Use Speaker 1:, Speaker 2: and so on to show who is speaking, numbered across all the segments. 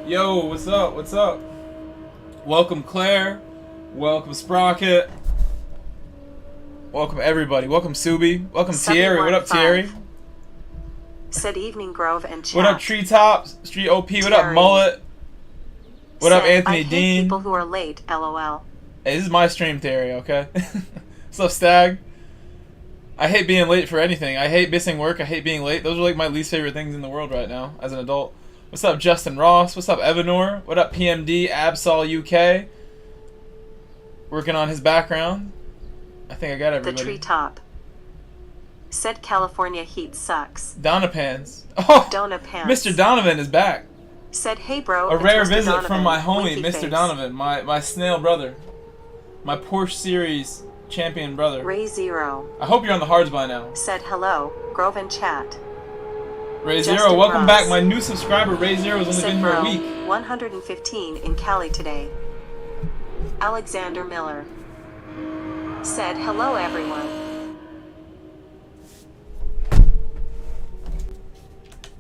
Speaker 1: Yo, what's up? What's up? Welcome, Claire. Welcome, Sprocket. Welcome, everybody. Welcome, Subi. Welcome, Thierry. What up, Thierry?
Speaker 2: Said Evening Grove and chat.
Speaker 1: What up, Treetops? Street OP. What up, Mullet? What up, Anthony
Speaker 2: I hate
Speaker 1: Dean?
Speaker 2: people who are late, lol.
Speaker 1: Hey, this is my stream, Thierry, okay? What's up, Stag? I hate being late for anything. I hate missing work. I hate being late. Those are like my least favorite things in the world right now as an adult. What's up, Justin Ross? What's up, Evanor? What up, PMD? Absol UK? Working on his background. I think I got everybody.
Speaker 2: The treetop. Said California heat sucks.
Speaker 1: Donapans. Oh,
Speaker 2: Donapans.
Speaker 1: Mr. Donovan is back.
Speaker 2: Said, hey bro.
Speaker 1: A rare
Speaker 2: Mr.
Speaker 1: visit
Speaker 2: Donovan.
Speaker 1: from my homie,
Speaker 2: Winky
Speaker 1: Mr.
Speaker 2: face.
Speaker 1: Donovan, my snail brother. My Porsche Series champion brother.
Speaker 2: Ray Zero.
Speaker 1: I hope you're on the hards by now.
Speaker 2: Said hello, Grove and chat.
Speaker 1: Ray
Speaker 2: Justin
Speaker 1: Zero, welcome
Speaker 2: Ross.
Speaker 1: back. My new subscriber, Ray Zero, has only
Speaker 2: Said
Speaker 1: been here a
Speaker 2: bro,
Speaker 1: week.
Speaker 2: 115 in Cali today. Alexander Miller. Said hello everyone.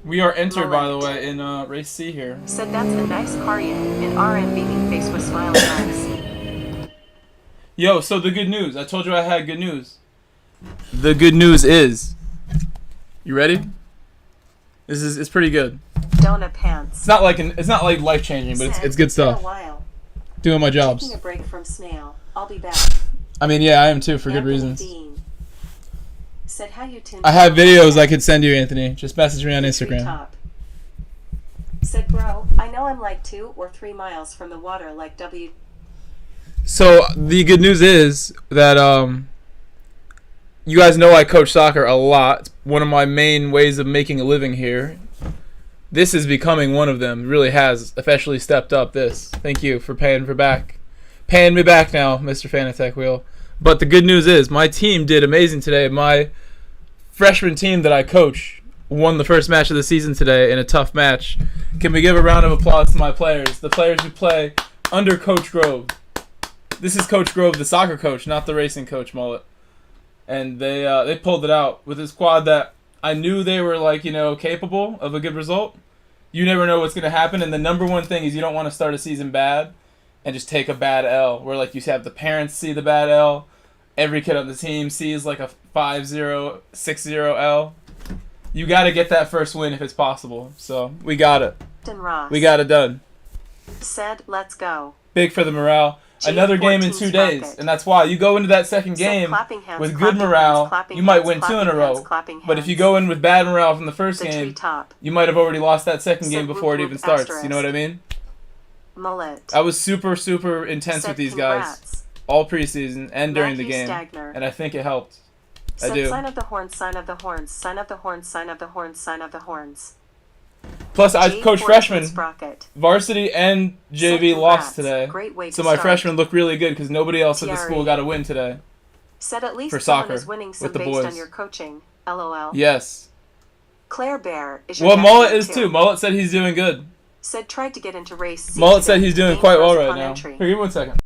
Speaker 1: We are entered, by the
Speaker 2: Mullet.
Speaker 1: way, in race C here.
Speaker 2: Said that's a nice car you. And RN beaming face was smiling nice.
Speaker 1: Yo, so the good news. I told you I had good news. The good news is, you ready? It's pretty good.
Speaker 2: Dona Pants.
Speaker 1: It's not like life changing, but
Speaker 2: Said,
Speaker 1: it's good
Speaker 2: "It's been a
Speaker 1: stuff.
Speaker 2: while.
Speaker 1: Doing my jobs.
Speaker 2: Taking a break from Snail. I'll be back.
Speaker 1: I mean, yeah, I am too for good
Speaker 2: Anthony
Speaker 1: reasons.
Speaker 2: Dean. Said how you tuned
Speaker 1: I have videos I could send you, Anthony. Just message me on Instagram.
Speaker 2: Top. Said bro, I know I'm like 2 or 3 miles from the water like W.
Speaker 1: So the good news is that you guys know I coach soccer a lot. It's one of my main ways of making a living here. This is becoming one of them. It really has officially stepped up this. Thank you for paying me back now, Mr. Fanatec Wheel. But the good news is my team did amazing today. My freshman team that I coach won the first match of the season today in a tough match. Can we give a round of applause to my players? The players who play under Coach Grove. This is Coach Grove, the soccer coach, not the racing coach, Mullet. And they pulled it out with a squad that I knew they were capable of a good result. You never know what's going to happen, and the number one thing is you don't want to start a season bad and just take a bad L, where you have the parents see the bad L, every kid on the team sees like a 5-0, 6-0 L. You got to get that first win if it's possible. So we got it.
Speaker 2: Ross.
Speaker 1: We got it done.
Speaker 2: Said let's go.
Speaker 1: Big for the morale. Another game in 2 days,
Speaker 2: Sprocket.
Speaker 1: and that's why you go into that second game with good morale, you might win 2 in a row. But if you go in with bad morale from the first game, you might have already lost that second game before it even starts. You know what I mean?
Speaker 2: Mullet.
Speaker 1: I was super, super intense with these guys all preseason and during the game, and I think it helped. I do.
Speaker 2: Sign of the horns, sign of the horns, sign of the horns, sign of the horns, sign of the horns.
Speaker 1: Plus, I coach freshmen.
Speaker 2: Sprocket.
Speaker 1: Varsity and JV lost today,
Speaker 2: Great way
Speaker 1: so
Speaker 2: to
Speaker 1: my
Speaker 2: start.
Speaker 1: freshmen look really good because nobody else at the
Speaker 2: Thierry.
Speaker 1: school got a win today.
Speaker 2: Said at least
Speaker 1: for
Speaker 2: someone
Speaker 1: soccer
Speaker 2: is winning some
Speaker 1: with the
Speaker 2: based
Speaker 1: boys.
Speaker 2: on your coaching. LOL.
Speaker 1: Yes.
Speaker 2: Claire Bear is your
Speaker 1: Well,
Speaker 2: guest
Speaker 1: Mullet
Speaker 2: here
Speaker 1: is too. Mullet said he's doing good.
Speaker 2: Said tried to get into race C
Speaker 1: Mullet
Speaker 2: today.
Speaker 1: said he's doing
Speaker 2: Game
Speaker 1: quite well
Speaker 2: first
Speaker 1: right
Speaker 2: upon
Speaker 1: now.
Speaker 2: entry.
Speaker 1: Here, give me 1 second.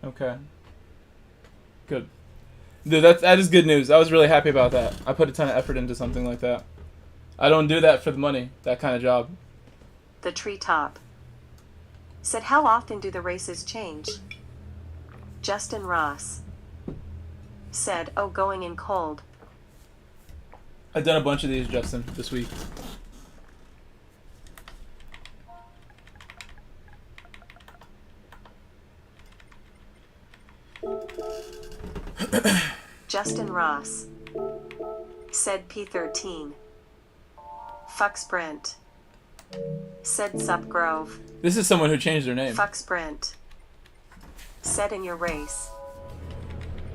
Speaker 1: Okay. Good. Dude, that is good news. I was really happy about that. I put a ton of effort into something like that. I don't do that for the money, that kind of job.
Speaker 2: The treetop. Said how often do the races change? Justin Ross. Said, oh, going in cold.
Speaker 1: I've done a bunch of these, Justin, this week.
Speaker 2: Justin Ross. Said P13. Fuck Sprint. Said Sup Grove.
Speaker 1: This is someone who changed their name.
Speaker 2: Fuck Sprint. Said in your race.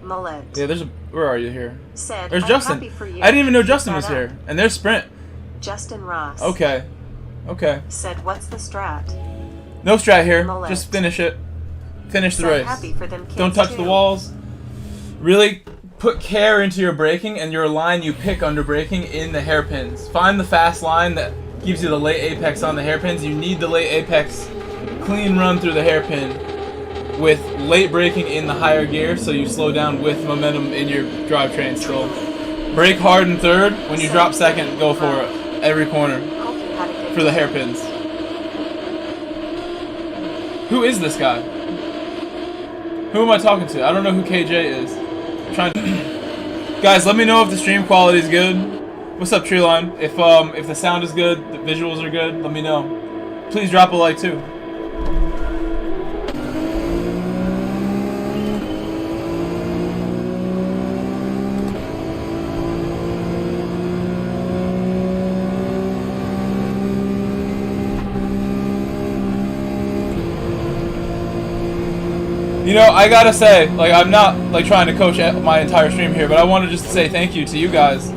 Speaker 2: Mullet.
Speaker 1: Yeah, where are you here?
Speaker 2: Said,
Speaker 1: There's
Speaker 2: I'm
Speaker 1: Justin.
Speaker 2: happy for you.
Speaker 1: I didn't even know
Speaker 2: Keep
Speaker 1: Justin
Speaker 2: that
Speaker 1: was
Speaker 2: up.
Speaker 1: here. And there's Sprint.
Speaker 2: Justin Ross.
Speaker 1: Okay.
Speaker 2: Said, what's the strat?
Speaker 1: No strat here.
Speaker 2: Mullet.
Speaker 1: Just finish it. Finish the
Speaker 2: Said,
Speaker 1: race.
Speaker 2: happy for them kids
Speaker 1: Don't touch
Speaker 2: too.
Speaker 1: the walls. Really put care into your braking and your line you pick under braking in the hairpins. Find the fast line that gives you the late apex on the hairpins. You need the late apex. Clean run through the hairpin. with late braking in the higher gear, so you slow down with momentum in your drivetrain still. Brake hard in third. When you drop second, go for it. Every corner. For the hairpins. Who is this guy? Who am I talking to? I don't know who KJ is. I'm trying to... Guys, let me know if the stream quality is good. What's up, Treeline? If the sound is good, the visuals are good, let me know. Please drop a like too. You know, I gotta say, like, I'm not like trying to coach my entire stream here, but I wanted just to say thank you to you guys,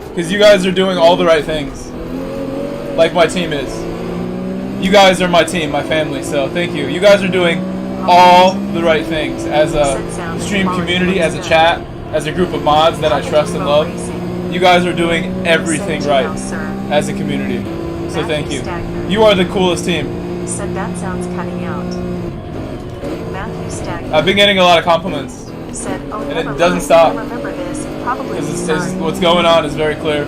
Speaker 1: because you guys are doing all the right things, like my team is. You guys are my team, my family, so thank you. You guys are doing all the right things as a stream community, as a chat, as a group of mods that I trust and love. You guys are doing everything right as a community, so thank you. You are the coolest team.
Speaker 2: Said that sounds cutting out.
Speaker 1: I've been getting a lot of compliments,
Speaker 2: said, oh,
Speaker 1: and it doesn't stop.
Speaker 2: Remember this. Probably
Speaker 1: what's going on is very clear.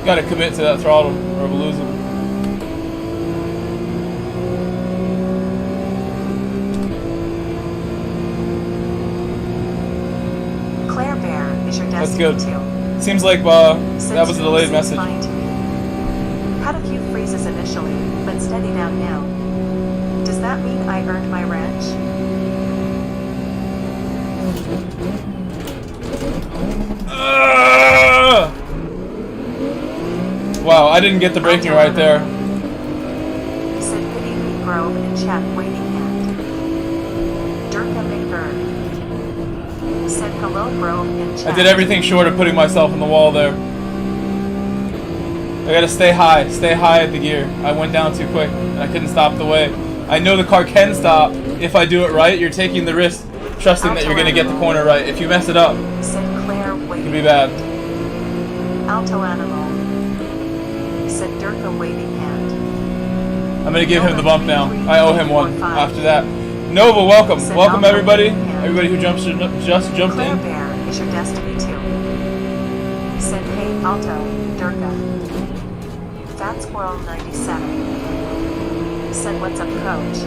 Speaker 1: Gotta commit to that throttle, or we'll lose him.
Speaker 2: Claire Bear is your
Speaker 1: That's
Speaker 2: destiny
Speaker 1: good.
Speaker 2: too.
Speaker 1: Seems like that was a delayed message.
Speaker 2: Had a few freezes initially, but steadied out now. Does that mean I earned my wrench?
Speaker 1: Wow, I didn't get the braking right there.
Speaker 2: Said good evening, Grove and chat waiting hand. Durka McBurn. Said hello, Grove and chat.
Speaker 1: I did everything short of putting myself in the wall there. I gotta stay high at the gear. I went down too quick, and I couldn't stop the way. I know the car can stop if I do it right. You're taking the risk, trusting that you're gonna get the corner right. If you mess it up,
Speaker 2: said Claire waiting.
Speaker 1: it could be bad.
Speaker 2: Alto Animal. Said Durka waving hand.
Speaker 1: I'm gonna give him the bump now. I owe him one after that. Nova, welcome. Welcome everybody. Everybody who just jumped
Speaker 2: Claire
Speaker 1: in.
Speaker 2: Bear is your destiny too. Said hey Alto, Durka. Fat Squirrel 97. Said what's up coach.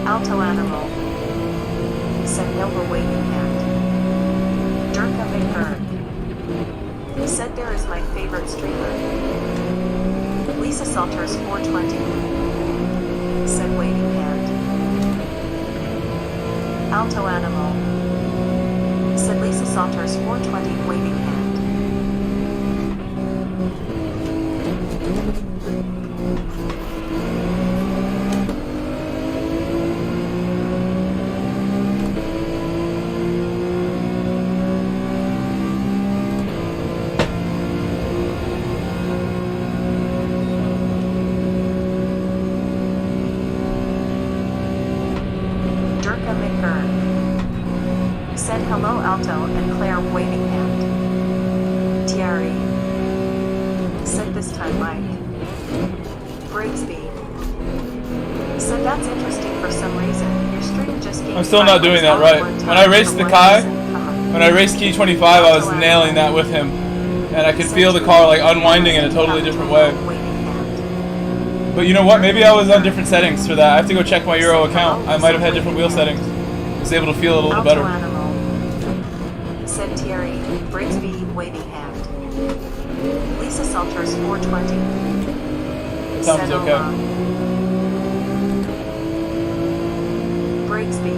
Speaker 2: Alto Animal. Said Nova waving hand. Durka McBurn. Said there is my favorite streamer. Lisa Salters 420. Said waving hand. Alto Animal. Said Lisa Salters 420 waving hand. Hello Alto and Claire waving hand. Thierry. Said this time Mike. Brigsby. Said that's interesting for some reason. Your stream just gave
Speaker 1: I'm still not doing that right. When I raced the Kai, when I raced Key 25, I was nailing that with him. And I could feel the car like unwinding in a totally different way. But you know what? Maybe I was on different settings for that. I have to go check my Euro account. I might have had different wheel settings. I was able to feel it a little better.
Speaker 2: Said Thierry, Brigsby waving hand. Lisa Salters 420.
Speaker 1: Sounds okay.
Speaker 2: Breaksby.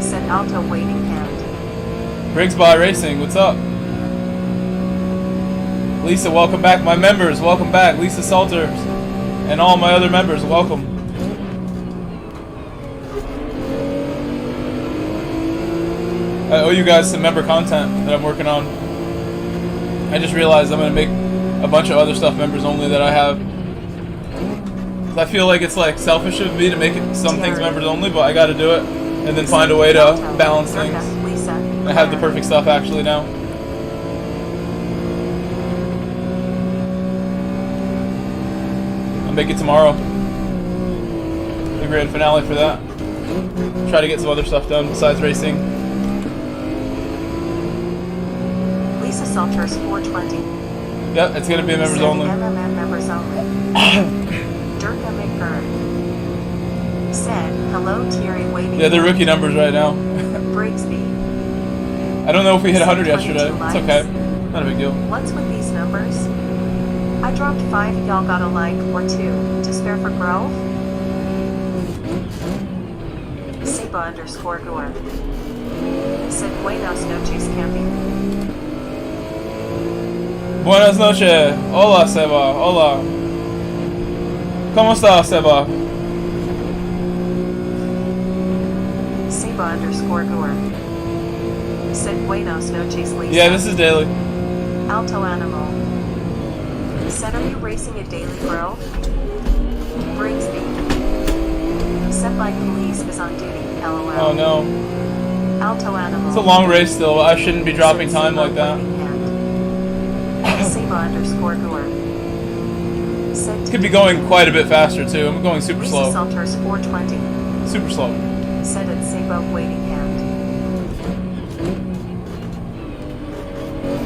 Speaker 2: Said Alto waiting hand.
Speaker 1: Briggsby Racing, what's up? Lisa, welcome back. My members, welcome back. Lisa Salters and all my other members, welcome. I owe you guys some member content that I'm working on. I just realized I'm going to make a bunch of other stuff members only that I have. I feel like it's like selfish of me to make it some things members only, but I got to do it and then find a way to balance things. I have the perfect stuff actually now. I'll make it tomorrow. The grand finale for that. Try to get some other stuff done besides racing.
Speaker 2: Lisa Salters 420.
Speaker 1: Yep, it's gonna be members only.
Speaker 2: MMM members only. Durka McBurn. Said, hello Thierry waiting.
Speaker 1: Yeah, they're rookie numbers right now.
Speaker 2: Breaksby.
Speaker 1: I don't know if we hit 100 yesterday. It's okay. Not a big deal.
Speaker 2: What's with these numbers? I dropped 5, y'all got a like or 2 to spare for Grove? Seba _ Gore. Said buenos noches camping.
Speaker 1: Buenas noches. Hola, Seba. Hola. ¿Cómo está, Seba?
Speaker 2: Seba _ Gore. Said buenos noches, Lisa.
Speaker 1: Yeah, this is daily.
Speaker 2: Alto Animal. Said, are you racing a daily Grove? Brigsby. Said like police is on duty, LOL.
Speaker 1: Oh no.
Speaker 2: Alto Animal.
Speaker 1: It's a long race still. I shouldn't be dropping time like that.
Speaker 2: Seba _ Gore. Said
Speaker 1: Could be going quite a bit faster too. I'm going super
Speaker 2: Lisa
Speaker 1: slow.
Speaker 2: Salters 420.
Speaker 1: Super slow.
Speaker 2: Said at Seba waiting hand.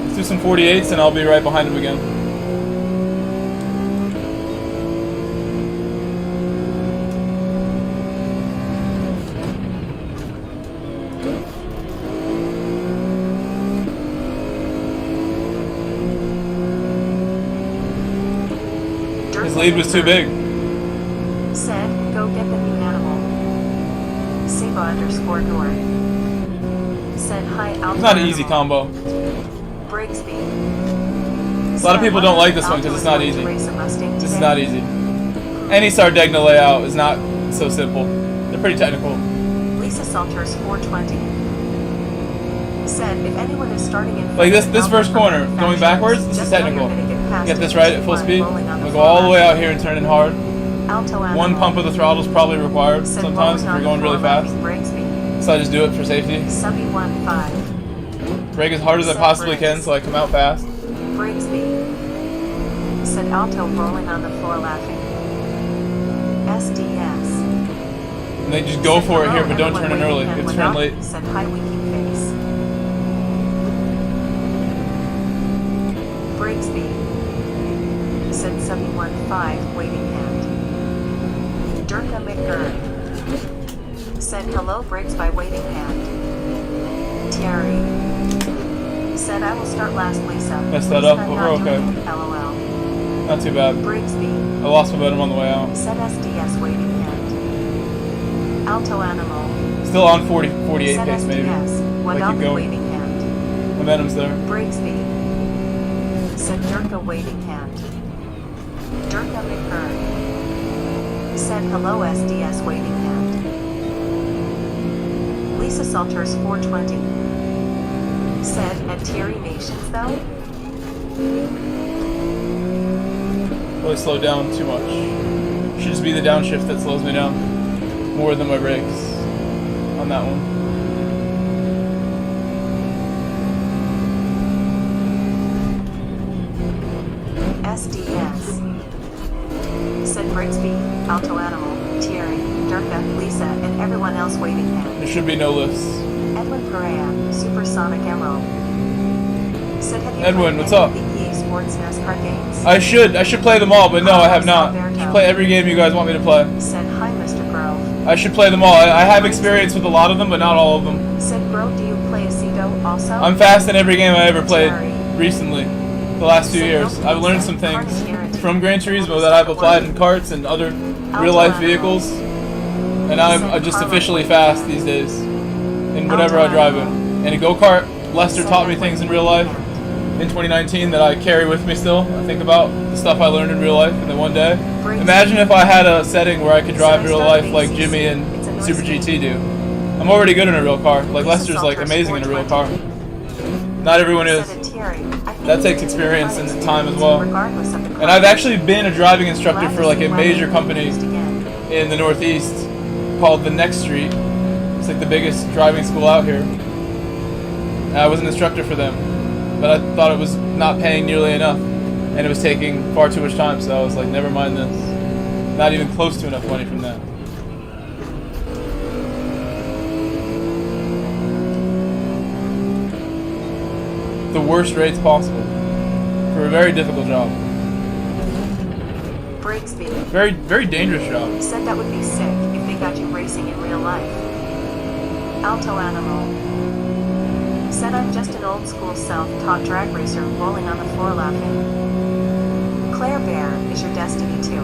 Speaker 1: Let's do some 48s and I'll be right behind him again. His lead was too big.
Speaker 2: Said, go get the new animal. Seba _ Gore. Said, hi, Alto.
Speaker 1: It's not an easy combo.
Speaker 2: Brigsby.
Speaker 1: A lot of people don't like this one because it's not easy. This is not easy. Any Sardegna layout is not so simple. They're pretty technical.
Speaker 2: Lisa Salters 420. Said, if anyone is starting in
Speaker 1: Like this first corner, going backwards, this is technical. Get this right at full speed. I'm gonna go all the way out here and turn in hard. One pump of the throttle is probably required sometimes if you're going really fast. So I just do it for safety. Brake as hard as I possibly can so I come out fast.
Speaker 2: Brigsby. Said Alto rolling on the floor laughing. SDS.
Speaker 1: And they just go for it here, but don't turn in early. It's turn late.
Speaker 2: Said hi winking face. Brigsby. Said 715 waiting hand. Durka McGurn. Said hello Briggs by waiting hand. Thierry. Said I will start last Lisa.
Speaker 1: Messed that up, but we're okay.
Speaker 2: LOL.
Speaker 1: Not too bad.
Speaker 2: Brigsby.
Speaker 1: I lost momentum on the way out.
Speaker 2: Said SDS waiting hand. Alto Animal.
Speaker 1: Still on 48
Speaker 2: Said
Speaker 1: pace maybe.
Speaker 2: SDS.
Speaker 1: Like keep going.
Speaker 2: Waiting hand.
Speaker 1: Momentum's there.
Speaker 2: Brigsby. Said Durka waiting hand. Durka McBurn. Said hello SDS waiting hand. Lisa Salters 420. Said at Thierry Nations though?
Speaker 1: Really slowed down too much. Should just be the downshift that slows me down more than my brakes on that one.
Speaker 2: SDS. Said Brigsby, Alto Animal, Thierry, Durka, Lisa, and everyone else waiting hand.
Speaker 1: There should be no lifts.
Speaker 2: Edwin Perea, Supersonic Ammo. Said have you
Speaker 1: Edwin,
Speaker 2: played
Speaker 1: what's
Speaker 2: any
Speaker 1: up?
Speaker 2: of the EA Sports NASCAR games?
Speaker 1: I should play them all, but no, I have not. I should play every game you guys want me to play.
Speaker 2: Said hi Mr. Grove.
Speaker 1: I should play them all. I have experience with a lot of them, but not all of them.
Speaker 2: Said Grove, do you play Aceto also?
Speaker 1: I'm fast in every game I ever played recently. the last few years. I've learned some things from Gran Turismo that I've applied in karts and other real-life vehicles, and I'm just officially fast these days in whatever I drive in. In a go-kart, Lester taught me things in real life in 2019 that I carry with me still. I think about the stuff I learned in real life, and then one day, imagine if I had a setting where I could drive real life like Jimmy and Super GT do. I'm already good in a real car. Like Lester's like amazing in a real car. Not everyone is. That takes experience and time as well. And I've actually been a driving instructor for like a major company in the Northeast called the Next Street. It's like the biggest driving school out here. And I was an instructor for them, but I thought it was not paying nearly enough, and it was taking far too much time. So I was like, never mind this. Not even close to enough money from that. The worst rates possible for a very difficult job.
Speaker 2: Brake speed.
Speaker 1: Very, very dangerous job.
Speaker 2: Said that would be sick if they got you racing in real life. Alto Animal. Said I'm just an old school self-taught drag racer rolling on the floor laughing. Claire Bear is your destiny too.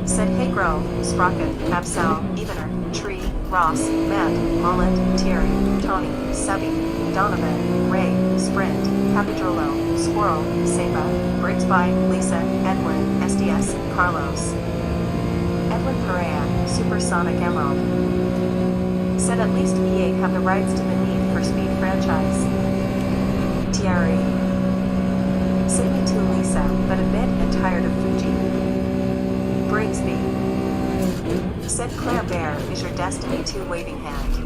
Speaker 2: Said hey Grove, Sprocket, Absol, Evener, Tree, Ross, Matt, Mullet, Thierry, Tony, Subby, Donovan, Ray, Sprint, Capadrolo, Squirrel, Seba, Briggs by, Lisa, Edwin, SDS, Carlos. Edwin Perea, Supersonic Emerald. Said at least EA have the rights to the Need for Speed franchise. Thierry. Said me too Lisa, but a bit and tired of Fuji. Briggsby. Said Claire Bear is your destiny too waving hand.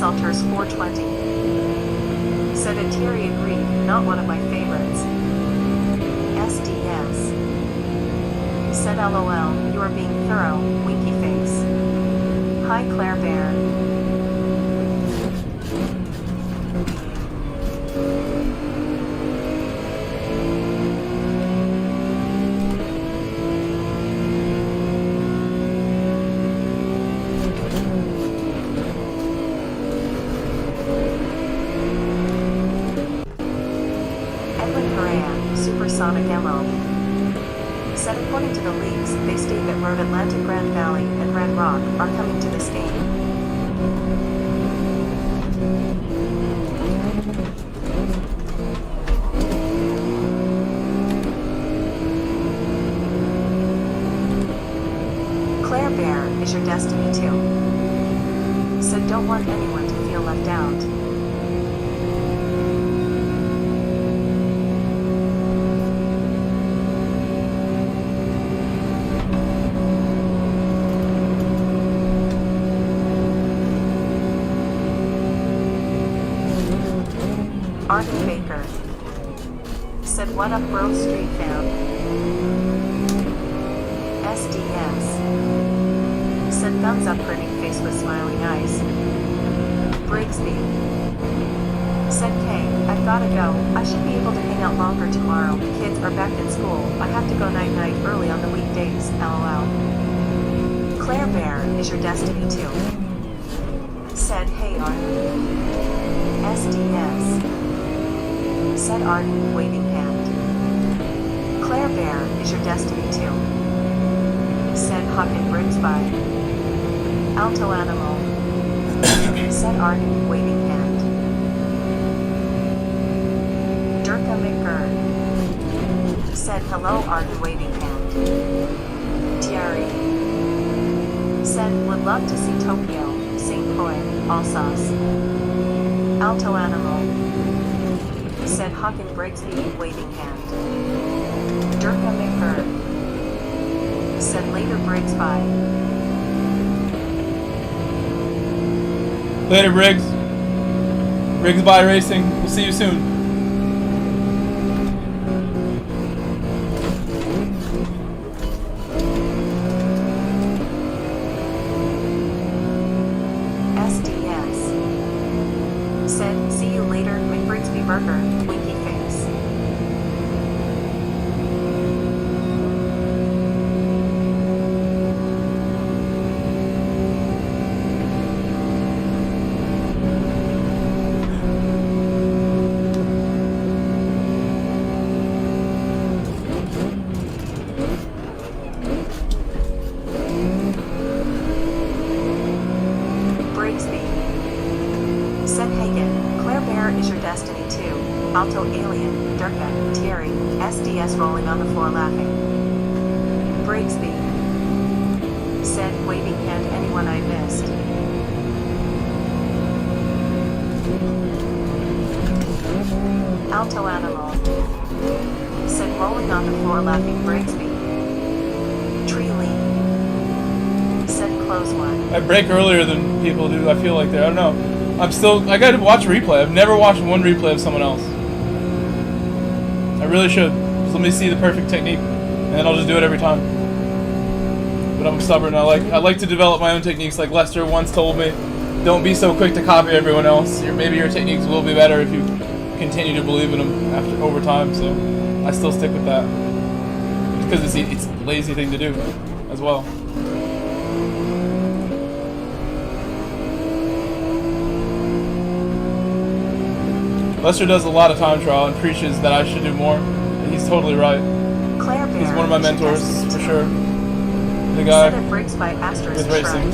Speaker 2: Salters 420. Said Atiri agreed, not one of my favorites. SDS. Said LOL, you are being thorough, winky face. Hi Claire Bear. Supersonic Emerald. Said according to the leaks, they state that Road Atlantic, Grand Valley, and Red Rock are coming to this game. Claire Bear is your destiny too. Said don't want anyone to feel left out. Arden Baker. Said what up bro street fam. SDS. Said thumbs up pretty face with smiling eyes. Briggsby. Said Kay, I've gotta go. I should be able to hang out longer tomorrow. Kids are back in school. I have to go night-night early on the weekdays. LOL. Claire Bear is your destiny too. Said hey Arden. SDS. Said Arden, waving hand. Claire Bear is your destiny too. Said Hawkin Brigsby. Alto Animal. Said Arden, waving hand. Durka McGurn. Said hello Arden, waving hand. Thierry. Said would love to see Tokyo, St. Croix, Alsace. Alto Animal. Said Hawkin Brigsby, waving hand. Durka McGurn. Said later Brigsby.
Speaker 1: Later Briggs. Brigsby Racing. We'll see you soon.
Speaker 2: burger, winky face. Alto Alien, Durka, Thierry, SDS rolling on the floor laughing. Brigsby said, waving hand, anyone I missed. Alto Animal said, rolling on the floor laughing. Brigsby. Tree Lee said, close one.
Speaker 1: I break earlier than people do. I feel like I don't know. I gotta watch a replay. I've never watched one replay of someone else. I really should. Just let me see the perfect technique, and then I'll just do it every time. But I'm stubborn. I like to develop my own techniques. Like Lester once told me, don't be so quick to copy everyone else. Maybe your techniques will be better if you continue to believe in them over time. So I still stick with that because it's a lazy thing to do as well. Lester does a lot of time trial and preaches that I should do more. And he's totally right. He's one of my mentors, for sure. The guy with racing.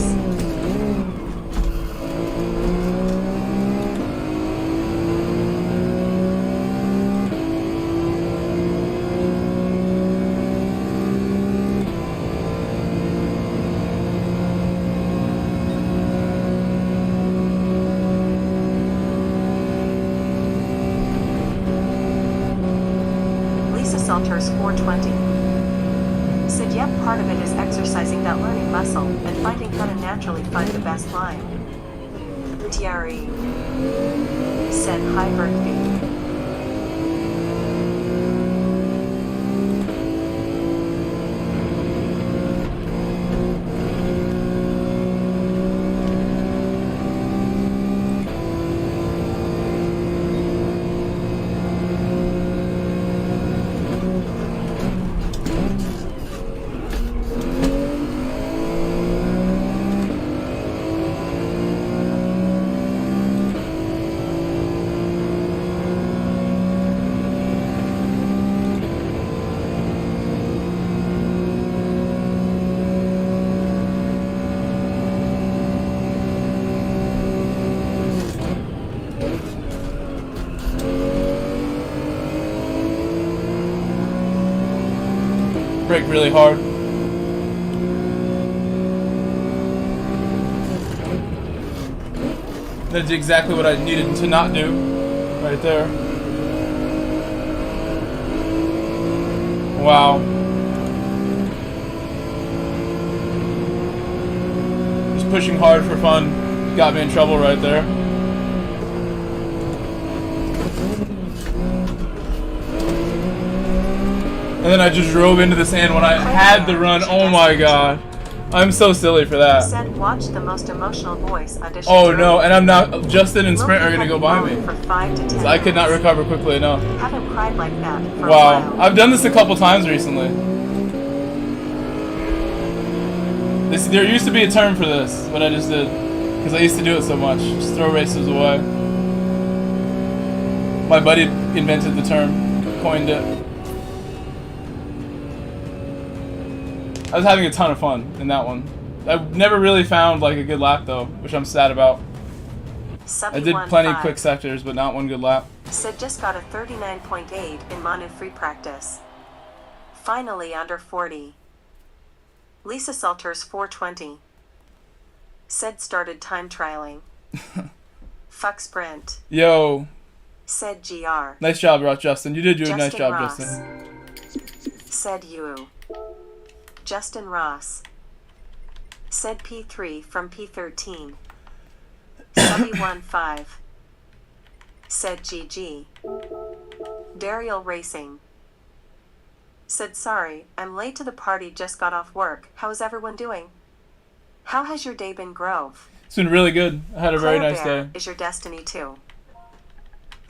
Speaker 2: Salters 420 said, yep, part of it is exercising that learning muscle and finding how to naturally find the best line. Thierry said, hi Berkby.
Speaker 1: Brake really hard. That's exactly what I needed to not do. Right there. Wow. Just pushing hard for fun got me in trouble right there. And then I just drove into the sand when I had the run. Oh my god. I'm so silly for that.
Speaker 2: Said, watch the most emotional voice audition.
Speaker 1: Oh no, and I'm not. Justin and Sprint are gonna go by me. So I could not recover quickly enough.
Speaker 2: Haven't cried like that for
Speaker 1: wow.
Speaker 2: a while.
Speaker 1: I've done this a couple times recently. There used to be a term for this, but I just did. Because I used to do it so much. Just throw races away. My buddy invented the term, coined it. I was having a ton of fun in that one. I never really found like a good lap though, which I'm sad about. I did plenty quick sectors, but not one good lap.
Speaker 2: Sid just got a 39.8 in Manu free practice. Finally under 40. Lisa Salters 420. Sid started time trialing. Fuck Sprint.
Speaker 1: Yo.
Speaker 2: Said GR.
Speaker 1: Nice job, Justin. You did do a nice job,
Speaker 2: Ross.
Speaker 1: Justin.
Speaker 2: Said you. Justin Ross. Said P3 from P13. Subby15. Said GG. Dariel Racing. Said sorry, I'm late to the party, just got off work. How's everyone doing? How has your day been, Grove?
Speaker 1: It's been really good. I had a very nice day.
Speaker 2: Is your destiny too?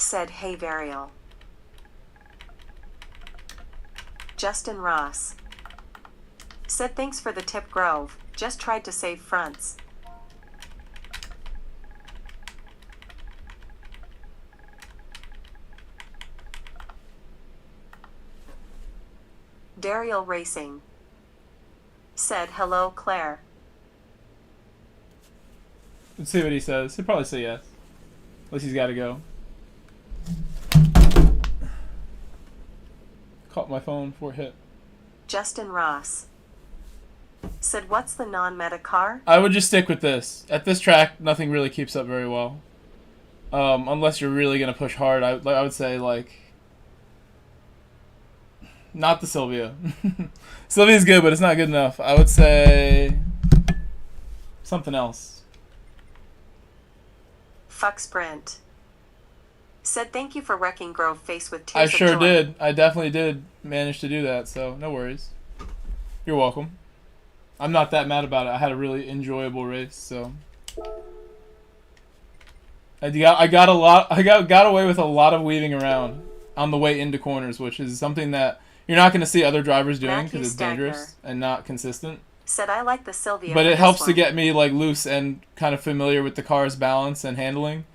Speaker 2: said hey Varial. Justin Ross said thanks for the tip Grove, just tried to save fronts. Dariel Racing said hello Claire.
Speaker 1: Let's see what he says. He'll probably say yes. Unless he's got to go. Caught my phone before it hit.
Speaker 2: Justin Ross said what's the non-meta car?
Speaker 1: I would just stick with this. At this track, nothing really keeps up very well. Unless you're really going to push hard. I would say, like... Not the Sylvia. Sylvia's good, but it's not good enough. I would say... something else.
Speaker 2: Fuck Sprint said thank you for wrecking Grove face with tears
Speaker 1: I
Speaker 2: of
Speaker 1: sure
Speaker 2: joy.
Speaker 1: did. I definitely did manage to do that, so no worries. You're welcome. I'm not that mad about it. I had a really enjoyable race, so I got away with a lot of weaving around on the way into corners, which is something that you're not going to see other drivers doing because it's dangerous and not consistent.
Speaker 2: Said I like the Sylvia.
Speaker 1: But
Speaker 2: for
Speaker 1: it
Speaker 2: this
Speaker 1: helps to
Speaker 2: one.
Speaker 1: get me like loose and kind of familiar with the car's balance and handling.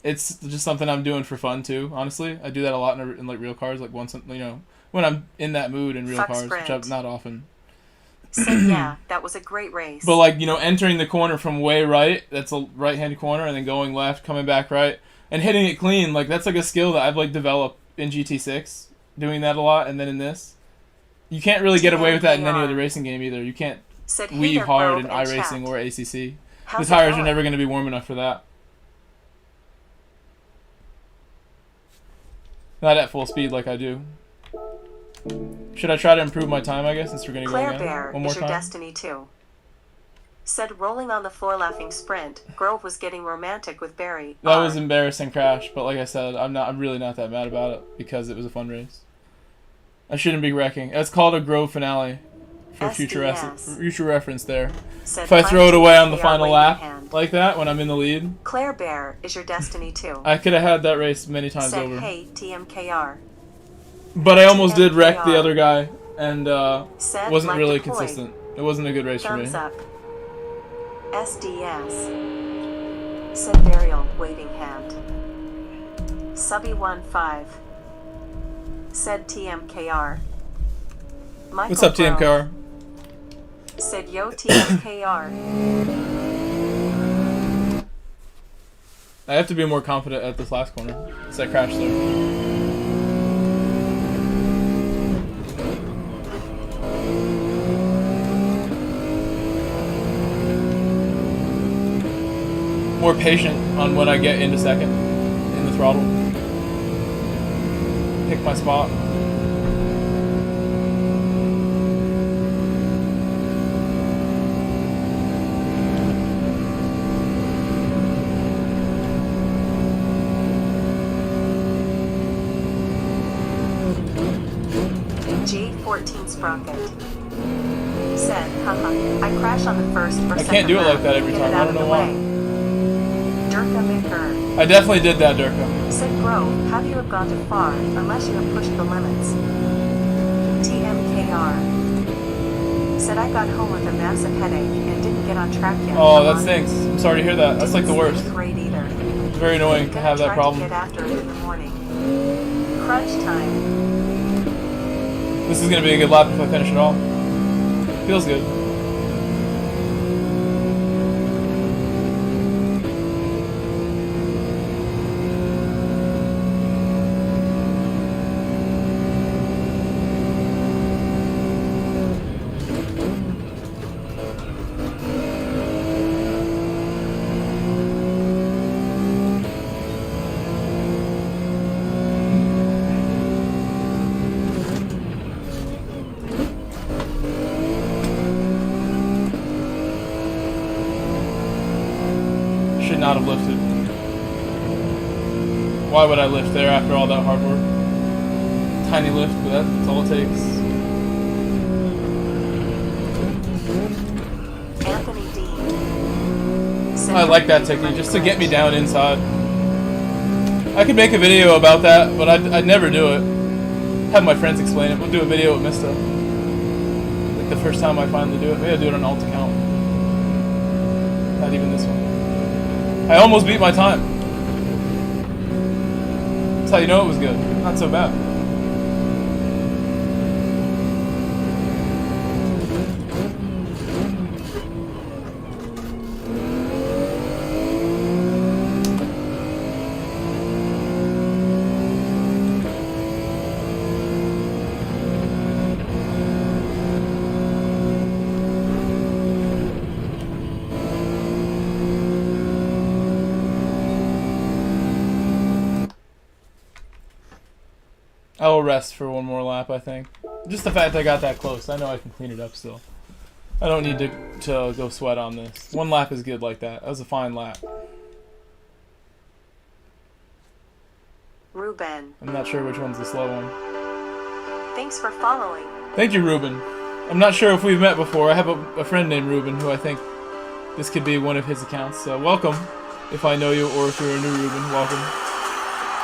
Speaker 1: It's just something I'm doing for fun too. Honestly, I do that a lot in like real cars, like once when I'm in that mood in real
Speaker 2: Fuck
Speaker 1: cars,
Speaker 2: Sprint.
Speaker 1: which I'm not often.
Speaker 2: Said yeah, that was a great race.
Speaker 1: But like entering the corner from way right, that's a right-hand corner, and then going left, coming back right, and hitting it clean, like that's like a skill that I've like developed in GT6, doing that a lot, and then in this, you can't really get away with that in any other racing game either. You can't
Speaker 2: said, hey
Speaker 1: weave
Speaker 2: there,
Speaker 1: hard
Speaker 2: Grove
Speaker 1: in
Speaker 2: and
Speaker 1: iRacing
Speaker 2: chat.
Speaker 1: or ACC.
Speaker 2: How's
Speaker 1: The
Speaker 2: it
Speaker 1: tires are
Speaker 2: going?
Speaker 1: never going to be warm enough for that. Not at full speed like I do. Should I try to improve my time, I guess, since we're going to go
Speaker 2: Claire
Speaker 1: again?
Speaker 2: Bear
Speaker 1: One more
Speaker 2: is your
Speaker 1: time?
Speaker 2: destiny too. Said rolling on the floor laughing Sprint. Grove was getting romantic with Barry.
Speaker 1: That was embarrassing crash, but like I said, I'm really not that mad about it because it was a fun race. I shouldn't be wrecking. It's called a Grove finale for future reference there.
Speaker 2: Said,
Speaker 1: If I throw it away on the
Speaker 2: TMKR
Speaker 1: final
Speaker 2: waving
Speaker 1: lap
Speaker 2: hand.
Speaker 1: like that when I'm in the lead,
Speaker 2: Claire Bear is your destiny too.
Speaker 1: I could have had that race many times
Speaker 2: Said
Speaker 1: over.
Speaker 2: hey TMKR.
Speaker 1: But I almost did wreck the
Speaker 2: TMKR.
Speaker 1: other guy, and
Speaker 2: Said,
Speaker 1: wasn't
Speaker 2: like
Speaker 1: really
Speaker 2: deployed.
Speaker 1: consistent. It wasn't a good race for me.
Speaker 2: Thumbs up. SDS. Said Burial waving hand. Subby15. Said TMKR. Michael
Speaker 1: What's up,
Speaker 2: Grove
Speaker 1: TMKR?
Speaker 2: Said yo TMKR.
Speaker 1: I have to be more confident at this last corner. It's that crash there. More patient on when I get into second in the throttle. Pick my spot.
Speaker 2: G14 Sprocket. Said, haha, I crash on the first or
Speaker 1: I
Speaker 2: second
Speaker 1: can't do it
Speaker 2: lap.
Speaker 1: like that every
Speaker 2: Get
Speaker 1: time.
Speaker 2: it
Speaker 1: I
Speaker 2: out
Speaker 1: don't
Speaker 2: of
Speaker 1: know
Speaker 2: the
Speaker 1: why.
Speaker 2: way. Durka Maker.
Speaker 1: I definitely did that, Durka.
Speaker 2: Said Grove, how do you have gone too far unless you have pushed the limits? TMKR. Said I got home with a massive headache and didn't get on track yet.
Speaker 1: Oh,
Speaker 2: Come
Speaker 1: that
Speaker 2: on.
Speaker 1: stinks. I'm sorry to hear that. That's like the worst.
Speaker 2: Didn't sleep great either.
Speaker 1: It's very annoying to have that
Speaker 2: Gonna
Speaker 1: problem.
Speaker 2: try to get after it in the morning. Crunch time.
Speaker 1: This is going to be a good lap if I finish it all. Feels good. Should not have lifted. Why would I lift there after all that hard work? Tiny lift, but that's all it takes.
Speaker 2: Anthony Dean. Said
Speaker 1: I like that
Speaker 2: Dirk
Speaker 1: technique,
Speaker 2: Maker
Speaker 1: just to get me down inside. I could make a video about that, but I'd never do it. Have my friends explain it. We'll do a video with Mista. Like the first time I finally do it. Maybe I'll do it on alt account. Not even this one. I almost beat my time. That's how you know it was good. Not so bad. I will rest for one more lap, I think. Just the fact I got that close. I know I can clean it up still. I don't need to go sweat on this. One lap is good like that. That was a fine lap.
Speaker 2: Ruben.
Speaker 1: I'm not sure which one's the slow one.
Speaker 2: Thanks for following.
Speaker 1: Thank you, Ruben. I'm not sure if we've met before. I have a friend named Ruben who I think this could be one of his accounts. So welcome, if I know you, or if you're a new Ruben, welcome.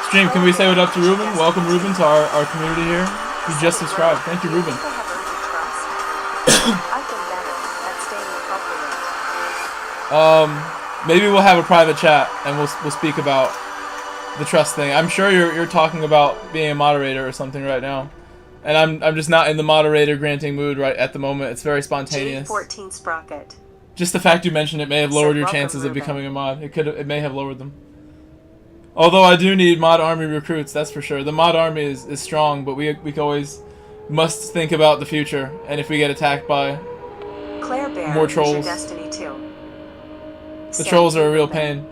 Speaker 1: Stream, can we say what up to Ruben? Welcome, Ruben, to our community here. You just subscribed. Thank you, Ruben. Maybe we'll have a private chat and we'll speak about the trust thing. I'm sure you're talking about being a moderator or something right now, and I'm just not in the moderator granting mood right at the moment. It's very spontaneous.
Speaker 2: J14 Sprocket.
Speaker 1: Just the fact you mentioned it may have lowered your chances of becoming a mod. It may have lowered them. Although I do need mod army recruits, that's for sure. The mod army is strong, but we always must think about the future. And if we get attacked by more trolls, the trolls are a real pain.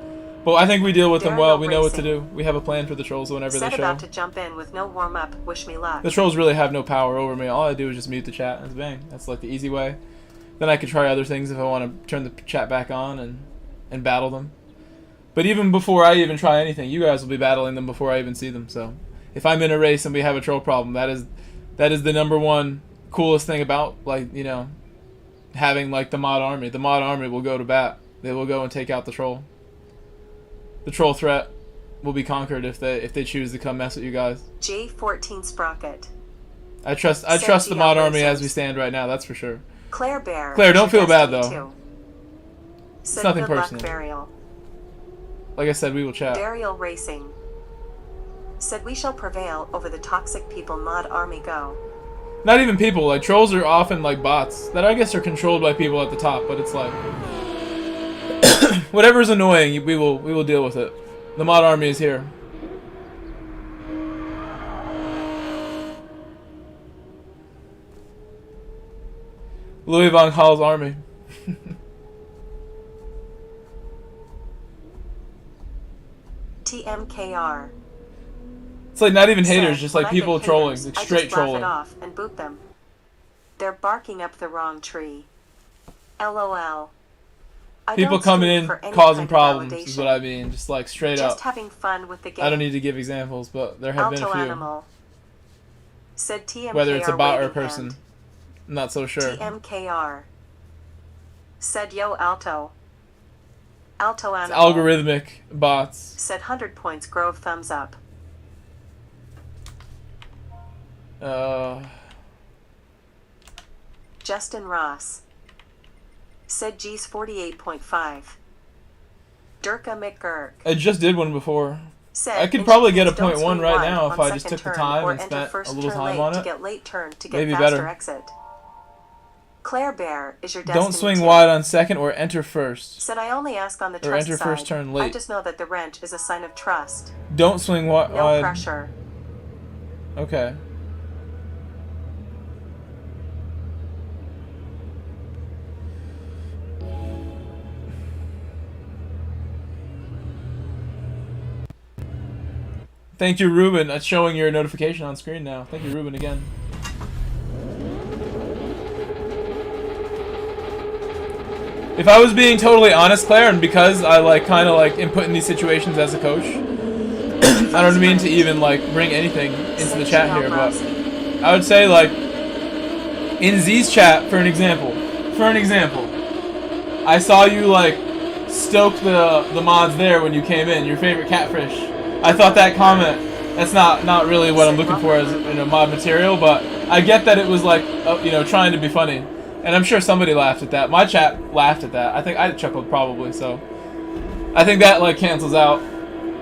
Speaker 1: But I think we deal with them well. We know what to do. We have a plan for the trolls whenever they show.
Speaker 2: About to jump in with no warm up. Wish me luck.
Speaker 1: The trolls really have no power over me. All I do is just mute the chat and bang. That's like the easy way. Then I could try other things if I want to turn the chat back on and battle them. But even before I even try anything, you guys will be battling them before I even see them. So if I'm in a race and we have a troll problem, that is the number one coolest thing about, like, you know, having like the mod army. The mod army will go to bat. They will go and take out the troll. The troll threat will be conquered if they choose to come mess with you guys.
Speaker 2: J14 Sprocket.
Speaker 1: I trust the mod army as we stand right now. That's for sure.
Speaker 2: Claire Bear.
Speaker 1: Claire, don't feel bad though.
Speaker 2: Too.
Speaker 1: It's nothing personal.
Speaker 2: Burial.
Speaker 1: Like I said, we will chat.
Speaker 2: Burial Racing. Said we shall prevail over the toxic people. Mod army go.
Speaker 1: Not even people. Like trolls are often like bots that I guess are controlled by people at the top. But it's like whatever's annoying, we will deal with it. The mod army is here. Louis von Gaal's army.
Speaker 2: TMKR.
Speaker 1: It's like not even haters, just like people trolling, like straight trolling.
Speaker 2: Laugh it off and boot them. They're barking up the wrong tree. LOL.
Speaker 1: People coming in causing problems is what I mean, just like straight up.
Speaker 2: Just having fun with the game.
Speaker 1: I don't need to give examples, but there have been a few.
Speaker 2: Animal. Said TMKR.
Speaker 1: Whether it's a bot or a person, I'm not so sure.
Speaker 2: TMKR. Said yo Alto. Alto
Speaker 1: It's
Speaker 2: Animal.
Speaker 1: algorithmic bots.
Speaker 2: Said 100 points Grove thumbs up. Justin Ross. Said G's 48.5. Durka McGurk.
Speaker 1: I just did one before.
Speaker 2: Said
Speaker 1: I could probably get a 0.1 right now if I just took the time and spent a little time on it. Maybe better.
Speaker 2: Exit. Claire Bear is your destiny.
Speaker 1: Don't swing wide on second or enter first.
Speaker 2: Said I only ask on the trust
Speaker 1: or enter
Speaker 2: side.
Speaker 1: First turn late.
Speaker 2: I just know that the wrench is a sign of trust.
Speaker 1: Don't swing wide.
Speaker 2: No pressure.
Speaker 1: Okay. Thank you, Ruben. That's showing your notification on screen now. Thank you, Ruben, again. If I was being totally honest, Claire, and because I like kind of like input in these situations as a coach, I don't mean to even like bring anything into the chat here, but I would say like in Z's chat, for an example, I saw you like stoke the mods there when you came in. Your favorite catfish I thought that comment, that's not really what I'm looking for as, you know, mod material, but I get that it was like, you know, trying to be funny. And I'm sure somebody laughed at that. My chat laughed at that. I think I chuckled probably, so I think that like cancels out.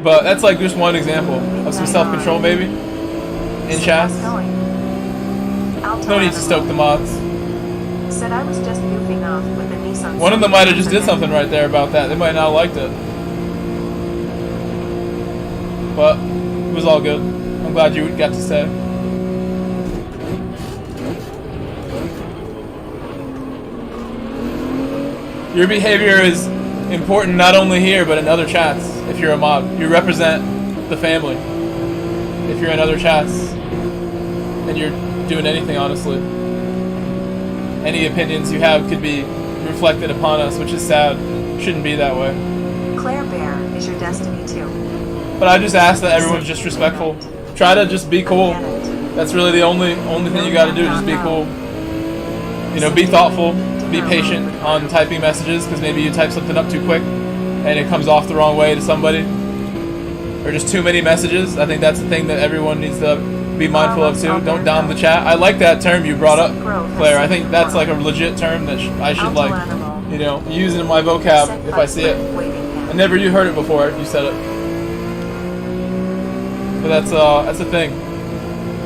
Speaker 1: But that's like just one example of some self-control, maybe, in chat. No need to stoke the mods.
Speaker 2: Said I was just goofing off with the Nissan.
Speaker 1: One of them might have just did something right there about that. They might not have liked it. But it was all good. I'm glad you got to say. Your behavior is important not only here, but in other chats. If you're a mod, you represent the family. If you're in other chats, and you're doing anything, honestly, any opinions you have could be reflected upon us, which is sad. Shouldn't be that way.
Speaker 2: Claire Bear is your destiny too.
Speaker 1: But I just ask that everyone's just respectful. Try to just be cool. That's really the only thing you got to do. Just be cool. You know, be thoughtful. Be patient on typing messages, because maybe you type something up too quick and it comes off the wrong way to somebody, or just too many messages. I think that's the thing that everyone needs to be mindful of too. Don't dom the chat. I like that term you brought up, Claire. I think that's like a legit term that I should like, you know, use in my vocab if I see it. I never heard it before. You said it, but that's a thing.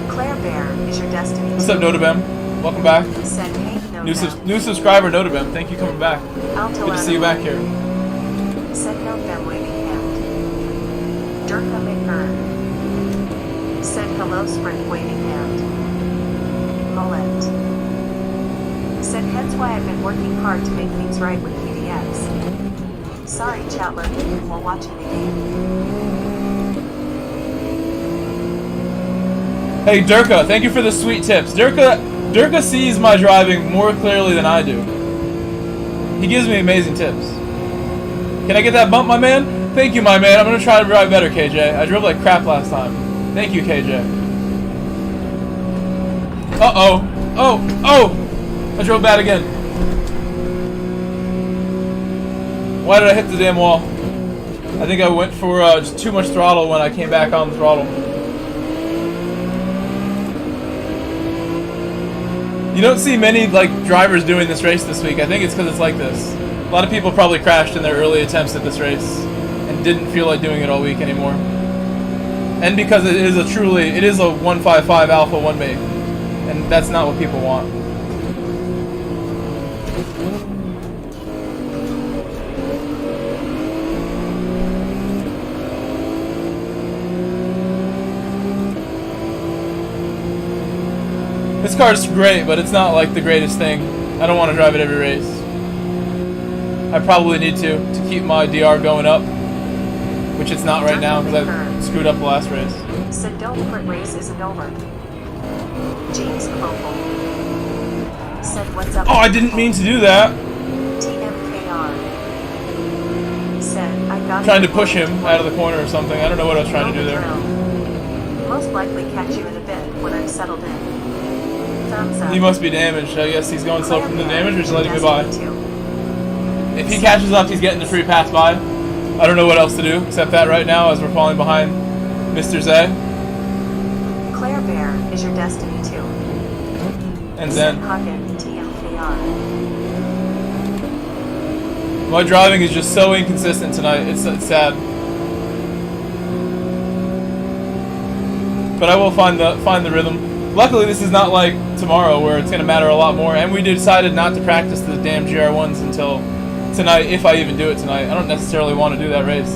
Speaker 2: Claire Bear is your destiny.
Speaker 1: What's up, Notobem? Welcome back.
Speaker 2: Said hey,
Speaker 1: New subscriber, Notobem. Thank you for coming back. Good to see you back here.
Speaker 2: Said no them waving hand. Durka McBurn. Said hello sprint waving hand. Mullet. Said hence why I've been working hard to make things right with PDX. Sorry chat lurking while watching the game.
Speaker 1: Hey Durka, thank you for the sweet tips. Durka sees my driving more clearly than I do. He gives me amazing tips. Can I get that bump, my man? Thank you, my man. I'm going to try to drive better, KJ. I drove like crap last time. Thank you, KJ. Uh-oh. Oh! I drove bad again. Why did I hit the damn wall? I think I went for just too much throttle when I came back on the throttle. You don't see many like drivers doing this race this week. I think it's because it's like this. A lot of people probably crashed in their early attempts at this race and didn't feel like doing it all week anymore. And because it is a 155 alpha 1-make, and that's not what people want. This car's great, but it's not like the greatest thing. I don't want to drive it every race. I probably need to keep my DR going up, which it's not right now because I screwed up the last race.
Speaker 2: Said don't quit race isn't over. James Copel. Said what's up?
Speaker 1: Oh, I didn't mean to do that.
Speaker 2: TMKR. Said I got
Speaker 1: Trying to push him out of the corner or something. I don't know what I was trying to do there.
Speaker 2: Most likely catch you in a bit when I'm settled in. Thumbs up.
Speaker 1: He must be damaged. I guess he's going slow from the damage or just letting me by. If he catches up, he's getting the free pass by. I don't know what else to do except that right now as we're falling behind Mr. Zay.
Speaker 2: Claire Bear is your destiny too.
Speaker 1: And then
Speaker 2: TMKR.
Speaker 1: My driving is just so inconsistent tonight. It's sad. But I will find the rhythm. Luckily, this is not like tomorrow where it's going to matter a lot more. And we decided not to practice the damn GR1s until tonight, if I even do it tonight. I don't necessarily want to do that race,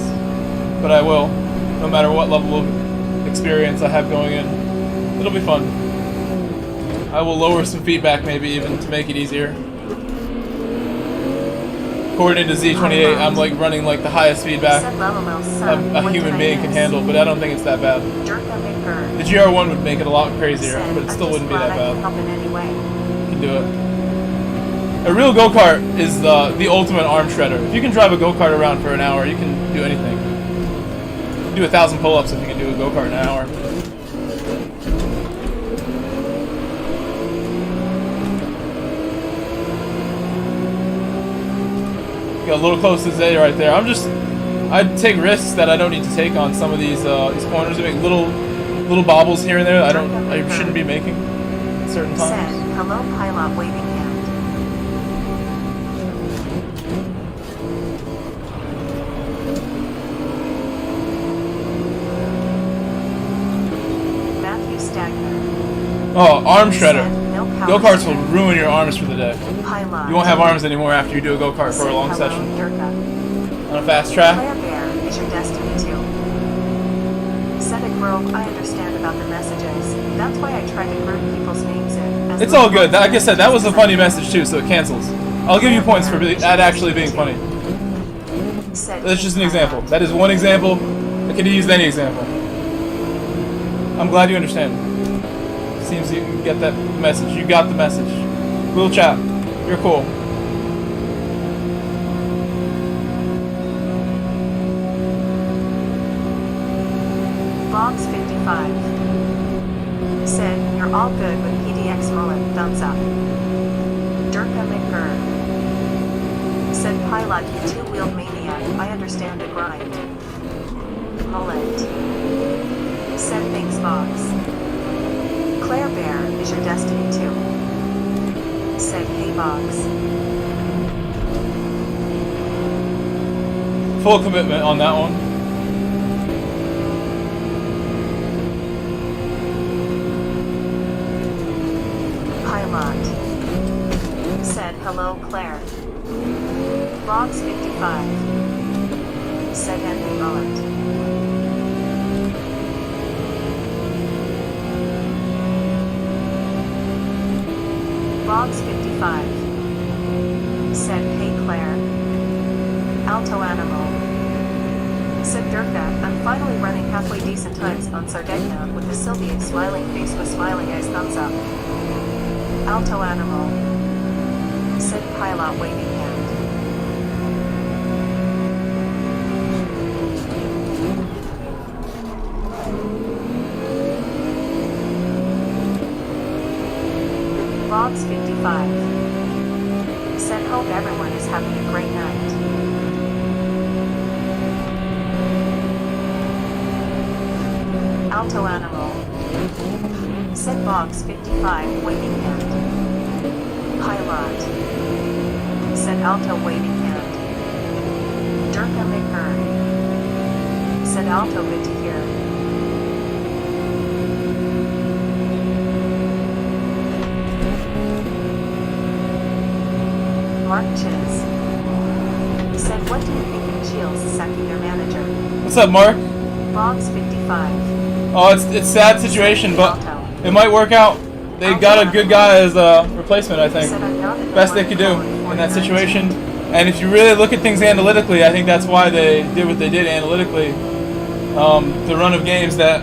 Speaker 1: but I will, no matter what level of experience I have going in. It'll be fun. I will lower some feedback maybe even to make it easier. According to Z28, I'm like running like the highest feedback a human being can handle, but I don't think it's that bad. The GR1 would make it a lot crazier, but it still wouldn't be that bad. You can do it. A real go-kart is the ultimate arm shredder. If you can drive a go-kart around for an hour, you can do anything. You can do 1,000 pull-ups if you can do a go-kart in an hour. Got a little close to Zay right there. I'm just I'd take risks that I don't need to take on some of these corners. I make little bobbles here and there. I shouldn't be making at certain times.
Speaker 2: Said, hello, pilot waving hand. Matthew Stagner.
Speaker 1: Oh, arm shredder.
Speaker 2: Said, no power
Speaker 1: Go-karts will
Speaker 2: steering.
Speaker 1: ruin your arms for the day.
Speaker 2: Pilot.
Speaker 1: You won't have arms anymore after you do a go-kart for a
Speaker 2: Said,
Speaker 1: long
Speaker 2: hello,
Speaker 1: session.
Speaker 2: Durka.
Speaker 1: On a fast track.
Speaker 2: Claire Bear is your destiny too. Said a Grove, I understand about the messages. That's why I try to group people's names in. As
Speaker 1: It's
Speaker 2: little
Speaker 1: all good.
Speaker 2: boxes
Speaker 1: Like I said, that was a
Speaker 2: as
Speaker 1: funny
Speaker 2: I
Speaker 1: message too, so it cancels. I'll give you points for that actually being funny.
Speaker 2: Said
Speaker 1: That's just an
Speaker 2: King
Speaker 1: example.
Speaker 2: Pilot.
Speaker 1: That is one example. I could have used any example. I'm glad you understand. Seems you get that message. You got the message. Cool chat. You're cool.
Speaker 2: Box 55. Said, you're all good with PDX mullet, thumbs up. Durka McGurr. Said, pilot, you two-wheeled maniac, I understand the grind. Mullet. Said, thanks, Box. Claire Bear is your destiny too. Said, hey, Box.
Speaker 1: Full commitment on that one.
Speaker 2: Pilot. Said, hello, Claire. Box 55. Said, Henry Mullet. Box 55. Said, hey, Claire. Alto Animal. Said, Durka, I'm finally running halfway decent times on Sardegna with the Sylvia smiling face with smiling eyes, thumbs up. Alto Animal. Said, pilot waving hand. Box 55. Said, hope everyone is having a great night. Alto Animal. Said, Box 55 waving hand. Pilot. Said, Alto waving hand. Durka McGurn. Said, Alto, good to hear. Mark Chiz. Said, what do you think of Shields sacking their manager?
Speaker 1: What's up, Mark?
Speaker 2: Box 55.
Speaker 1: Oh, it's a sad situation, but
Speaker 2: Alto.
Speaker 1: it might work out. They got a good guy as a replacement, I think.
Speaker 2: Said, I'm not in the
Speaker 1: Best they
Speaker 2: one
Speaker 1: could do
Speaker 2: calling
Speaker 1: in that
Speaker 2: 49.
Speaker 1: situation. And if you really look at things analytically, I think that's why they did what they did analytically. The run of games that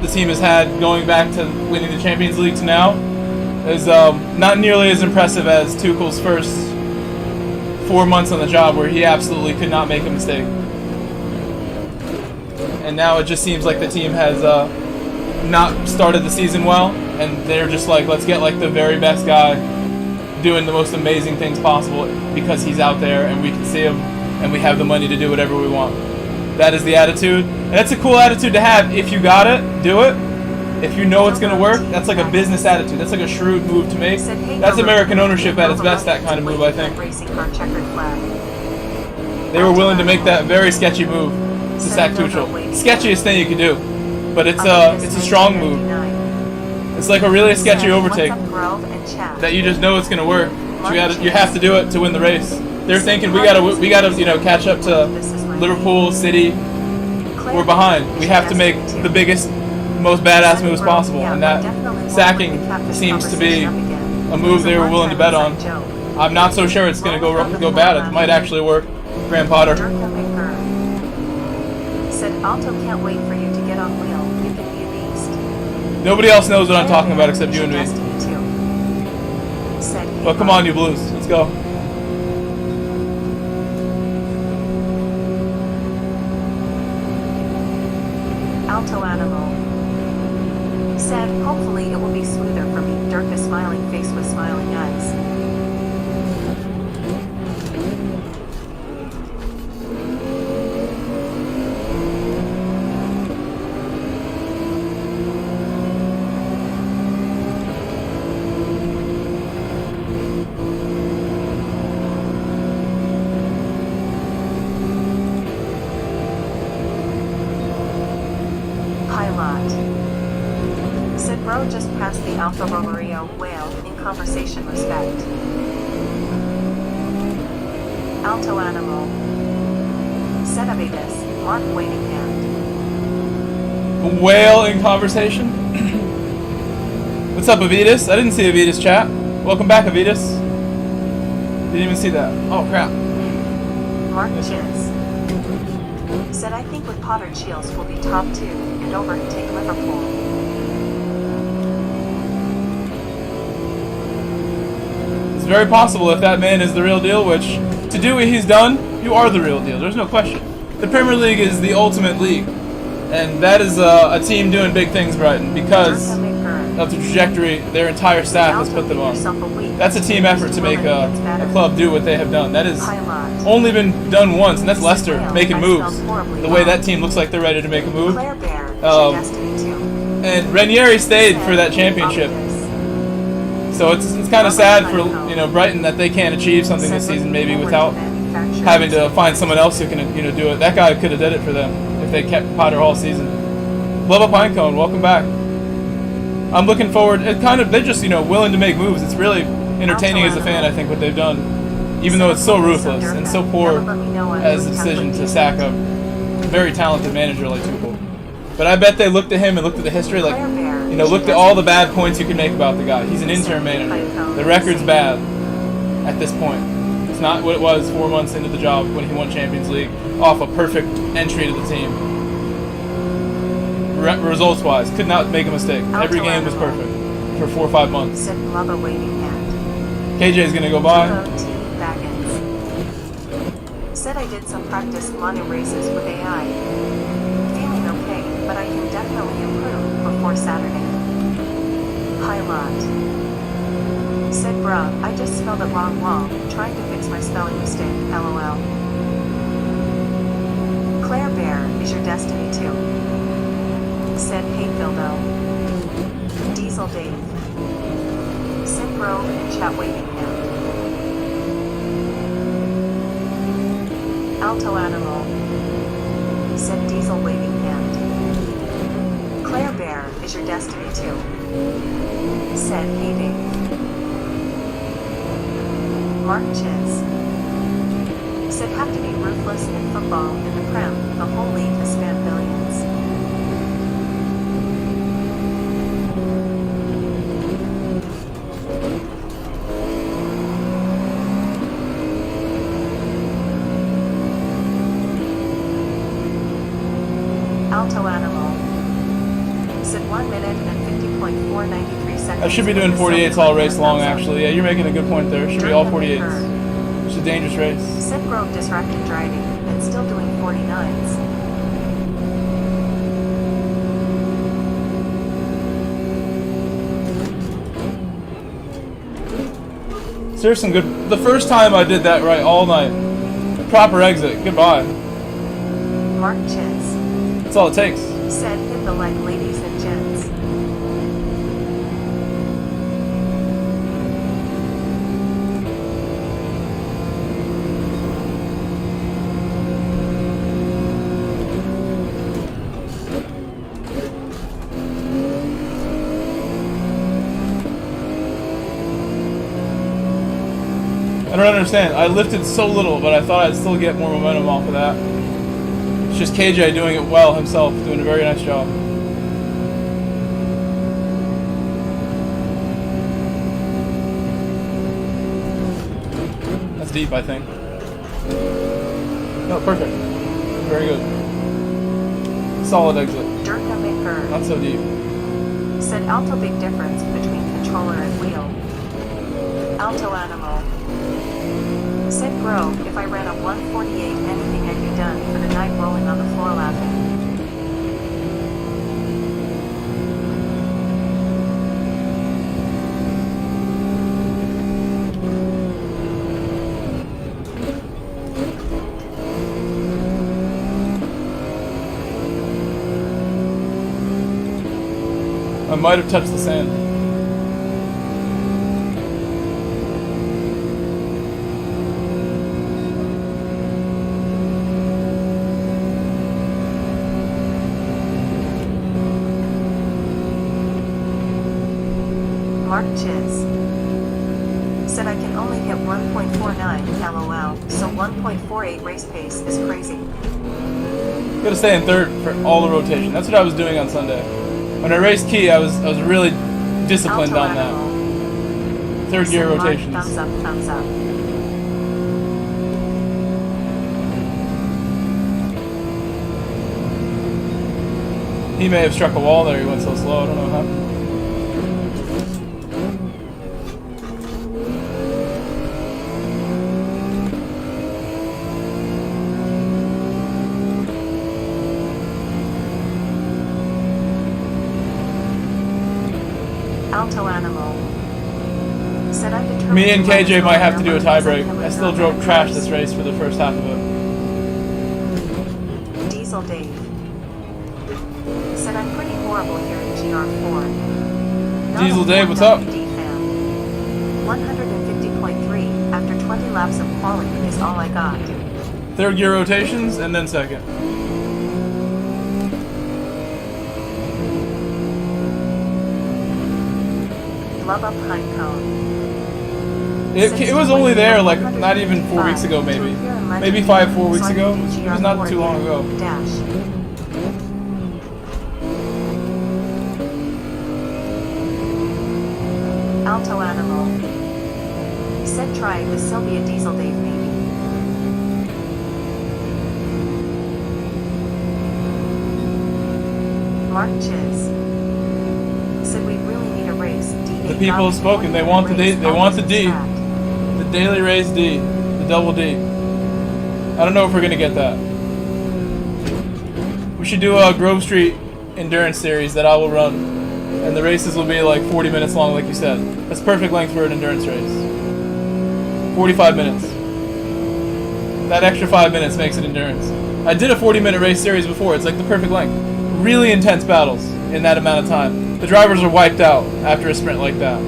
Speaker 1: the team has had going back to winning the Champions League to now is not nearly as impressive as Tuchel's first 4 months on the job, where he absolutely could not make a mistake. And now it just seems like the team has not started the season well, and they're just like, let's get like the very best guy doing the most amazing things possible because he's out there and we can see him and we have the money to do whatever we want. That is the attitude. And that's a cool attitude to have. If you got it, do it. If you know it's going to work, that's like a business attitude. That's like a shrewd move to make.
Speaker 2: Said, hey,
Speaker 1: That's
Speaker 2: Gilbert,
Speaker 1: American ownership at its
Speaker 2: Gilbert
Speaker 1: best, that kind of move, I think.
Speaker 2: Racing car checkered flag.
Speaker 1: They were willing to make that very sketchy move to sack Tuchel. Sketchiest thing you could do. But it's a strong move. It's like a really sketchy overtake that you just know it's going to work. But you have to do it to win the race. They're thinking we gotta catch up to Liverpool, City. We're behind. We have to make the biggest, most badass moves possible, and that sacking seems to be a move they were willing to bet on. I'm not so sure it's going to go bad. It might actually work. Graham Potter.
Speaker 2: Said Alto can't wait for you to get on wheel. You can be a beast.
Speaker 1: Nobody else knows what I'm talking about except you and me. But come on, you Blues. Let's go.
Speaker 2: Alto Animal. Said, hopefully it will be smoother for me. Durka smiling face with smiling eyes. Bro just passed the Alfa Romeo whale in conversation respect. Alto animal. Said Avitus, Mark waving hand.
Speaker 1: Whale in conversation. What's up, Avitus? I didn't see Avitus chat. Welcome back, Avitus. Didn't even see that. Oh crap.
Speaker 2: Mark Chiz. Said I think with Potter Shields will be top 2 and overtake Liverpool.
Speaker 1: It's very possible if that man is the real deal, which, to do what he's done, you are the real deal. There's no question. The Premier League is the ultimate league. And that is a team doing big things, Brighton, because of the trajectory their entire staff has put them on. That's a team effort to make a club do what they have done. That has only been done once, and that's Leicester making moves. The way that team looks like they're ready to make a move. And Ranieri stayed for that championship. So it's kind of sad for Brighton that they can't achieve something this season maybe without having to find someone else who can do it. That guy could have did it for them if they kept Potter all season. Love a Pinecone, welcome back. I'm looking forward. They're just willing to make moves. It's really entertaining as a fan, I think, what they've done, even though it's so ruthless and so poor as a decision to sack a very talented manager like Tuchel. But I bet they looked at him and looked at the history, like looked at all the bad points you can make about the guy. He's an interim manager. The record's bad at this point. It's not what it was 4 months into the job when he won Champions League off a perfect entry to the team. Results-wise, could not make a mistake. Every game was perfect for 4 or 5 months. KJ is gonna go by.
Speaker 2: Said I did some practice mono races with AI. Feeling okay, but I can definitely improve before Saturday. High lot. Said bruh, I just spelled it wrong. Trying to fix my spelling mistake. LOL. Claire Bear is your destiny too. Said hey Phildo. Diesel Dave. Said bro and chat waving hand. Alto animal. Said Diesel waving hand. Claire Bear is your destiny too. Said hey Dave. Mark Chiz. Said have to be ruthless in football in the Prem. The whole league has spent billions. Alto animal. Said 1 minute and 50.493 seconds.
Speaker 1: I should be doing 48s all race long, actually. Yeah, you're making a good point there. It should be all 48s. It's a dangerous race.
Speaker 2: Said Grove disrupted driving and still doing 49s.
Speaker 1: Seriously, good. The first time I did that right all night. Proper exit. Goodbye.
Speaker 2: Mark Chiz.
Speaker 1: That's all it takes.
Speaker 2: Said hit the leg, ladies and gents.
Speaker 1: I don't understand. I lifted so little, but I thought I'd still get more momentum off of that. It's just KJ doing it well himself, doing a very nice job. That's deep, I think. No, perfect. Very good. Solid exit.
Speaker 2: Durka Maker.
Speaker 1: Not so deep.
Speaker 2: Said alto big difference between controller and wheel. Alto animal. Said bro, if I ran a 148 anything I'd be done for the night rolling on the floor laughing.
Speaker 1: I might have touched the sand.
Speaker 2: Mark Chiz. Said I can only hit 1.49 LOL, so 1.48 race pace is crazy.
Speaker 1: Gotta stay in third for all the rotation. That's what I was doing on Sunday. When I raced Key, I was really disciplined on that. Third gear rotations.
Speaker 2: Thumbs up, thumbs up.
Speaker 1: He may have struck a wall there. He went so slow. I don't know what happened.
Speaker 2: Alto Animal. Said I determined
Speaker 1: Me and KJ might have to do a
Speaker 2: numbers
Speaker 1: tiebreak.
Speaker 2: until
Speaker 1: I still
Speaker 2: it's
Speaker 1: drove
Speaker 2: not
Speaker 1: trash
Speaker 2: close.
Speaker 1: this race for the first half of it.
Speaker 2: Diesel Dave. Said I'm pretty horrible here in GR4. Not
Speaker 1: Diesel
Speaker 2: a
Speaker 1: Dave, what's up?
Speaker 2: WD fan. 150.3 after 20 laps of quality is all I got.
Speaker 1: Third gear rotations and then second.
Speaker 2: Love up Pinecone.
Speaker 1: It was only there like not even 4 weeks ago, maybe. Maybe 4 weeks ago. It was not too long ago.
Speaker 2: Dash. Alto Animal. Said try with Sylvia Diesel Dave maybe. Mark Chiz. Said we really need a race.
Speaker 1: The people have spoken. They want the D. They want the D. The daily race D. The double D. I don't know if we're gonna get that. We should do a Grove Street endurance series that I will run, and the races will be like 40 minutes long, like you said. That's perfect length for an endurance race. 45 minutes. That extra 5 minutes makes it endurance. I did a 40-minute race series before. It's like the perfect length. Really intense battles in that amount of time. The drivers are wiped out after a sprint like that.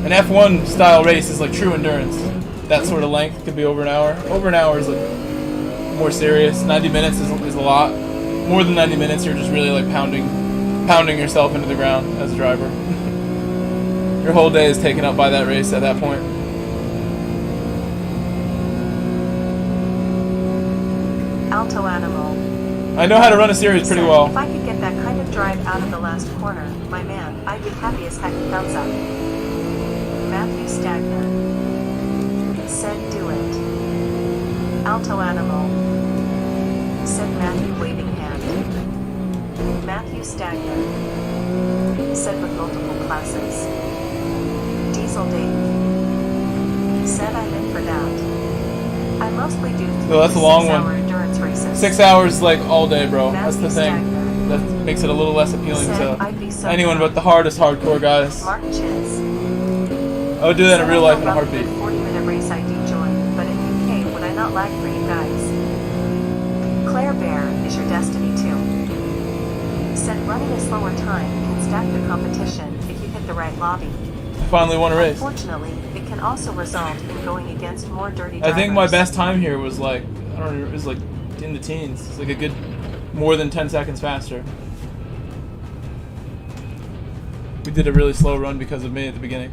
Speaker 1: An F1 style race is like true endurance. That sort of length could be over an hour. Over an hour is like more serious. 90 minutes is a lot. More than 90 minutes, you're just really like pounding yourself into the ground as a driver. Your whole day is taken up by that race at that point.
Speaker 2: Alto Animal.
Speaker 1: I know how to run a series pretty
Speaker 2: Said,
Speaker 1: well.
Speaker 2: If I could get that kind of drive out of the last corner, my man, I'd be happy as heck. Thumbs up. Matthew Stagner. Said do it. Alto Animal. Said Matthew waving hand. Matthew Stagner. Said with multiple classes. Diesel Dave. Said I'm in for that. I mostly do 3
Speaker 1: No, that's a long
Speaker 2: 6
Speaker 1: one.
Speaker 2: hour endurance races.
Speaker 1: 6 hours like all day, bro. That's the
Speaker 2: Matthew
Speaker 1: thing.
Speaker 2: Stagner.
Speaker 1: That makes it a little less appealing
Speaker 2: Said
Speaker 1: to
Speaker 2: I'd be so
Speaker 1: anyone
Speaker 2: proud.
Speaker 1: but the hardest hardcore guys.
Speaker 2: Mark Chiz.
Speaker 1: I would do that in
Speaker 2: Said
Speaker 1: real
Speaker 2: I
Speaker 1: life in a
Speaker 2: love
Speaker 1: heartbeat.
Speaker 2: good 40-minute race I do join, but in UK would I not lag for you guys? Claire Bear is your destiny too. Said running a slower time can stack the competition if you hit the right lobby.
Speaker 1: I finally won a race.
Speaker 2: Unfortunately, it can also result in going against more dirty
Speaker 1: I
Speaker 2: drivers.
Speaker 1: think my best time here was like, I don't know, it was like in the teens. It's like a good more than 10 seconds faster. We did a really slow run because of me at the beginning.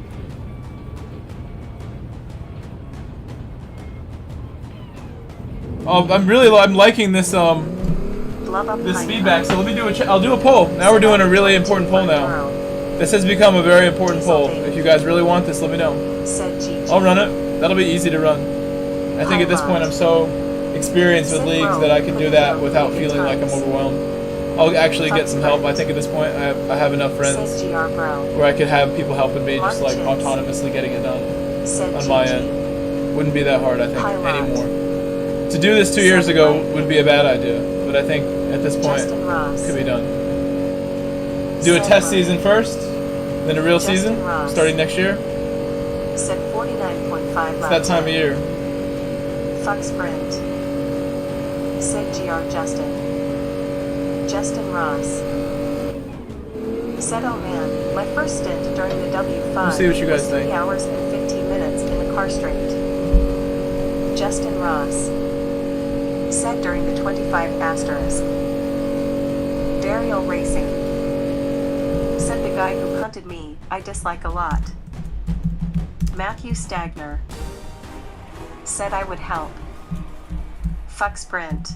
Speaker 1: Oh, I'm liking this
Speaker 2: Love up
Speaker 1: this
Speaker 2: high
Speaker 1: feedback.
Speaker 2: time.
Speaker 1: So let me do I'll do a poll. Now we're doing a really important poll now. This has become a very important poll. If you guys really want this, let me know.
Speaker 2: Said GG.
Speaker 1: I'll run it. That'll be easy to run. I think at this point I'm so experienced with leagues that I can do that without feeling like I'm overwhelmed. I'll actually get some help. I think at this point I have enough friends
Speaker 2: Says GR Bro.
Speaker 1: where I could have people helping me just like autonomously getting it done
Speaker 2: Said
Speaker 1: on my
Speaker 2: GG.
Speaker 1: end. Wouldn't be that hard, I think,
Speaker 2: Pilot.
Speaker 1: anymore. To do this 2 years ago would be a bad idea, but I think at this point
Speaker 2: Justin Ross.
Speaker 1: it could be done. Do a test season first, then a real
Speaker 2: Justin
Speaker 1: season
Speaker 2: Ross.
Speaker 1: starting next year.
Speaker 2: Said 49.5
Speaker 1: It's that time of year.
Speaker 2: Fuck sprint. Said GR Justin. Justin Ross. Said oh man, my first stint during the W5
Speaker 1: We'll see what you guys
Speaker 2: was
Speaker 1: think.
Speaker 2: 3 hours and 15 minutes in the car straight. Justin Ross. Said during the 25 asterisk. Burial Racing. Said the guy guy who punted me, I dislike a lot. Matthew Stagner. Said I would help. Fuck sprint.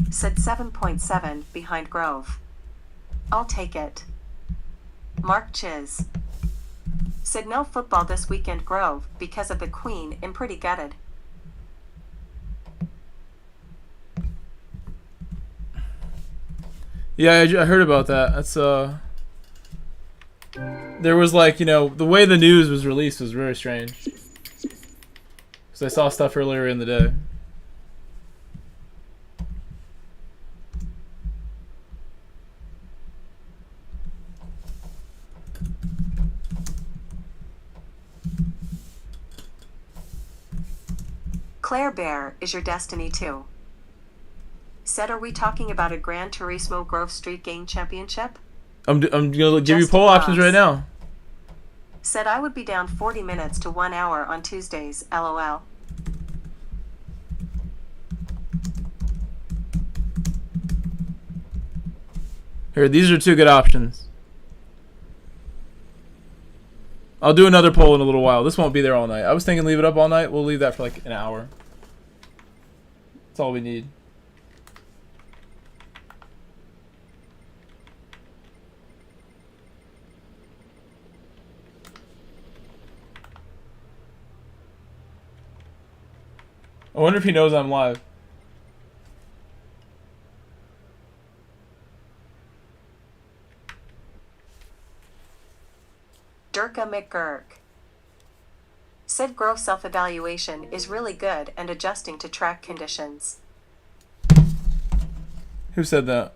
Speaker 2: Said 7.7 behind Grove. I'll take it. Mark Chiz. Said no football this weekend Grove because of the Queen and pretty gutted.
Speaker 1: Yeah, I heard about that. That's there was like, you know, the way the news was released was very strange. Because I saw stuff earlier in the day.
Speaker 2: Claire Bear is your destiny too. Said, are we talking about a Gran Turismo Grove Street Game Championship?
Speaker 1: I'm gonna give you
Speaker 2: Just
Speaker 1: poll
Speaker 2: applause.
Speaker 1: options right now.
Speaker 2: Said I would be down 40 minutes to 1 hour on Tuesdays, LOL.
Speaker 1: Here, these are two good options. I'll do another poll in a little while. This won't be there all night. I was thinking leave it up all night. We'll leave that for like an hour. That's all we need. I wonder if he knows I'm live.
Speaker 2: Durka McGurk. Said Grove self-evaluation is really good and adjusting to track conditions.
Speaker 1: Who said that?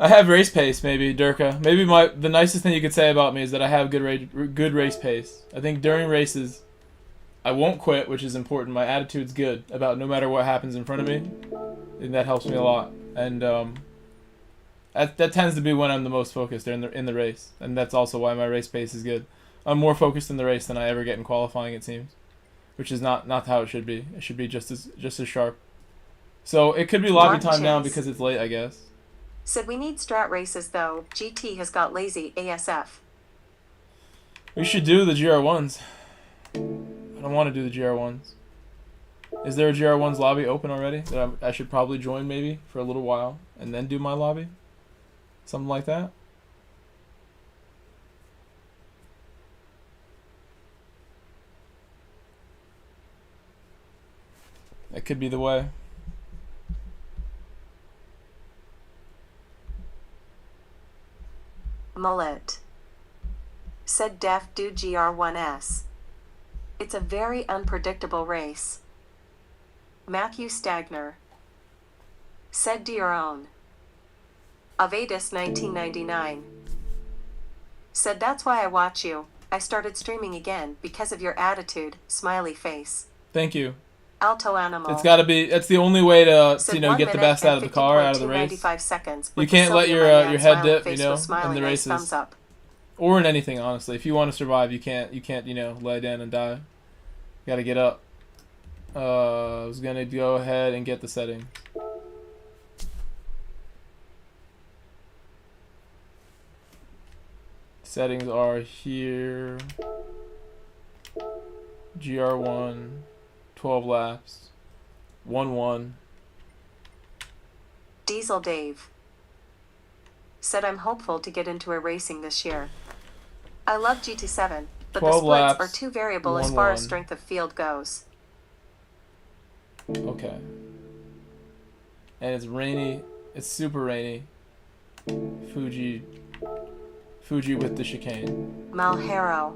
Speaker 1: I have race pace, maybe, Durka. Maybe the nicest thing you could say about me is that I have good race pace. I think during races, I won't quit, which is important. My attitude's good about no matter what happens in front of me, and that helps me a lot. And that tends to be when I'm the most focused in the race, and that's also why my race pace is good. I'm more focused in the race than I ever get in qualifying, it seems, which is not how it should be. It should be just as sharp. So it could be lobby time now because it's late, I guess.
Speaker 2: Said we need strat races though. GT has got lazy ASF.
Speaker 1: We should do the GR1s. I don't want to do the GR1s. Is there a GR1s lobby open already that I should probably join maybe for a little while and then do my lobby? Something like that? That could be the way.
Speaker 2: Mullet. Said Def do GR1S. It's a very unpredictable race. Matthew Stagner. Said do your own. Avadis 1999. Said that's why I watch you. I started streaming again because of your attitude, smiley face.
Speaker 1: Thank you.
Speaker 2: Alto Animal.
Speaker 1: It's gotta be. That's the only way to
Speaker 2: Said
Speaker 1: get the best out of the car, out of the race.
Speaker 2: 95 seconds
Speaker 1: You can't let your head dip, in the
Speaker 2: nice
Speaker 1: races,
Speaker 2: thumbs up.
Speaker 1: or in anything. Honestly, if you want to survive, you can't lie down and die. You gotta get up. I was gonna go ahead and get the settings. Settings are here. GR1, 12 laps, 1-1.
Speaker 2: Diesel Dave. Said I'm hopeful to get into a racing this year. I love GT7, but the
Speaker 1: 12
Speaker 2: splits
Speaker 1: laps,
Speaker 2: are too variable as far as
Speaker 1: 1-1.
Speaker 2: strength of field goes.
Speaker 1: Okay. And it's rainy. It's super rainy. Fuji with the chicane.
Speaker 2: Malhero.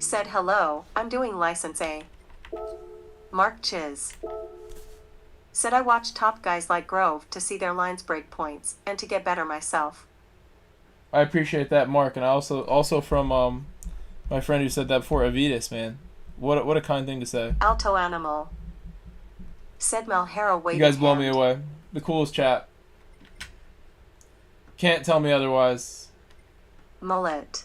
Speaker 2: Said hello, I'm doing license A. Mark Chiz. Said I watch top guys like Grove to see their lines break points and to get better myself.
Speaker 1: I appreciate that, Mark, and I also from my friend who said that before, Avitas, man. What a kind thing to say.
Speaker 2: Alto Animal. Said Malhero waving
Speaker 1: You guys blow
Speaker 2: hand.
Speaker 1: me away. The coolest chat. Can't tell me otherwise.
Speaker 2: Mullet.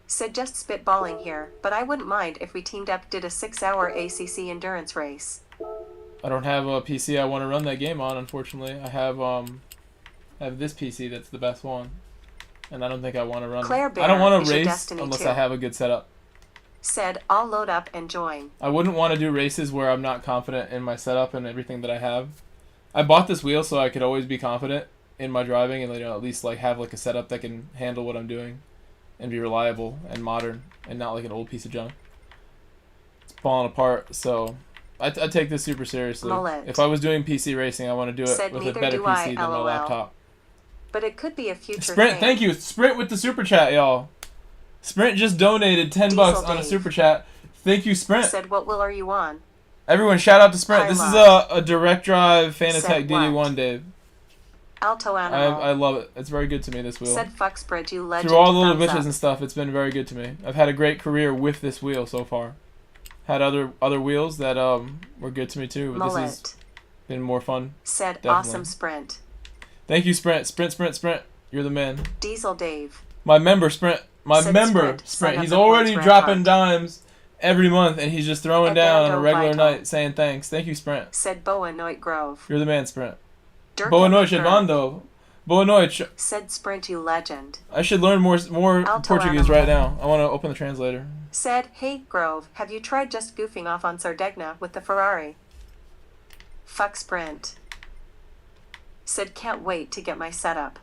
Speaker 2: Said just spitballing here, but I wouldn't mind if we teamed up did a 6-hour ACC endurance race.
Speaker 1: I don't have a PC I want to run that game on, unfortunately. I have this PC that's the best one. And I don't think I want to run it. I don't want to race unless I have a good setup.
Speaker 2: Said, I'll load up and join.
Speaker 1: I wouldn't want to do races where I'm not confident in my setup and everything that I have. I bought this wheel so I could always be confident in my driving and, you know, at least like have like a setup that can handle what I'm doing and be reliable and modern and not like an old piece of junk. It's falling apart, so I take this super seriously. If I was doing PC racing, I want to do it with a better PC than my laptop.
Speaker 2: But it could be a future
Speaker 1: Sprint,
Speaker 2: thing.
Speaker 1: thank you. Sprint with the super chat, y'all. Sprint just donated $10 on a super chat. Thank you, Sprint.
Speaker 2: Said, what wheel are you on?
Speaker 1: Everyone, shout out to Sprint. This is a direct drive Fanatec DD1, Dave.
Speaker 2: Alto Animal.
Speaker 1: I love it. It's very good to me, this wheel.
Speaker 2: Said, fuck spread you legend.
Speaker 1: Through all the little glitches and stuff, it's been very good to me. I've had a great career with this wheel so far. Had other wheels that were good to me too, but this has been more fun.
Speaker 2: Said,
Speaker 1: definitely.
Speaker 2: Awesome Sprint.
Speaker 1: Thank you, Sprint. Sprint. You're the man.
Speaker 2: Diesel Dave.
Speaker 1: My member, Sprint. Sprint. He's already dropping dimes every month, and he's just throwing down on a regular night saying thanks. Thank you, Sprint.
Speaker 2: Said Boa Noit Grove.
Speaker 1: You're the man, Sprint. Boa Noit, Edvando. Boa Noit.
Speaker 2: Said Sprint, you legend.
Speaker 1: I should learn more Portuguese right now. I want to open the translator.
Speaker 2: Said, hey, Grove, have you tried just goofing off on Sardegna with the Ferrari? Fuck Sprint. Said, can't wait to get my setup.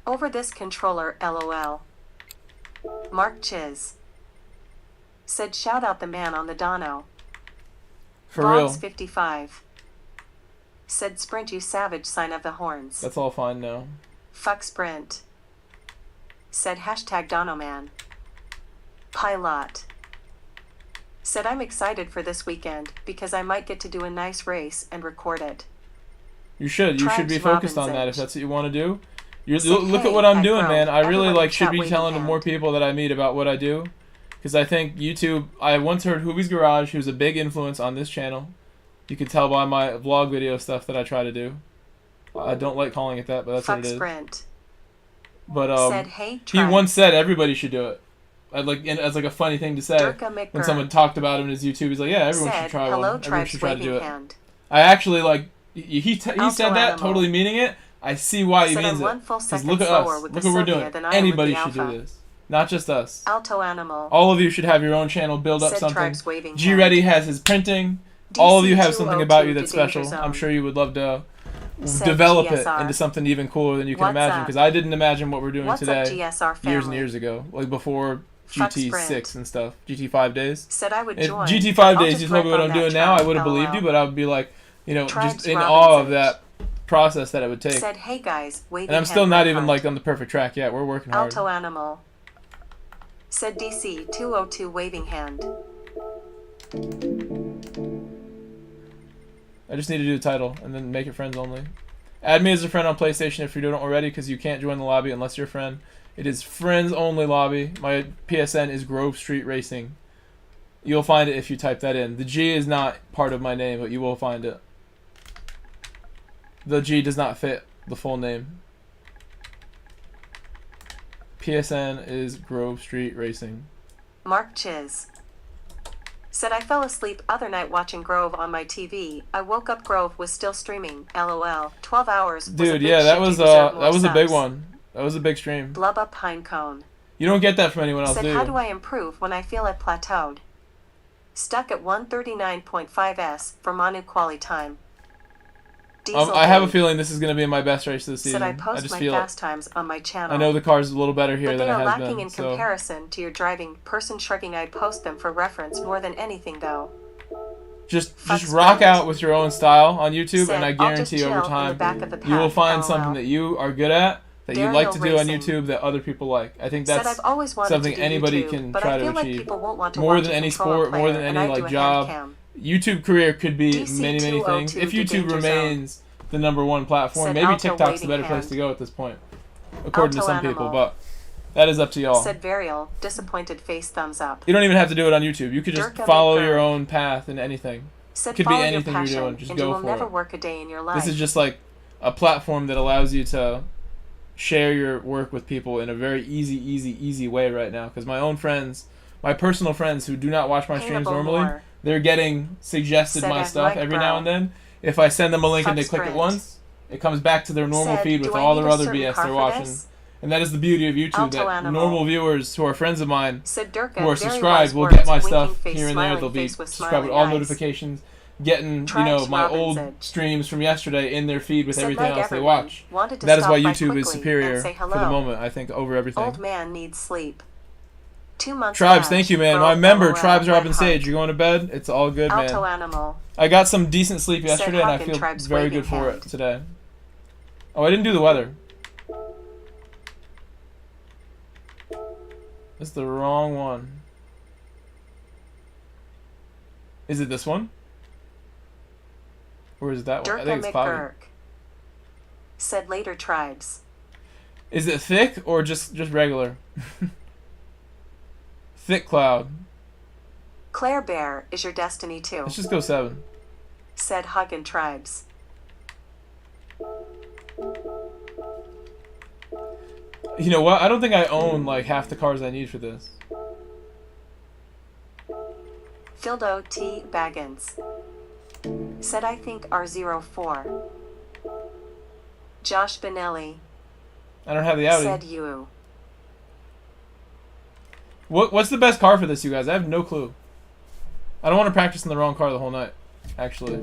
Speaker 2: Over this controller, LOL. Mark Chiz. Said, shout out the man on the Dono.
Speaker 1: For real.
Speaker 2: 55. Said, Sprint, you savage, sign of the horns.
Speaker 1: That's all fine now.
Speaker 2: Fuck Sprint. Said, hashtag Donoman. Pilot. Said, I'm excited for this weekend because I might get to do a nice race and record it.
Speaker 1: You should. You should be focused on that if that's what you want to do. Look at what I'm doing, man. I really should be telling more people that I meet about what I do. Because I think YouTube, I once heard Hoobie's Garage, who's a big influence on this channel. You can tell by my vlog video stuff that I try to do. I don't like calling it that, but that's what it is.
Speaker 2: Sprint.
Speaker 1: But
Speaker 2: said, hey,
Speaker 1: he once said everybody should do it. As like a funny thing to say. When someone talked about him in his YouTube, he's like, yeah, everyone should try one. Everyone should try to do it. I actually he said that, totally meaning it. I see why he means it. Because look at us. Look what we're doing. Anybody should do this. Not just us.
Speaker 2: Alto Animal.
Speaker 1: All of you should have your own channel, build up something. G-Ready has his printing. All of you have something about you that's special. I'm sure you would love to develop it into something even cooler than you can imagine. Because I didn't imagine what we're doing today years and years ago. Like before GT6 and stuff. GT5 days.
Speaker 2: Said I would
Speaker 1: if
Speaker 2: join.
Speaker 1: GT5 days, you told me what I'm doing now, I would have believed you, but I would be like, you know, just in awe of that process that it would take.
Speaker 2: Said, hey guys,
Speaker 1: and I'm still not even like on the perfect track yet. We're working hard.
Speaker 2: Alto Animal. Said DC 202 waving hand.
Speaker 1: I just need to do the title and then make it friends only. Add me as a friend on PlayStation if you don't already, because you can't join the lobby unless you're a friend. It is friends only lobby. My PSN is Grove Street Racing. You'll find it if you type that in. The G is not part of my name, but you will find it. The G does not fit the full name. PSN is Grove Street Racing.
Speaker 2: Mark Chiz. Said I fell asleep other night watching Grove on my TV. I woke up, Grove was still streaming. LOL. 12 hours.
Speaker 1: Dude, yeah, that was a big one. That was a big stream.
Speaker 2: Blubba Pinecone.
Speaker 1: You don't get that from anyone else,
Speaker 2: said,
Speaker 1: do you?
Speaker 2: how do I improve when I feel I plateaued? Stuck at 139.5s for Manu quali time.
Speaker 1: I have a feeling this is going to be my best race this season.
Speaker 2: Said I post my fast times on my channel.
Speaker 1: I know the car's a little better here than it has been.
Speaker 2: But they are lacking in comparison to your driving. Person shrugging, I'd post them for reference more than anything though.
Speaker 1: Just rock out with your own style on YouTube, and I guarantee over time you will find something that you are good at, that you like to do on YouTube that other people like. I think that's something anybody can try to achieve. More than any sport, more than any like job. YouTube career could be many things. If YouTube remains the #1 platform, maybe TikTok's the better place to go at this point, according to some people, but that is up to y'all.
Speaker 2: Said Varial, disappointed face thumbs up.
Speaker 1: You don't even have to do it on YouTube. You could just follow your own path in anything. It could be anything you're doing. Just go for it.
Speaker 2: Never work a day in your life.
Speaker 1: This is just a platform that allows you to share your work with people in a very easy way right now. Because my own friends, my personal friends who do not watch my streams normally, they're getting suggested
Speaker 2: Said
Speaker 1: my
Speaker 2: at
Speaker 1: stuff
Speaker 2: Mike
Speaker 1: every
Speaker 2: Bro.
Speaker 1: now and then. If I send them a link and they
Speaker 2: Fuck
Speaker 1: click it
Speaker 2: Sprint.
Speaker 1: once, it comes back to their normal
Speaker 2: Said,
Speaker 1: feed with
Speaker 2: "Do I
Speaker 1: all
Speaker 2: need
Speaker 1: their
Speaker 2: a
Speaker 1: other
Speaker 2: certain
Speaker 1: BS
Speaker 2: car
Speaker 1: they're
Speaker 2: for
Speaker 1: watching.
Speaker 2: this?"
Speaker 1: And that is the beauty of YouTube,
Speaker 2: Alto
Speaker 1: that
Speaker 2: animal.
Speaker 1: normal viewers who are friends of mine
Speaker 2: Said Durka,
Speaker 1: who are
Speaker 2: very
Speaker 1: subscribed
Speaker 2: wise
Speaker 1: will
Speaker 2: words,
Speaker 1: get my
Speaker 2: winking
Speaker 1: stuff
Speaker 2: face,
Speaker 1: here and there.
Speaker 2: smiling
Speaker 1: They'll be
Speaker 2: face with
Speaker 1: subscribed with
Speaker 2: smiling
Speaker 1: all
Speaker 2: eyes.
Speaker 1: notifications, getting
Speaker 2: Tribes
Speaker 1: my
Speaker 2: Robin's
Speaker 1: old
Speaker 2: Edge.
Speaker 1: streams from yesterday in their feed with
Speaker 2: Said
Speaker 1: everything
Speaker 2: like
Speaker 1: else they
Speaker 2: everyone,
Speaker 1: watch.
Speaker 2: wanted to
Speaker 1: That is
Speaker 2: stop
Speaker 1: why
Speaker 2: by
Speaker 1: YouTube is
Speaker 2: quickly
Speaker 1: superior
Speaker 2: and say
Speaker 1: for the
Speaker 2: hello.
Speaker 1: moment, I think, over everything.
Speaker 2: Old man needs sleep. 2 months.
Speaker 1: Tribes,
Speaker 2: badge.
Speaker 1: thank you, man.
Speaker 2: Bro,
Speaker 1: My member,
Speaker 2: LOL,
Speaker 1: Tribes
Speaker 2: wet
Speaker 1: Robin
Speaker 2: heart.
Speaker 1: Sage, you're going to bed? It's all good,
Speaker 2: Alto
Speaker 1: man.
Speaker 2: animal.
Speaker 1: I got some decent sleep yesterday, and I
Speaker 2: Hawk and
Speaker 1: feel
Speaker 2: Tribes
Speaker 1: very
Speaker 2: waving
Speaker 1: good for
Speaker 2: hand.
Speaker 1: it today. Oh, I didn't do the weather. That's the wrong one. Is it this one? Or is it that one? I
Speaker 2: Durka
Speaker 1: think it's cloudy.
Speaker 2: McGurk. Said later Tribes.
Speaker 1: Is it thick or just regular? Thick cloud.
Speaker 2: Claire Bear is your destiny too.
Speaker 1: Let's just go 7.
Speaker 2: Said Hug and Tribes.
Speaker 1: You know what? I don't think I own like half the cars I need for this.
Speaker 2: Fildo T. Baggins. Said I think R04. Josh Benelli.
Speaker 1: I don't have the Audi.
Speaker 2: Said you.
Speaker 1: What's the best car for this, you guys? I have no clue. I don't want to practice in the wrong car the whole night, actually.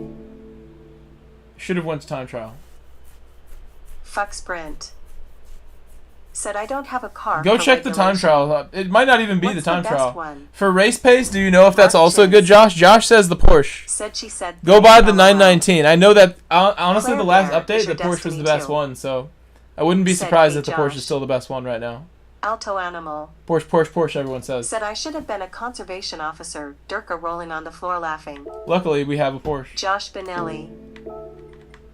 Speaker 1: Should have went to time trial.
Speaker 2: Fuck Sprint. Said I don't have a car.
Speaker 1: Go
Speaker 2: for
Speaker 1: check the time
Speaker 2: regulation.
Speaker 1: trial. It might not even be
Speaker 2: What's
Speaker 1: the time
Speaker 2: best
Speaker 1: trial.
Speaker 2: one?
Speaker 1: For race pace, do you know if that's also
Speaker 2: Arctis.
Speaker 1: good, Josh? Josh says the Porsche.
Speaker 2: Said she said.
Speaker 1: Go buy the
Speaker 2: LOL.
Speaker 1: 919. I know that, honestly,
Speaker 2: Claire
Speaker 1: the last
Speaker 2: Bear
Speaker 1: update,
Speaker 2: is
Speaker 1: the
Speaker 2: your
Speaker 1: Porsche was
Speaker 2: destiny
Speaker 1: the best
Speaker 2: too.
Speaker 1: one, so I wouldn't be
Speaker 2: Said,
Speaker 1: surprised
Speaker 2: "Hey,
Speaker 1: if the Porsche
Speaker 2: Josh."
Speaker 1: is still the best one right now.
Speaker 2: Alto animal.
Speaker 1: Porsche, everyone says.
Speaker 2: Said I should have been a conservation officer. Durka rolling on the floor laughing.
Speaker 1: Luckily, we have a Porsche.
Speaker 2: Josh Benelli.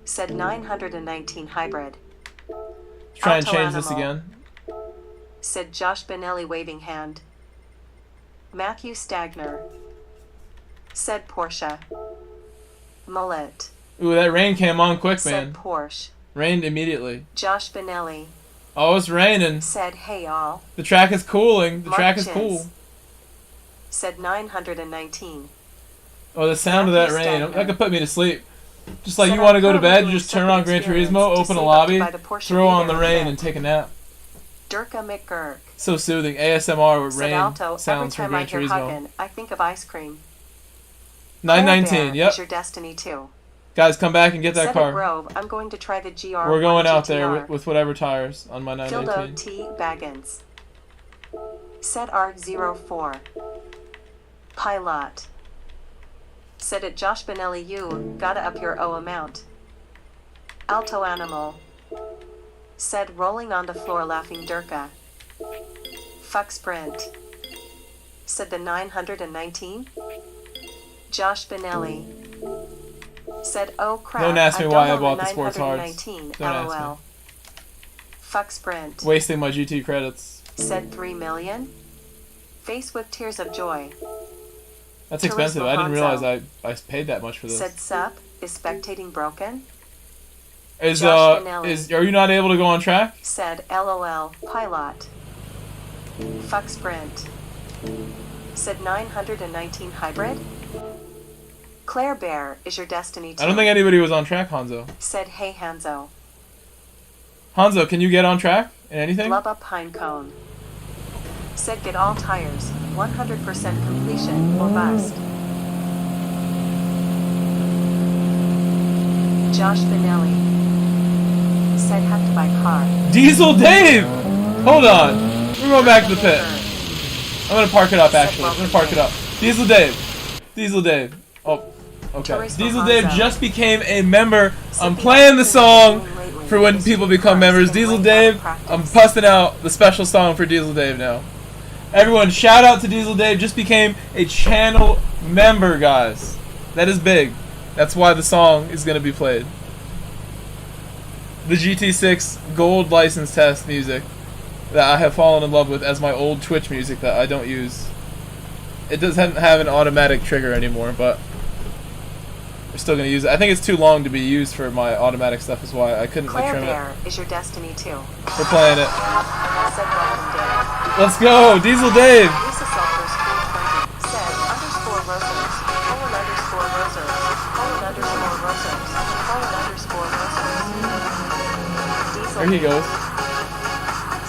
Speaker 2: Said 919 hybrid.
Speaker 1: Try and
Speaker 2: Alto
Speaker 1: change this
Speaker 2: animal.
Speaker 1: again.
Speaker 2: Said Josh Benelli waving hand. Matthew Stagner. Said Porsche. Mullet.
Speaker 1: Ooh, that rain came on quick,
Speaker 2: Said
Speaker 1: man.
Speaker 2: Porsche.
Speaker 1: Rained immediately.
Speaker 2: Josh Benelli.
Speaker 1: Oh, it's raining.
Speaker 2: Said hey all.
Speaker 1: The track is cooling. The
Speaker 2: Mark
Speaker 1: track is
Speaker 2: Chins.
Speaker 1: cool.
Speaker 2: Said 919.
Speaker 1: Oh, the sound of that
Speaker 2: Matthew
Speaker 1: rain.
Speaker 2: Stagner.
Speaker 1: That could put me to sleep. Just like
Speaker 2: Said
Speaker 1: you
Speaker 2: I'm
Speaker 1: want to go to
Speaker 2: currently
Speaker 1: bed, you
Speaker 2: doing
Speaker 1: just turn on Gran
Speaker 2: experience
Speaker 1: Turismo,
Speaker 2: to
Speaker 1: open a
Speaker 2: save up to
Speaker 1: lobby,
Speaker 2: buy the Porsche
Speaker 1: throw on
Speaker 2: Meter
Speaker 1: the rain,
Speaker 2: instead.
Speaker 1: and take a nap.
Speaker 2: Durka McGurk.
Speaker 1: So soothing. ASMR with
Speaker 2: Said
Speaker 1: rain
Speaker 2: Alto. Every
Speaker 1: sounds from
Speaker 2: time I
Speaker 1: Gran
Speaker 2: hear
Speaker 1: Turismo.
Speaker 2: Huggin, I think of ice cream.
Speaker 1: 919,
Speaker 2: Bear
Speaker 1: yep.
Speaker 2: is your destiny too.
Speaker 1: Guys, come back and get that
Speaker 2: Said
Speaker 1: car.
Speaker 2: Grove. I'm going to try the GR.
Speaker 1: We're going out there
Speaker 2: GTR.
Speaker 1: with whatever tires on my
Speaker 2: Fildo
Speaker 1: 919.
Speaker 2: T. Baggins. Said Art04. Pilot. Said it Josh Benelli you gotta up your O amount. Alto animal. Said rolling on the floor laughing Durka. Fuck Sprint. Said the 919. Josh Benelli. Said oh crap.
Speaker 1: Don't ask me
Speaker 2: I
Speaker 1: why
Speaker 2: don't
Speaker 1: I bought
Speaker 2: own
Speaker 1: the sports hards.
Speaker 2: 919.
Speaker 1: Don't ask
Speaker 2: LOL.
Speaker 1: me.
Speaker 2: Fuck Sprint.
Speaker 1: Wasting my GT credits.
Speaker 2: Said 3 million. Face with tears of joy.
Speaker 1: That's expensive. I didn't
Speaker 2: Turismo
Speaker 1: realize
Speaker 2: Hanzo.
Speaker 1: I paid that much for this.
Speaker 2: Said sup, is spectating broken?
Speaker 1: Is
Speaker 2: Josh Benelli.
Speaker 1: are you not able to go on track?
Speaker 2: Said LOL, pilot. Fuck Sprint. Said 919 hybrid? Claire Bear is your destiny too.
Speaker 1: I don't think anybody was on track, Hanzo.
Speaker 2: Said hey Hanzo.
Speaker 1: Hanzo, can you get on track in anything?
Speaker 2: Lubba Pinecone. Said get all tires, 100% completion or bust. Josh Benelli. Said have to buy car.
Speaker 1: Diesel Dave! Hold on. We're going back to the pit. I'm gonna park it up actually. I'm gonna park it up. Diesel Dave. Diesel Dave. Oh, okay.
Speaker 2: Turismo
Speaker 1: Diesel Dave
Speaker 2: Hanzo.
Speaker 1: just became a member. I'm
Speaker 2: Said
Speaker 1: playing the
Speaker 2: the
Speaker 1: song
Speaker 2: lately
Speaker 1: for when
Speaker 2: is
Speaker 1: people
Speaker 2: your
Speaker 1: become
Speaker 2: cars
Speaker 1: members.
Speaker 2: can
Speaker 1: Diesel
Speaker 2: wait
Speaker 1: Dave,
Speaker 2: on practice.
Speaker 1: I'm busting out the special song for Diesel Dave now. Everyone, shout out to Diesel Dave. Just became a channel member, guys. That is big. That's why the song is gonna be played. The GT6 gold license test music that I have fallen in love with as my old Twitch music that I don't use. It doesn't have an automatic trigger anymore, but we're still going to use it. I think it's too long to be used for my automatic stuff, is why I couldn't
Speaker 2: Claire
Speaker 1: trim it.
Speaker 2: Bear is your destiny too.
Speaker 1: We're playing it.
Speaker 2: Said welcome Dave.
Speaker 1: Let's go, Diesel Dave!
Speaker 2: Lisa Selfers 420 said _Roses.
Speaker 1: There he goes.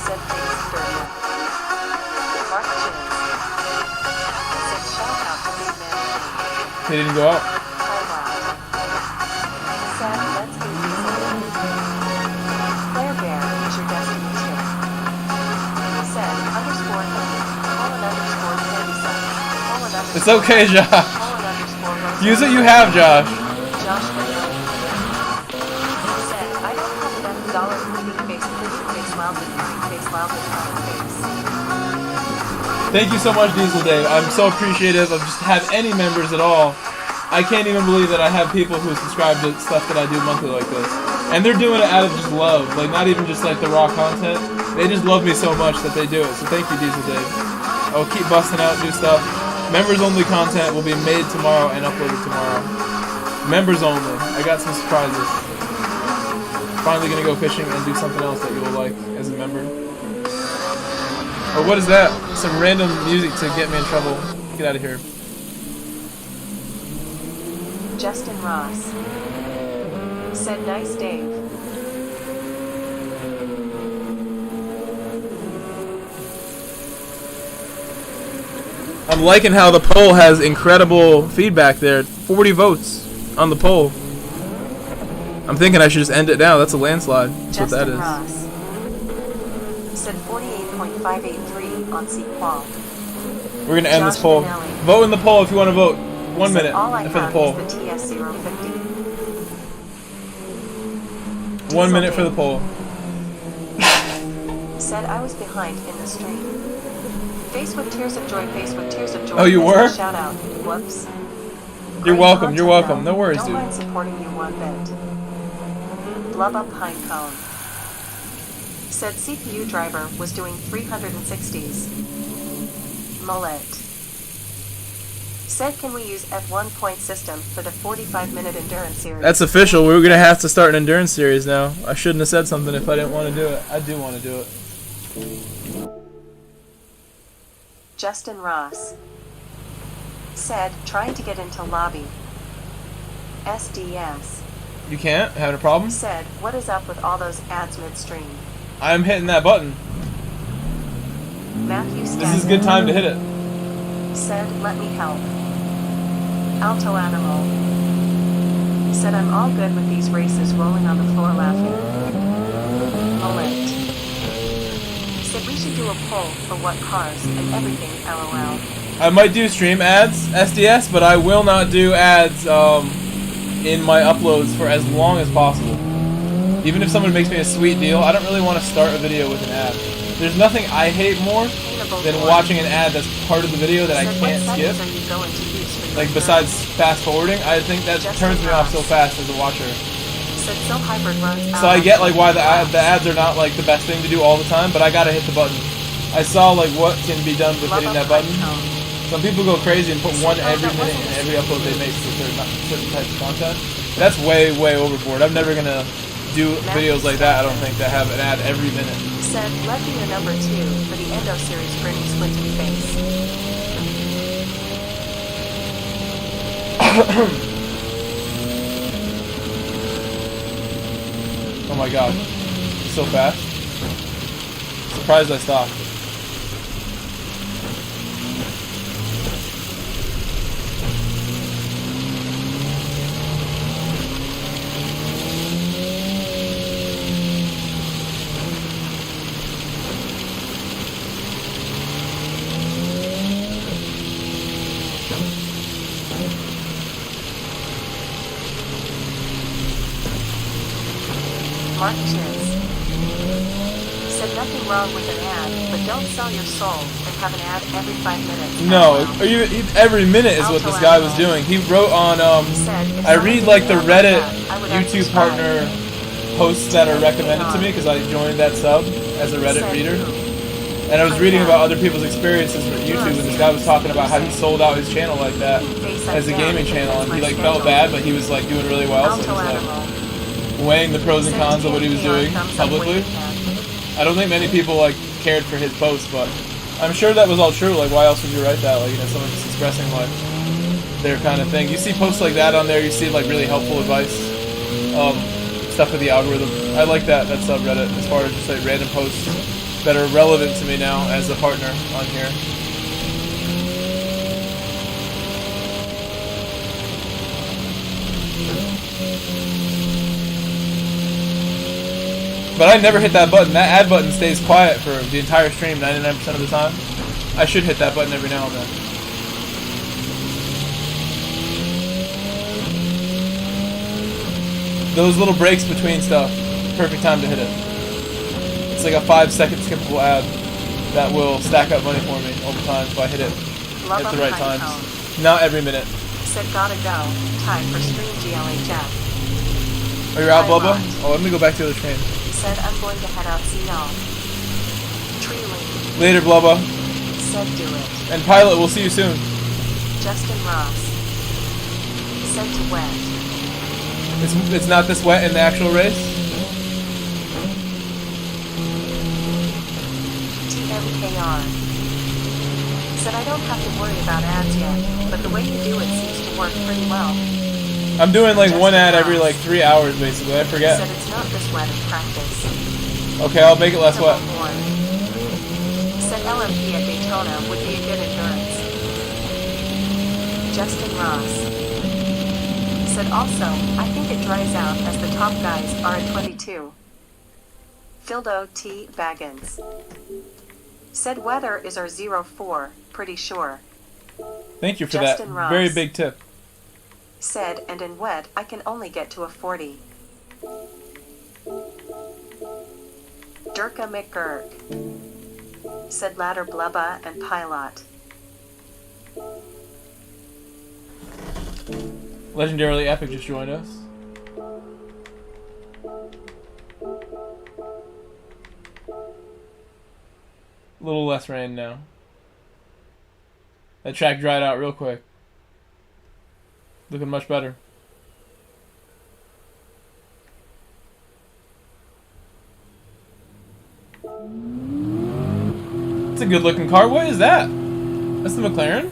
Speaker 2: Said thanks, Dirty. Mark Jins. Said shout out to Big Man.
Speaker 1: He didn't go out.
Speaker 2: Said let's go Diesel. Claire Bear is your destiny too. Said underscore colon underscore candy sun. Colon underscore.
Speaker 1: It's okay, Josh.
Speaker 2: Colon underscore Rose.
Speaker 1: Use what you have, Josh.
Speaker 2: Josh Window. Said I don't have enough dollars for pretty face loudly face.
Speaker 1: Thank you so much, Diesel Dave. I'm so appreciative of just have any members at all. I can't even believe that I have people who subscribe to stuff that I do monthly like this. And they're doing it out of just love. Like, not even just like the raw content. They just love me so much that they do it. So thank you, Diesel Dave. I'll keep busting out new stuff. Members only content will be made tomorrow and uploaded tomorrow. Members only. I got some surprises. Finally gonna go fishing and do something else that you'll like as a member. Or what is that? Some random music to get me in trouble. Get out of here.
Speaker 2: Justin Ross. Said nice Dave.
Speaker 1: I'm liking how the poll has incredible feedback there. 40 votes on the poll. I'm thinking I should just end it now. That's a landslide. That's
Speaker 2: Justin
Speaker 1: what that is.
Speaker 2: Ross. Said 48.583 on Sequal.
Speaker 1: We're gonna end this
Speaker 2: Josh
Speaker 1: poll.
Speaker 2: Manelli.
Speaker 1: Vote in the poll if you want to vote. 1
Speaker 2: Said
Speaker 1: minute
Speaker 2: all I
Speaker 1: for the
Speaker 2: have
Speaker 1: poll.
Speaker 2: is the TS050.
Speaker 1: 1 minute for the poll.
Speaker 2: Said I was behind in the stream. Face with tears of joy, face with tears of joy.
Speaker 1: Oh, you were?
Speaker 2: Shout out. Whoops.
Speaker 1: You're
Speaker 2: Great
Speaker 1: welcome. You're
Speaker 2: content,
Speaker 1: welcome.
Speaker 2: though.
Speaker 1: No worries,
Speaker 2: Don't
Speaker 1: dude.
Speaker 2: mind supporting you one bit. Blub up pine cone. Said CPU driver was doing 360s. Mullet. Said can we use F1 point system for the 45-minute endurance series?
Speaker 1: That's official. We're gonna have to start an endurance series now. I shouldn't have said something if I didn't want to do it. I do want to do it.
Speaker 2: Justin Ross. Said trying to get into lobby. SDS.
Speaker 1: You can't? Having a problem?
Speaker 2: Said what is up with all those ads midstream?
Speaker 1: I'm hitting that button.
Speaker 2: Matthew Stanton.
Speaker 1: This is a good time to hit it.
Speaker 2: Said let me help. Alto Animal. Said I'm all good with these races rolling on the floor laughing. Mullet. Said we should do a poll for what cars and everything LOL.
Speaker 1: I might do stream ads, SDS, but I will not do ads in my uploads for as long as possible. Even if someone makes me a sweet deal, I don't really want to start a video with an ad. There's nothing I hate more than watching an ad that's part of the video that I can't skip. Like besides fast forwarding, I think that turns me off so fast as a watcher. So I get like why the ads are not like the best thing to do all the time, but I gotta hit the button. I saw like what can be done with hitting that button. Some people go crazy and put one every minute in every upload they make for certain types of content. That's way overboard. I'm never gonna do videos like that, I don't think, that have an ad every minute.
Speaker 2: Said, let me your number 2 for the Endo series grinning squinting face.
Speaker 1: Oh my god. So fast. Surprised I stopped.
Speaker 2: Mark Chiz. Said nothing wrong with an ad, but don't sell your soul and have an ad every 5 minutes.
Speaker 1: No, every minute is what this guy was doing. He wrote on, I read like the Reddit YouTube partner posts that are recommended to me because I joined that sub as a Reddit reader. And I was reading about other people's experiences with YouTube, and this guy was talking about how he sold out his channel like that as a gaming channel, and he like felt bad, but he was like doing really well, so he was like weighing the pros and cons of what he was doing publicly. I don't think many people like cared for his post, but I'm sure that was all true. Like, why else would you write that? Like, you know, someone just expressing like their kind of thing. You see posts like that on there, you see like really helpful advice. stuff with the algorithm. I like that subreddit as far as just like random posts that are relevant to me now as a partner on here. But I never hit that button. That add button stays quiet for the entire stream 99% of the time. I should hit that button every now and then. Those little breaks between stuff, perfect time to hit it. It's like a 5-second skippable ad that will stack up money for me over time if I hit it at the right times. Not every minute.
Speaker 2: Said gotta go. Time for stream GLHF.
Speaker 1: Oh, you're out, Bubba? Oh, let me go back to the other stream.
Speaker 2: Said I'm going to head out, see y'all. Treeling.
Speaker 1: Later, Blubba.
Speaker 2: Said do it.
Speaker 1: And Pilot, we'll see you soon.
Speaker 2: Justin Ross. Said to wet.
Speaker 1: It's not this wet in the actual race?
Speaker 2: TMKR. Said I don't have to worry about ads yet, but the way you do it seems to work pretty well.
Speaker 1: I'm doing like
Speaker 2: Justin
Speaker 1: one ad
Speaker 2: Ross.
Speaker 1: every like 3 hours basically, I forget.
Speaker 2: Said it's not this wet in practice.
Speaker 1: Okay, I'll make it less wet.
Speaker 2: Said LMP at Daytona would be a good endurance. Justin Ross. Said also, I think it dries out as the top guys are at 22. Fildo T. Baggins. Said weather is our 04, pretty sure.
Speaker 1: Thank you for
Speaker 2: Justin
Speaker 1: that.
Speaker 2: Ross.
Speaker 1: Very big tip.
Speaker 2: Said, and in wet, I can only get to a 40. Durka McGurk. Said ladder blubba and pilot.
Speaker 1: Legendarily Epic just joined us. A little less rain now. That track dried out real quick. Looking much better. It's a good looking car. What is that? That's the McLaren?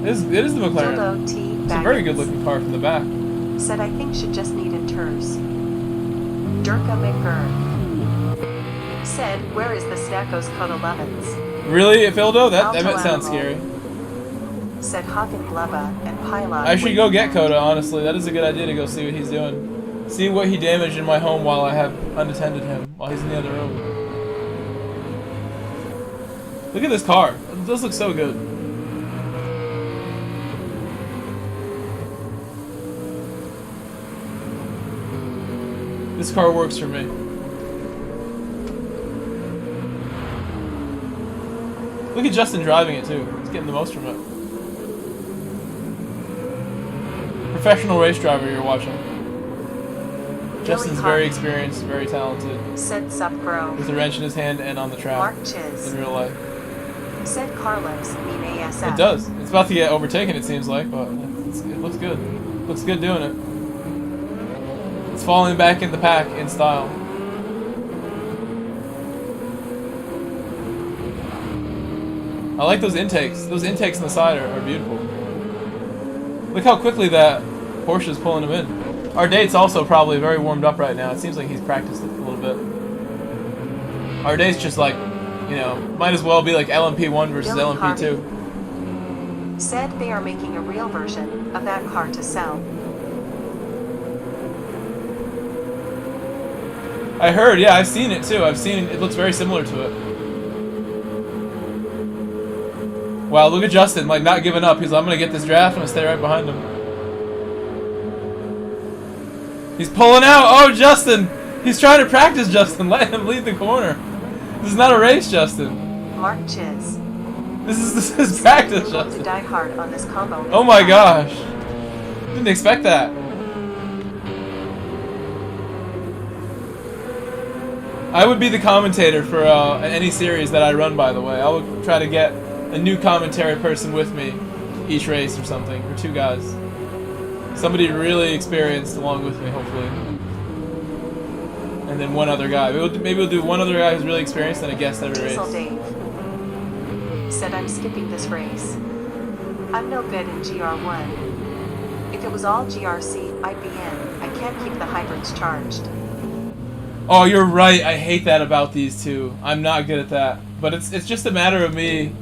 Speaker 1: It is the McLaren.
Speaker 2: Dildo T.
Speaker 1: It's a very good looking car from the back.
Speaker 2: Said I think should just need inters. Durka McGurk. Said, where is the Snackos Code 11s?
Speaker 1: Really, Fildo? That
Speaker 2: Alto
Speaker 1: sounds
Speaker 2: Animal.
Speaker 1: scary.
Speaker 2: Said Hagen Blubba and Pilot.
Speaker 1: I should go get Coda, honestly. That is a good idea to go see what he's doing. See what he damaged in my home while I have unattended him, while he's in the other room. Look at this car. It does look so good. This car works for me. Look at Justin driving it too. He's getting the most from it. Professional race driver you're watching. Justin's very experienced, very talented.
Speaker 2: Said Subgro.
Speaker 1: With a wrench in his hand and on the track.
Speaker 2: Mark Chiz.
Speaker 1: In real life.
Speaker 2: Said Carlos, mean ASF.
Speaker 1: It does. It's about to get overtaken, it seems like, but it looks good. Looks good doing it. It's falling back in the pack in style. I like those intakes. Those intakes on the side are beautiful. Look how quickly that Porsche is pulling him in. Our date's also probably very warmed up right now. It seems like he's practiced a little bit. Our date's just like, you know, might as well be like LMP1 versus
Speaker 2: Dylan
Speaker 1: LMP2.
Speaker 2: Said they are making a real version of that car to sell.
Speaker 1: I heard, yeah, I've seen it too. I've seen it. It looks very similar to it. Wow, look at Justin, like not giving up. He's like, I'm gonna get this draft. I'm gonna stay right behind him. He's pulling out. Oh, Justin! He's trying to practice, Justin. Let him lead the corner. This is not a race, Justin.
Speaker 2: Mark Chiz.
Speaker 1: This is practice,
Speaker 2: To
Speaker 1: Justin.
Speaker 2: die hard on this combo.
Speaker 1: Oh my gosh! Didn't expect that. I would be the commentator for any series that I run, by the way. I would try to get a new commentary person with me each race or something, or two guys. Somebody really experienced along with me, hopefully. And then one other guy. Maybe we'll do one other guy who's really experienced and a guest every race.
Speaker 2: Diesel Dave. Said I'm skipping this race. I'm no good in GR1. If it was all GRC, I'd be in. I can't can't keep the hybrids charged.
Speaker 1: Oh, you're right. I hate that about these two. I'm not good at that. But it's just a matter of me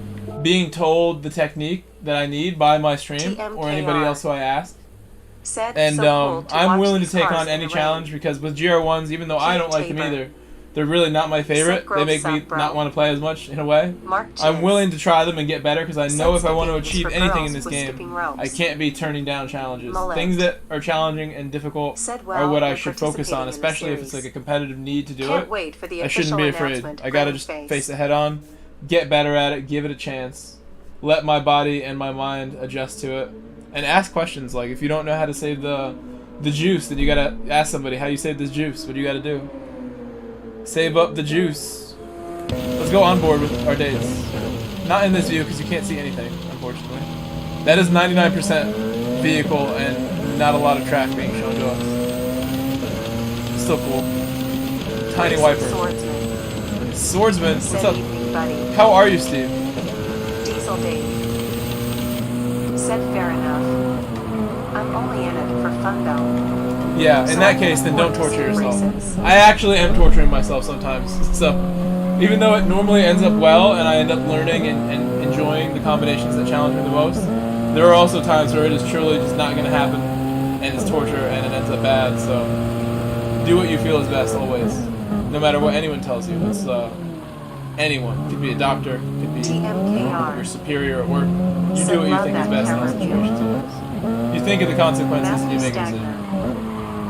Speaker 1: being told the technique that I need by my stream or anybody else who I ask. And I'm willing to take on any challenge because with GR1s, even though I don't like them either, they're really not my favorite. They make me not want to play as much in a way. I'm willing to try them and get better because I know if I want to achieve anything in this game, I can't be turning down challenges. Things that are challenging and difficult are what I should focus on, especially if it's like a competitive need to do it. I shouldn't be afraid. I gotta just face it head on, get better at it, give it a chance, let my body and my mind adjust to it, and ask questions. Like if you don't know how to save the juice, then you gotta ask somebody how you save this juice. What do you gotta do? Save up the juice. Let's go on board with our dates. Not in this view because you can't see anything, unfortunately. That is 99% vehicle and not a lot of track being shown to us. Still cool. Tiny wiper. Swordsman. What's up? How are you, Steve?
Speaker 2: Diesel Dave. Said fair enough. I'm only in it for fun though.
Speaker 1: Yeah, in that case, then don't torture yourself. I actually am torturing myself sometimes. So, even though it normally ends up well and I end up learning and enjoying the combinations that challenge me the most, there are also times where it is truly just not going to happen and it's torture and it ends up bad. So, do what you feel is best always, no matter what anyone tells you. It's anyone. It could be a doctor, it could be your superior at work. You do what you think is best in all situations. You think of the consequences and you make a decision.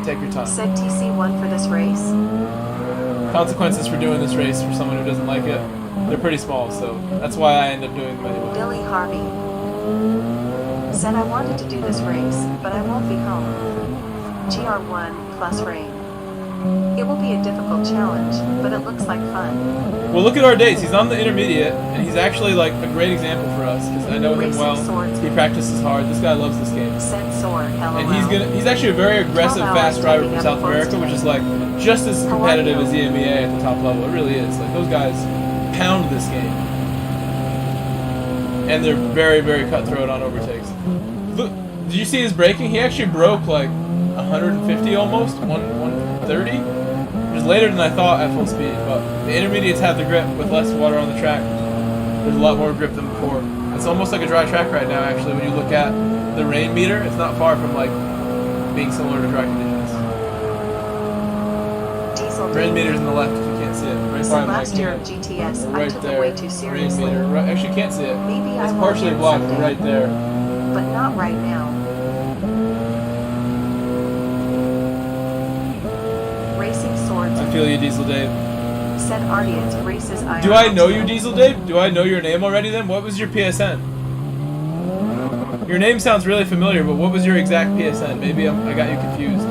Speaker 1: Take your time.
Speaker 2: Said TC1 for this race.
Speaker 1: Consequences for doing this race for someone who doesn't like it, they're pretty small, so that's why I end up doing them anyway.
Speaker 2: Billy Harvey. Said I wanted to do this race, but I won't be home. GR1 plus rain. It will be a difficult challenge, but it looks like fun.
Speaker 1: Well, look at our dates. He's on the intermediate, and he's actually like a great example for us because I know him well. He practices hard. This guy loves this game. And he's actually a very aggressive, fast driver from South America, which is like just as competitive as the EMEA at the top level. It really is. Like those guys pound this game, and they're very, very cutthroat on overtakes. Look, did you see his braking? He actually broke like 150 almost, 130. It was later than I thought at full speed, but the intermediates have the grip with less water on the track. There's a lot more grip than before. It's almost like a dry track right now, actually, when you look at the rain meter. It's not far from like being similar to dry conditions. Rain meter's on the left if you can't see it. Right
Speaker 2: so last year of GTS,
Speaker 1: right
Speaker 2: I took
Speaker 1: there.
Speaker 2: it way too seriously.
Speaker 1: Rain meter. Right, actually, you can't see it.
Speaker 2: Maybe
Speaker 1: it's partially blocked right there.
Speaker 2: But not right now. Racing Swords.
Speaker 1: I feel you, Diesel Dave.
Speaker 2: Said Arctis races IRL.
Speaker 1: Do I know you, Diesel Dave? Do I know your name already then? What was your PSN? Your name sounds really familiar, but what was your exact PSN? Maybe I got you confused.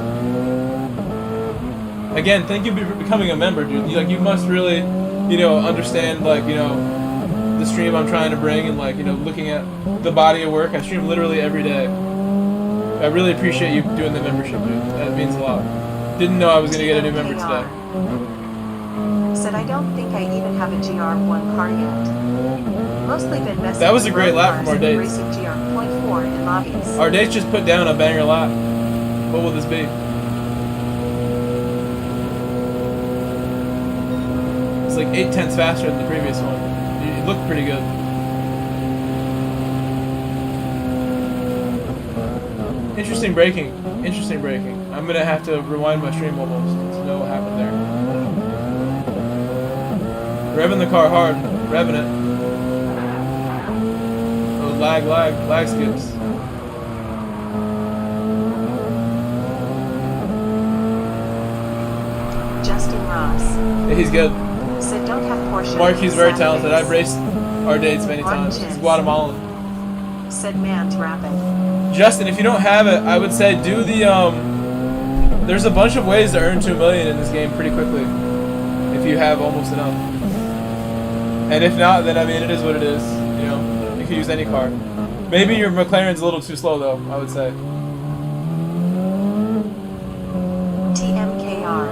Speaker 1: Again, thank you for becoming a member, dude. You must really, understand, the stream I'm trying to bring and, looking at the body of work. I stream literally every day. I really appreciate you doing the membership, dude. That means a lot. Didn't know I was going to get a new member today.
Speaker 2: Said I don't think I even have a GR1 car yet. Mostly been messing
Speaker 1: that was a great lap from our dates.
Speaker 2: Racing GR.4 in lobbies.
Speaker 1: Our dates just put down a banger lap. What will this be? It's like 8/10 faster than the previous one. It looked pretty good. Interesting braking. Interesting braking. I'm gonna have to rewind my stream almost to know what happened there. Revving the car hard. Revving it. Oh, lag skips.
Speaker 2: Justin Ross.
Speaker 1: Yeah, he's good.
Speaker 2: Said don't have Porsche.
Speaker 1: Mark, he's very talented. I've raced our dates many times. He's Guatemalan.
Speaker 2: Said man's rapid.
Speaker 1: Justin, if you don't have it, I would say do the there's a bunch of ways to earn 2 million in this game pretty quickly. If you have almost enough. And if not, then I mean it is what it is. You can use any car. Maybe your McLaren's a little too slow though, I would say.
Speaker 2: TMKR.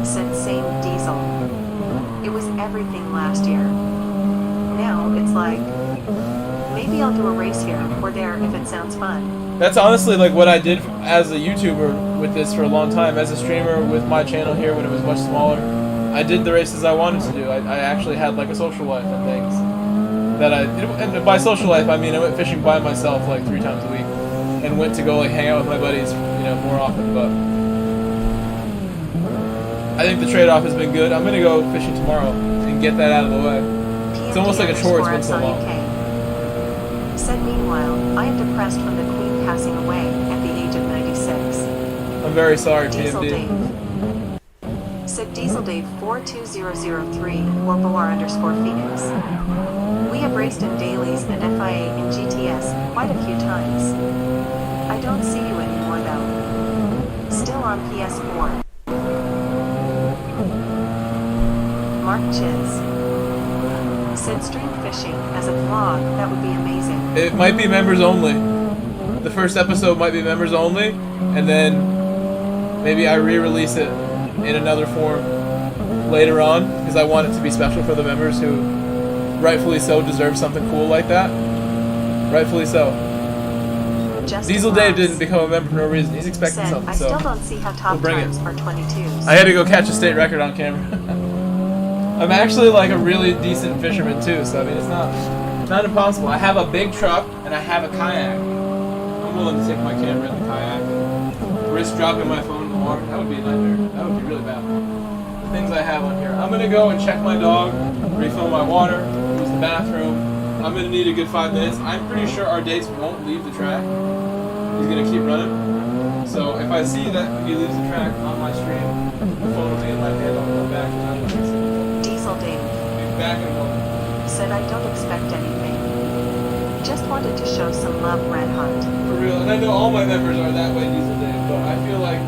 Speaker 2: Said same diesel. It was everything last year. Now it's like maybe I'll do a race here or there if it sounds fun.
Speaker 1: That's honestly like what I did as a YouTuber with this for a long time. As a streamer with my channel here when it was much smaller, I did the races I wanted to do. I actually had like a social life and things that and by social life I mean I went fishing by myself like 3 times a week and went to go like hang out with my buddies, you know, more often. But I think the trade-off has been good. I'm gonna go fishing tomorrow and get that out of the way. It's almost like a chore. It's been so long.
Speaker 2: Said meanwhile, I am depressed from the Queen passing away at the age of 96.
Speaker 1: I'm very sorry,
Speaker 2: Diesel
Speaker 1: PMD.
Speaker 2: Dave. Said Diesel Dave 42003 or Boar_Phoenix. We have raced in dailies and FIA in GTS quite a few times. I don't see you anymore though. Still on PS4. Mark Chiz. Said stream fishing as a vlog, that would be amazing.
Speaker 1: It might be members only. The first episode might be members only, and then maybe I re-release it in another form later on, because I want it to be special for the members who rightfully so deserve something cool like that. Rightfully so.
Speaker 2: Justin
Speaker 1: Diesel Dave
Speaker 2: Ross
Speaker 1: didn't become a member for no reason. He's expecting
Speaker 2: said,
Speaker 1: something,
Speaker 2: I
Speaker 1: so
Speaker 2: still don't see how top
Speaker 1: we'll bring
Speaker 2: times
Speaker 1: it.
Speaker 2: are 22s.
Speaker 1: I had to go catch a state record on camera. I'm actually like a really decent fisherman too, so I mean it's not impossible. I have a big truck and I have a kayak. I'm willing to take my camera in the kayak and risk dropping my phone in the water. That would be a nightmare. That would be really bad. The things I have on here. I'm gonna go and check my dog, refill my water, use the bathroom. I'm gonna need a good 5 minutes. I'm pretty sure our dates won't leave the track. He's gonna keep running. So if I see that he leaves the track on my stream, the phone will be in my hand. I'll go back and I'm gonna
Speaker 2: Diesel Dave
Speaker 1: back in a moment.
Speaker 2: said I don't expect anything. Just wanted to show some love, Red Heart.
Speaker 1: For real, and I know all my members are that way, Diesel Dave, but I feel like,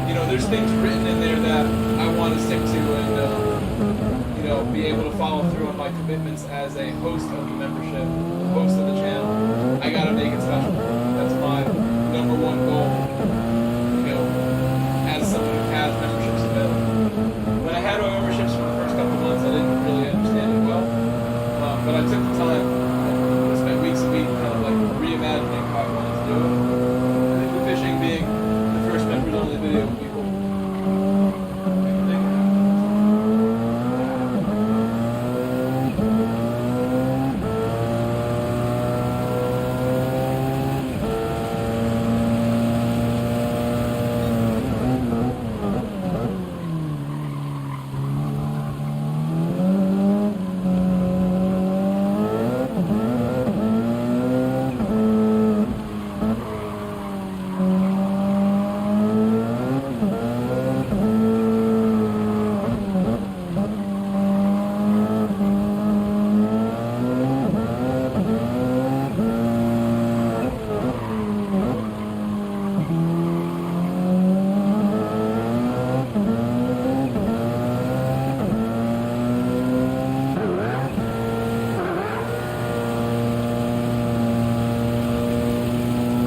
Speaker 1: you know, there's things written in there that I want to stick to and, you know, be able to follow through on my commitments as a host of the membership, host of the channel. I gotta make it special. That's my number one goal, you know, as someone who has memberships available. When I had my memberships for the first couple of months, I didn't really understand it well, but I took the time, spent weeks and weeks kind of like reimagining how I wanted to do it. I think the fishing being the first members only video would be cool.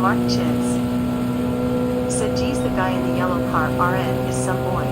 Speaker 2: Mark Chiz said, geez, the guy in the yellow car RN is some boy.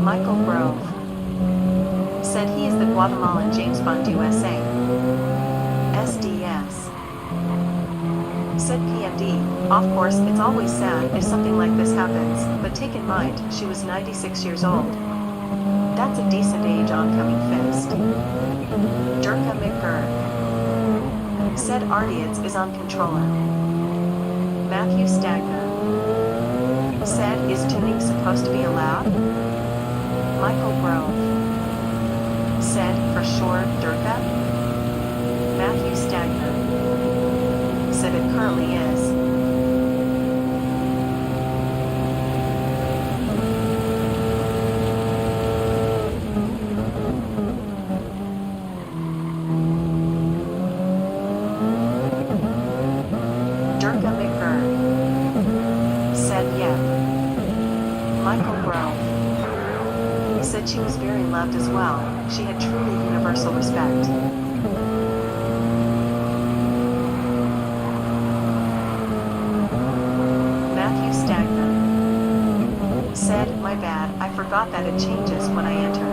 Speaker 2: Michael Grove said he is the Guatemalan James Bond USA. SDS said PMD, of course it's always sad if something like this happens, but take in mind, she was 96 years old. That's a decent age oncoming fist. Durka McGurk said Arctis is on controller. Matthew Stagner said, is tuning supposed to be allowed? Michael Grove said, for sure, Durga? Matthew Stagner said it currently is. Durga McGurk said yeah. Michael Grove said she was very loved as well. She had truly universal respect. Matthew Stagner said, my bad, I forgot that it changes when I enter.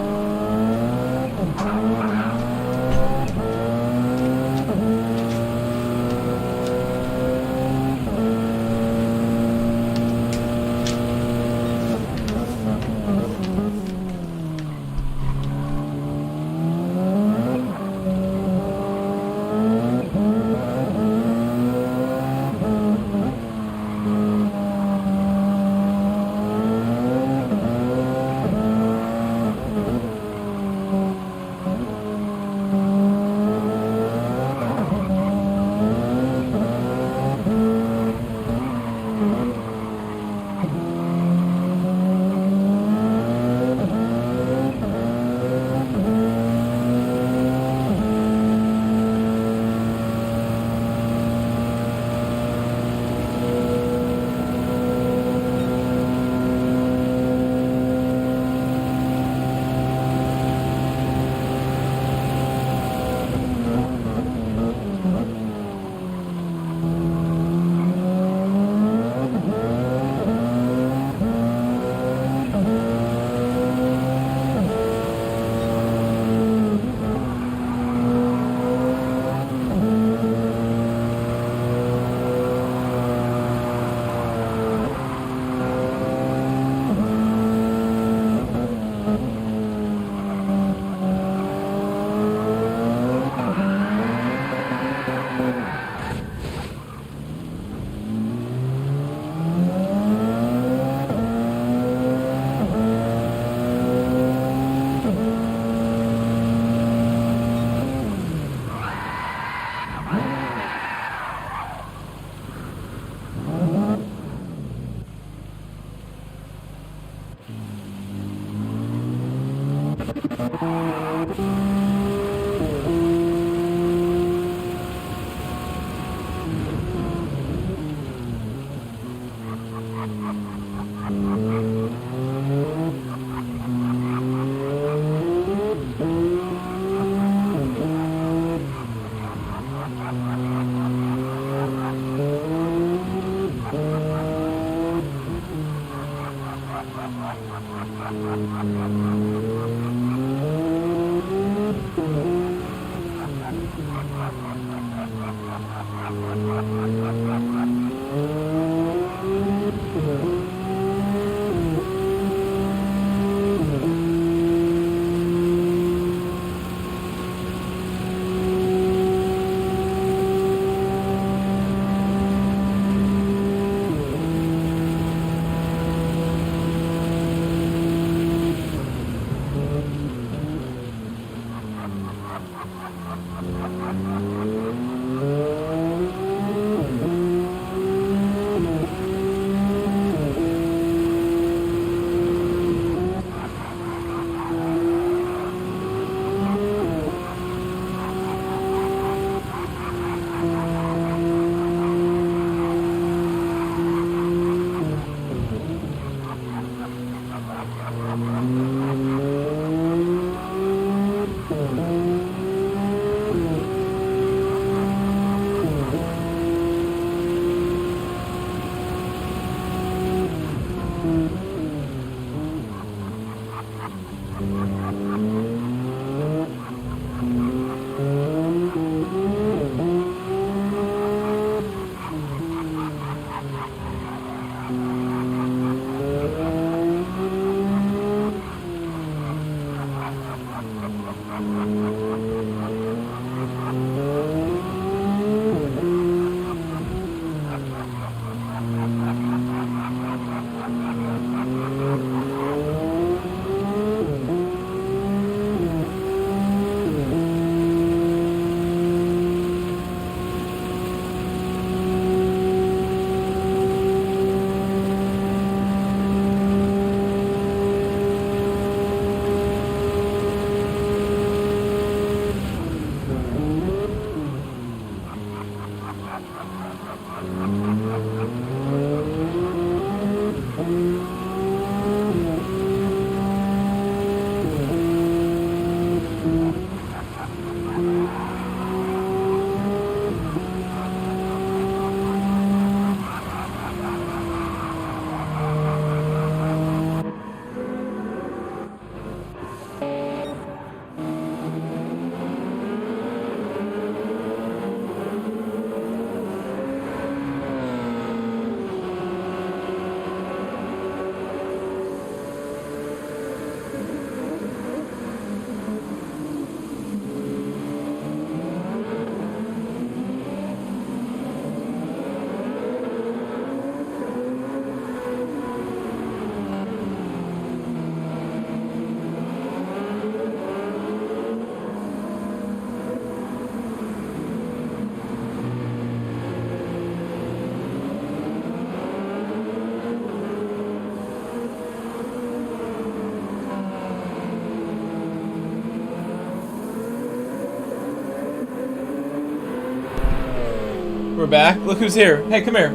Speaker 1: We're back. Look who's here. Hey, come here.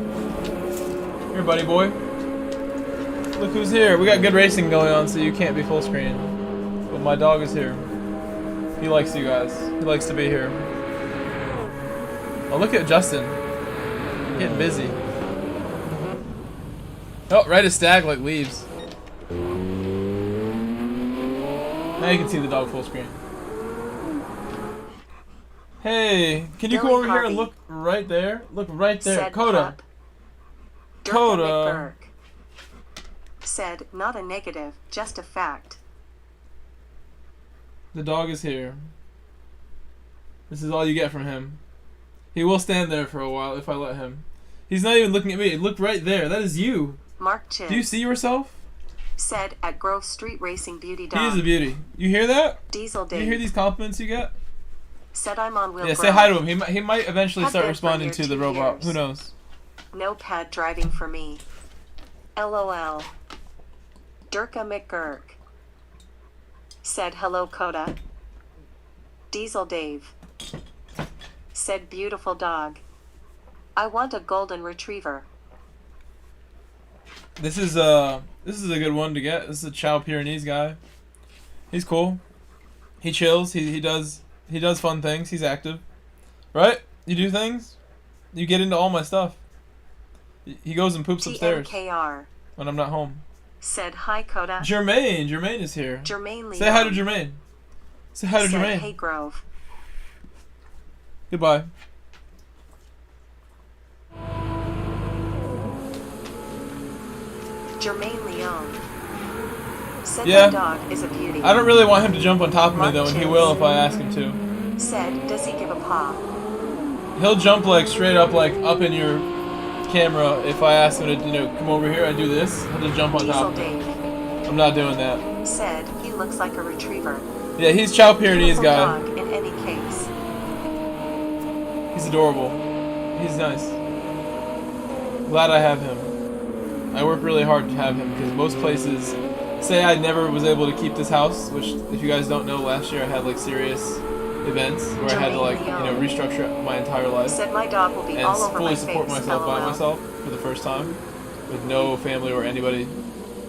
Speaker 1: Here, buddy boy. Look who's here. We got good racing going on, so you can't be full screen. But my dog is here. He likes you guys. He likes to be here. Oh, look at Justin. Getting busy. Oh, right as Stag like leaves. Now you can see the dog full screen. Hey, can you come over here and look right there? Look right there. Coda. Coda.
Speaker 2: Said, not a negative, just a fact.
Speaker 1: The dog is here. This is all you get from him. He will stand there for a while if I let him. He's not even looking at me. Look right there. That is you.
Speaker 2: Mark Chin.
Speaker 1: Do you see yourself?
Speaker 2: Said at Grove Street Racing Beauty Dog.
Speaker 1: He is a beauty. You hear that?
Speaker 2: Diesel Dave.
Speaker 1: You hear these compliments you get?
Speaker 2: Said I'm on wheel.
Speaker 1: Yeah, say hi to him. He might eventually start responding to the robot.
Speaker 2: Years.
Speaker 1: Who knows?
Speaker 2: No pad driving for me. LOL. Durka McGurk. Said hello Coda. Diesel Dave. Said beautiful dog. I want a golden retriever.
Speaker 1: This is a good one to get. This is a Chow Pyrenees guy. He's cool. He chills. He does fun things. He's active. Right? You do things? You get into all my stuff. He goes and poops upstairs when I'm not home.
Speaker 2: Said hi Coda.
Speaker 1: Jermaine is here.
Speaker 2: Jermaine Leon.
Speaker 1: Say hi to Jermaine. Say hi to Jermaine.
Speaker 2: Hey Grove.
Speaker 1: Goodbye.
Speaker 2: Jermaine Leon. Said
Speaker 1: yeah.
Speaker 2: my dog is a beauty.
Speaker 1: I don't really want him to jump on top of me though, and he will if I ask him to.
Speaker 2: Said, does he give a paw?
Speaker 1: He'll jump like straight up, like up in your camera if I ask him to, come over here and do this. He'll just jump on top.
Speaker 2: Dave.
Speaker 1: I'm not doing that.
Speaker 2: Said he looks like a retriever.
Speaker 1: Yeah, he's Chow Pyrenees guy.
Speaker 2: Dog in any case.
Speaker 1: He's adorable. He's nice. Glad I have him. I work really hard to have him because most places say I never was able to keep this house, which if you guys don't know, last year I had like serious events where I had to like restructure my entire life.
Speaker 2: Said my dog will be
Speaker 1: and
Speaker 2: all over
Speaker 1: fully
Speaker 2: my
Speaker 1: support
Speaker 2: face,
Speaker 1: myself by
Speaker 2: LOL.
Speaker 1: myself for the first time with no family or anybody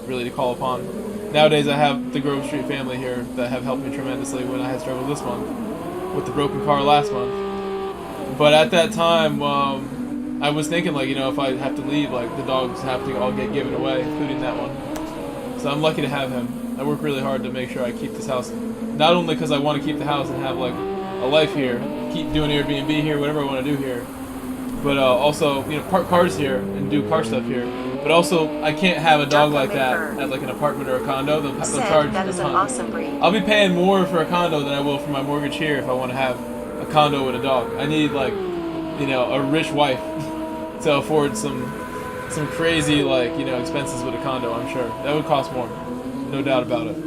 Speaker 1: really to call upon. Nowadays I have the Grove Street family here that have helped me tremendously when I had struggled this month with the broken car last month. But at that time I was thinking like, if I have to leave, like the dogs have to all get given away, including that one. So I'm lucky to have him. I work really hard to make sure I keep this house, not only because I want to keep the house and have like a life here, keep doing Airbnb here, whatever I want to do here, but also park cars here and do car stuff here. But also I can't have a dog like that at like an apartment or a condo. They'll charge
Speaker 2: that is an awesome breed.
Speaker 1: I'll be paying more for a condo than I will for my mortgage here if I want to have a condo with a dog. I need like a rich wife to afford some crazy expenses with a condo. I'm sure that would cost more, no doubt about it.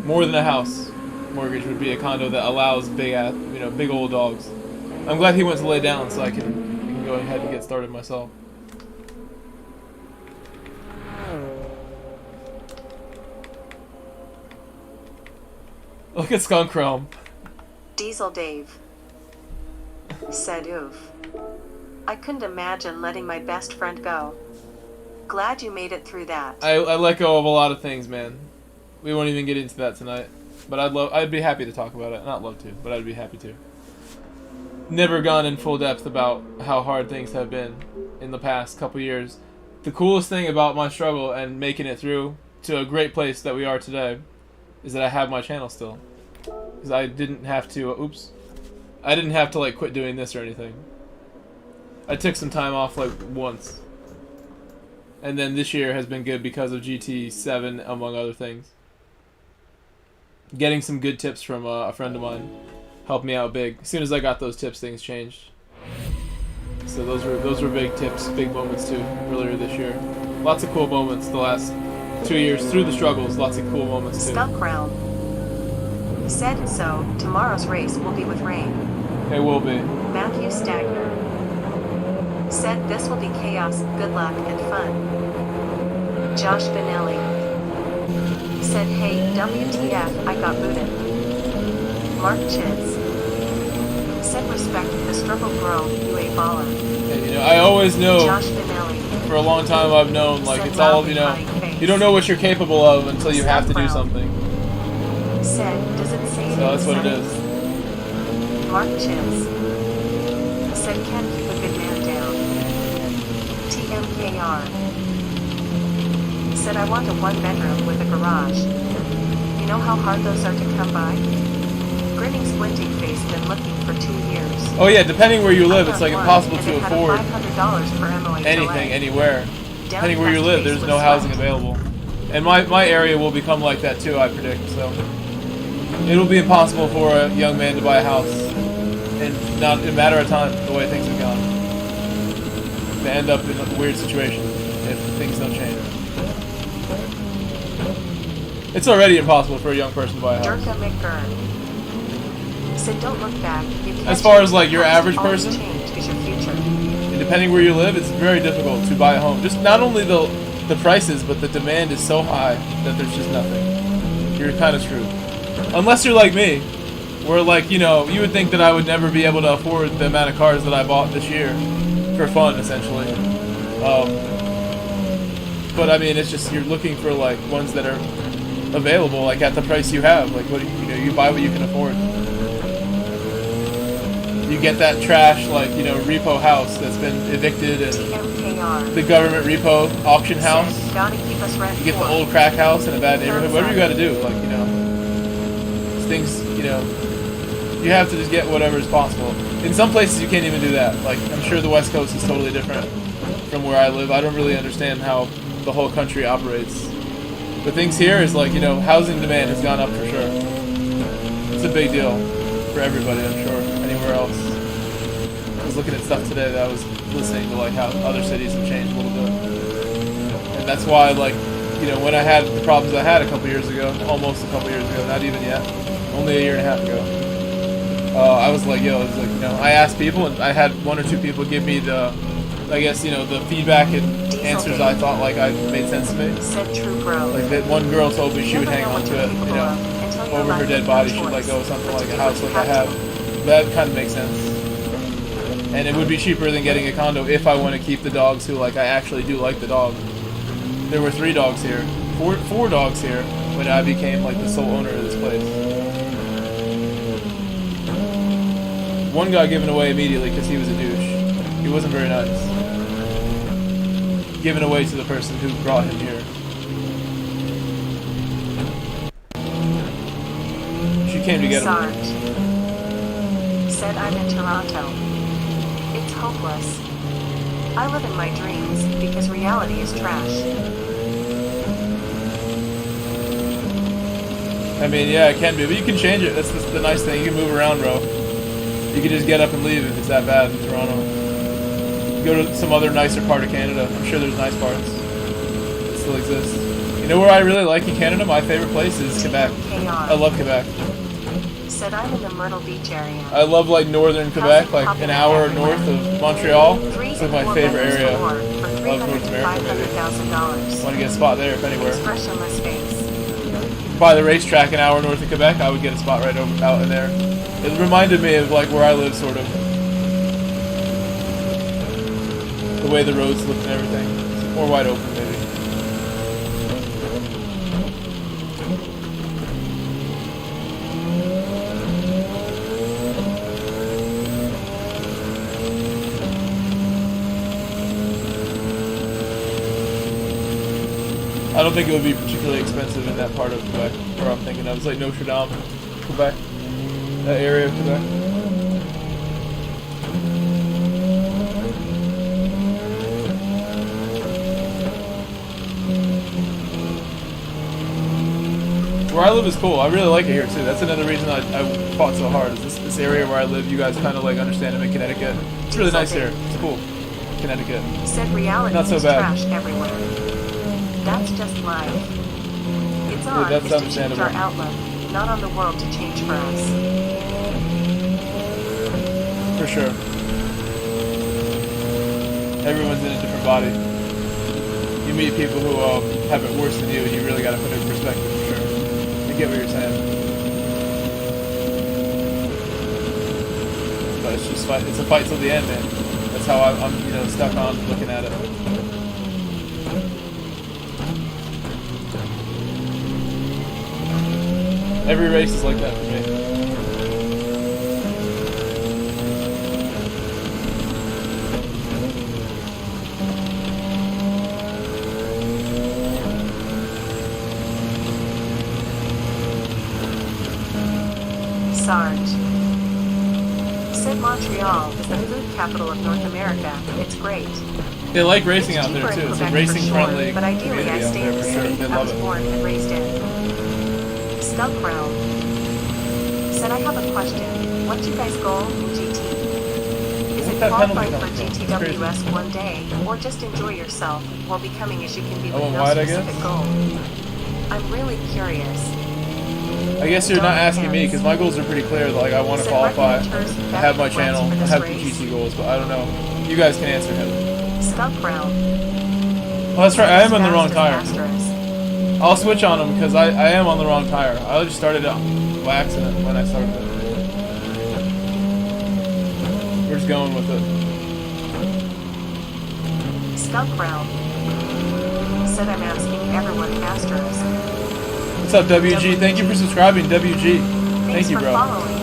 Speaker 1: More than a house mortgage would be a condo that allows big old dogs. I'm glad he went to lay down so I can go ahead and get started myself. Look at Skunk Realm.
Speaker 2: Diesel Dave. Said oof. I couldn't imagine letting my best friend go. Glad you made it through that.
Speaker 1: I let go of a lot of things, man. We won't even get into that tonight. But I'd be happy to talk about it. Not love to, but I'd be happy to. Never gone in full depth about how hard things have been in the past couple years. The coolest thing about my struggle and making it through to a great place that we are today is that I have my channel still. Because I didn't have to, I didn't have to like quit doing this or anything. I took some time off like once. And then this year has been good because of GT7 among other things. Getting some good tips from a friend of mine helped me out big. As soon as I got those tips, things changed. So those were big tips, big moments too, earlier this year. Lots of cool moments the last 2 years through the struggles. Lots of cool moments too.
Speaker 2: Skunk Round said so. Tomorrow's race will be with rain.
Speaker 1: It will be.
Speaker 2: Matthew Stagner said this will be chaos, good luck, and fun. Josh Benelli said, hey, WTF, I got booted. Mark Chiz said, respect the struggle girl, you a baller.
Speaker 1: And you know, I always know,
Speaker 2: Josh Benelli,
Speaker 1: for a long time I've known, like, it's all, you know, you don't know what you're capable of until you have to do something.
Speaker 2: Said, does it say
Speaker 1: So that's what it is.
Speaker 2: Mark Chiz said, can't keep a good man down. TMKR said, I want a one-bedroom with a garage. You know how hard those are to come by? Grinning squinting face, been looking for 2 years.
Speaker 1: Oh yeah, depending where you live, it's like impossible to afford
Speaker 2: $500 for MOH
Speaker 1: anything, anywhere. Depending where you live, there's no housing available. And my area will become like that too, I predict, so. It'll be impossible for a young man to buy a house. And not in a matter of time, the way things have gone. To end up in a weird situation if things don't change. It's already impossible for a young person to buy a house.
Speaker 2: Durka McGurn said, don't look back. You can't
Speaker 1: As far as like your average
Speaker 2: all
Speaker 1: person,
Speaker 2: change is your future.
Speaker 1: and depending where you live, it's very difficult to buy a home. Just not only the prices, but the demand is so high that there's just nothing. You're kind of screwed. Unless you're like me, where like, you know, you would think that I would never be able to afford the amount of cars that I bought this year for fun, essentially. But I mean, it's just you're looking for like ones that are available, like at the price you have. Like what you know, you buy what you can afford. You get that trash, like, you know, repo house that's been evicted, and
Speaker 2: TMKR
Speaker 1: the government repo auction house.
Speaker 2: said, gotta keep us rent
Speaker 1: You get the
Speaker 2: poor.
Speaker 1: old crack house in a bad neighborhood. Whatever you got to do, like, you know, things, you know, you have to just get whatever is possible. In some places you can't even do that. Like, I'm sure the West Coast is totally different from where I live. I don't really understand how the whole country operates. But things here is like, you know, housing demand has gone up for sure. It's a big deal for everybody, I'm sure. Anywhere else. I was looking at stuff today that I was listening to, like, how other cities have changed a little bit. And that's why, like, you know, when I had the problems I had a couple years ago, almost a couple years ago, not even yet, only a year and a half ago, I was like, yo, it's like, you know, I asked people, and I had 1 or 2 people give me the, I guess, you know, the feedback and answers I thought, like, I made sense to me.
Speaker 2: Said true bro.
Speaker 1: Like, that one girl told me she would hang on to it, you know, over her dead body, she'd let go of something like a house like I have. That kind of makes sense. And it would be cheaper than getting a condo if I want to keep the dogs who, like, I actually do like the dog. There were 3 dogs here, four dogs here, when I became, like, the sole owner of this place. One got given away immediately because he was a douche. He wasn't very nice. Given away to the person who brought him here. She came to get him.
Speaker 2: Sarge said, I'm in Toronto. It's hopeless. I live in my dreams because reality is trash.
Speaker 1: I mean, yeah, it can be, but you can change it. That's the nice thing. You can move around, bro. You can just get up and leave if it's that bad in Toronto. Go to some other nicer part of Canada. I'm sure there's nice parts that still exist. You know where I really like in Canada? My favorite place is Quebec. I love Quebec.
Speaker 2: Said I'm in the Myrtle Beach area.
Speaker 1: I love, like, northern Quebec, like an hour north of Montreal. It's like my favorite area. I love North America, maybe. Want to get a spot there, if anywhere.
Speaker 2: Expressionless face.
Speaker 1: By the racetrack an hour north of Quebec, I would get a spot right over out in there. It reminded me of, like, where I live, sort of. the way the roads look and everything. It's more wide open, maybe. I don't think it would be particularly expensive in that part of Quebec, where I'm thinking of. It's like Notre Dame, Quebec, that area of Quebec. Where I live is cool. I really like it here too. That's another reason I fought so hard. Is this area where I live? You guys kind of like understand it in Connecticut. It's really nice here. It's cool. Connecticut.
Speaker 2: Said reality
Speaker 1: Not so
Speaker 2: is
Speaker 1: bad.
Speaker 2: trash everywhere. That's just life. It's on
Speaker 1: that's
Speaker 2: is to change
Speaker 1: understandable.
Speaker 2: our outlook, not on the world to change for us.
Speaker 1: For sure. Everyone's in a different body. You meet people who have it worse than you, and you really got to put it in perspective. For sure. I get what you're saying. But it's just fight. It's a fight till the end, man. That's how I'm stuck on looking at it. Every race is like that for me.
Speaker 2: Sarge. Said Montreal is the food capital of North America. It's great.
Speaker 1: They like racing
Speaker 2: It's
Speaker 1: out there
Speaker 2: cheaper in
Speaker 1: too. It's a
Speaker 2: Quebec for
Speaker 1: racing
Speaker 2: sure,
Speaker 1: friendly
Speaker 2: but ideally
Speaker 1: community
Speaker 2: I
Speaker 1: out
Speaker 2: stay
Speaker 1: there
Speaker 2: in the
Speaker 1: for sure.
Speaker 2: city
Speaker 1: They
Speaker 2: I
Speaker 1: love
Speaker 2: was
Speaker 1: it.
Speaker 2: born and raised in. Skunk Round. Said I have a question. What's your guys' goal in GT? Is it
Speaker 1: that
Speaker 2: qualify
Speaker 1: penalty
Speaker 2: for
Speaker 1: come from? It's
Speaker 2: GTWS one day, or just enjoy yourself while becoming as you can be
Speaker 1: I
Speaker 2: with
Speaker 1: went
Speaker 2: no
Speaker 1: wide, I guess?
Speaker 2: specific goal? I'm really curious.
Speaker 1: I guess you're not asking me because my goals are pretty clear. Like I want to qualify. I have my channel. I have the GT goals, but I don't know. You guys can answer him.
Speaker 2: Skunk Round.
Speaker 1: Oh, that's right. I am on the wrong tire.
Speaker 2: Asterisk.
Speaker 1: I'll switch on them because I am on the wrong tire. I just started it by accident when I started it. We're just going with it.
Speaker 2: Skunk Round. Said I'm asking everyone asterisk.
Speaker 1: What's up, WG? Thank you for subscribing, WG.
Speaker 2: Thanks
Speaker 1: Thank you,
Speaker 2: for
Speaker 1: bro.
Speaker 2: following.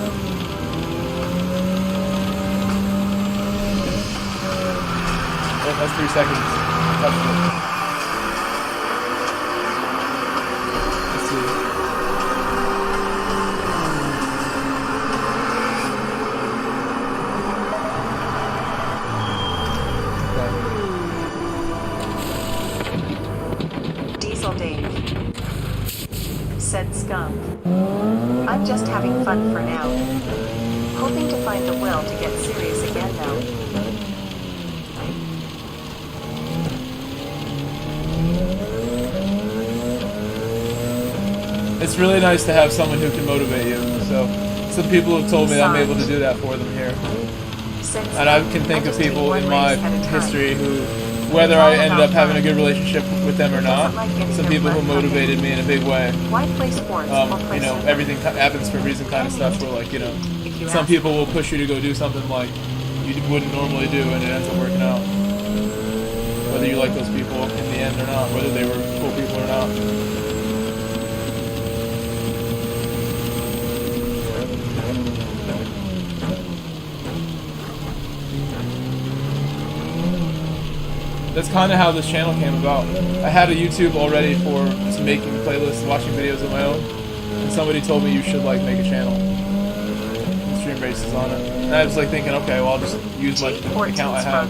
Speaker 1: Oh, that's 3 seconds. Touched it. Let's see.
Speaker 2: Diesel Dave. Said Skunk. I'm just having fun for now. Hoping to find the will to get serious again though.
Speaker 1: It's really nice to have someone who can motivate you. So, some people have told me that I'm able to do that for them here. And I can think of people in my history who, whether I ended up having a good relationship with them or not, some people who motivated me in a big way.
Speaker 2: Why play sports or play soccer?
Speaker 1: Everything happens for a reason kind of stuff where like, some people will push you to go do something like you wouldn't normally do and it ends up working out. Whether you like those people in the end or not, whether they were cool people or not. That's kind of how this channel came about. I had a YouTube already for just making playlists, watching videos of my own, and somebody told me you should like make a channel, and stream races on it. And I was like thinking, okay, well I'll just use my account I have,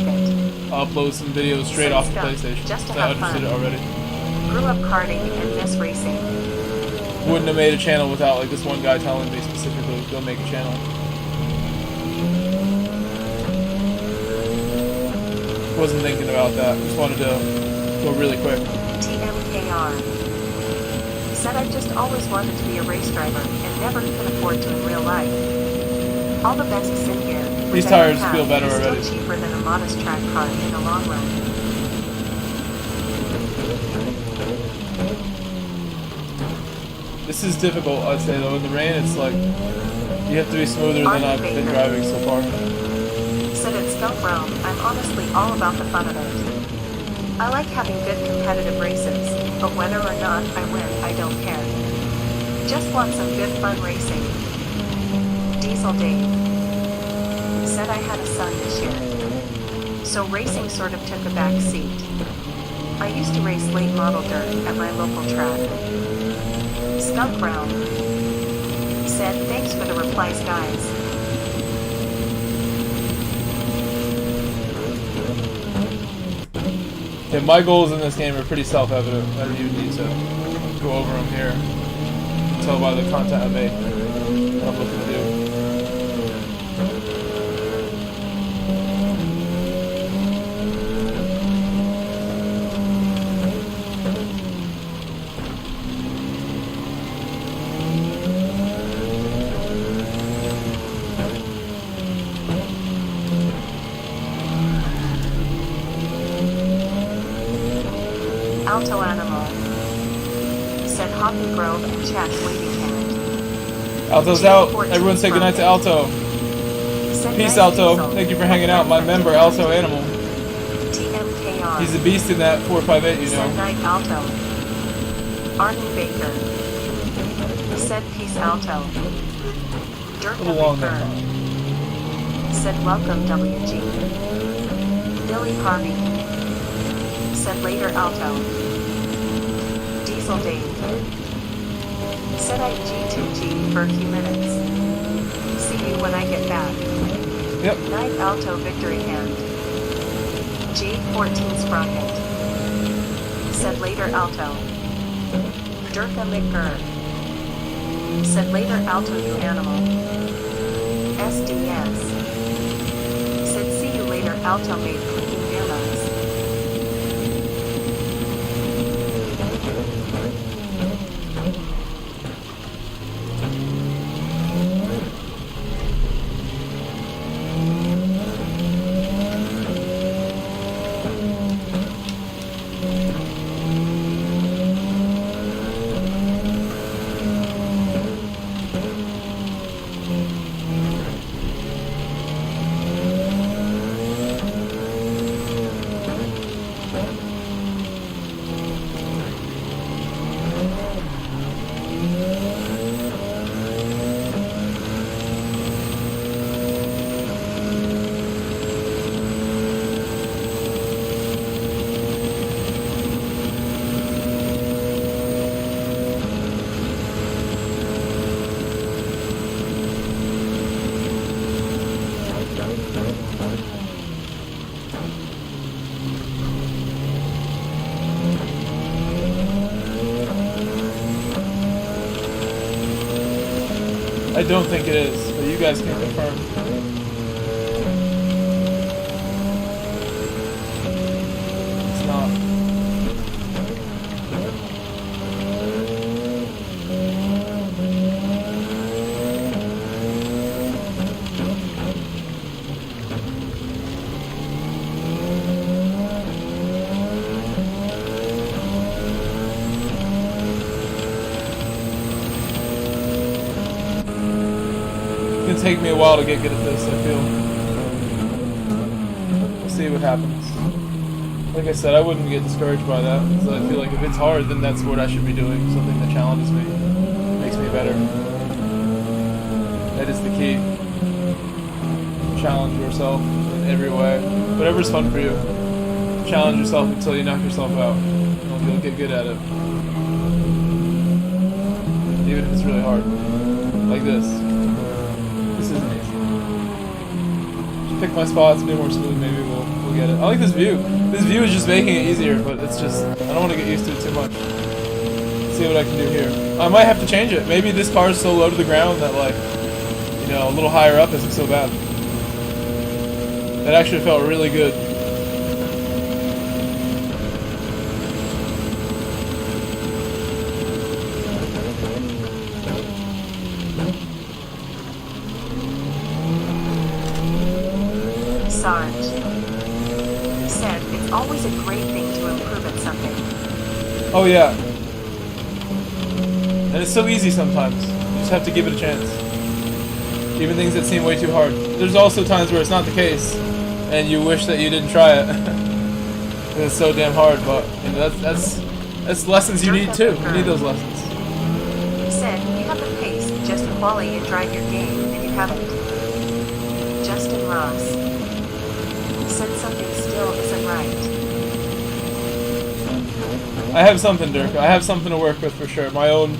Speaker 1: I'll upload some videos straight off the PlayStation.
Speaker 2: Just to
Speaker 1: So I
Speaker 2: have
Speaker 1: just
Speaker 2: fun.
Speaker 1: did it already.
Speaker 2: Grew up karting and miss racing.
Speaker 1: Wouldn't have made a channel without like this one guy telling me specifically go make a channel. Wasn't thinking about that. Just wanted to go really quick.
Speaker 2: TMKR. Said I just always wanted to be a race driver and never could afford to in real life. All the best is in here.
Speaker 1: These
Speaker 2: which I
Speaker 1: tires
Speaker 2: have
Speaker 1: feel better
Speaker 2: is
Speaker 1: already.
Speaker 2: Still cheaper than a modest track car in the long run.
Speaker 1: This is difficult, I'd say though. In the rain, it's like you have to be smoother than I've been driving so far.
Speaker 2: Said at Skunk Realm, I'm honestly all about the fun of it. I like having good competitive races, but whether or not I win, I don't care. Just want some good fun racing. Diesel Dave. Said I had a son this year, so racing sort of took a back seat. I used to race late model dirt at my local track. Skunk Realm. Said thanks for the replies, guys.
Speaker 1: Yeah, my goals in this game are pretty self-evident. I don't even need to go over them here. You can tell by the content I make what I'm looking to do.
Speaker 2: Alto Animal. Said Hoppy Grove and chat waiting hand.
Speaker 1: Alto's out. Everyone say goodnight to Alto. Peace, Alto. Thank you for hanging out. My member, Alto Animal.
Speaker 2: TMKR.
Speaker 1: He's a beast in that 458, you
Speaker 2: Said
Speaker 1: know.
Speaker 2: night Alto. Arden Baker. Said peace Alto. Dirk
Speaker 1: A little long there.
Speaker 2: Said welcome WG. Billy Harvey. Said later Alto. Diesel Dave. Said I'd G2G for a few minutes. See you when I get back.
Speaker 1: Yep.
Speaker 2: Night Alto Victory Hand. G14 Sprocket. Said later Alto. Dirka McGurr. Said later Alto you animal. SDS. Said see you later Alto made clicking beer mugs.
Speaker 1: I don't think it is, but you guys can confirm. It's not. It's gonna take me a while to get good at this, I feel. We'll see what happens. Like I said, I wouldn't get discouraged by that, because I feel like if it's hard, then that's what I should be doing. Something that challenges me, makes me better. That is the key. Challenge yourself in every way. Whatever's fun for you. Challenge yourself until you knock yourself out. And you'll get good at it. Even if it's really hard. Like this. This isn't easy. Just pick my spots, be more smooth, maybe we'll get it. I like this view. This view is just making it easier, but it's just, I don't want to get used to it too much. Let's see what I can do here. I might have to change it. Maybe this car is so low to the ground that, like, you know, a little higher up isn't so bad. That actually felt really good.
Speaker 2: Sarge said it's always a great thing to improve at something.
Speaker 1: Oh yeah. And it's so easy sometimes. You just have to give it a chance. Even things that seem way too hard. There's also times where it's not the case. and you wish that you didn't try it. It's so damn hard, but you know, that's lessons you need too. You need those lessons.
Speaker 2: Said, you have the pace, just quality and drive your game, and you haven't. Justin Ross. Said something still isn't right.
Speaker 1: I have something, Dirk. I have something to work with for sure. My own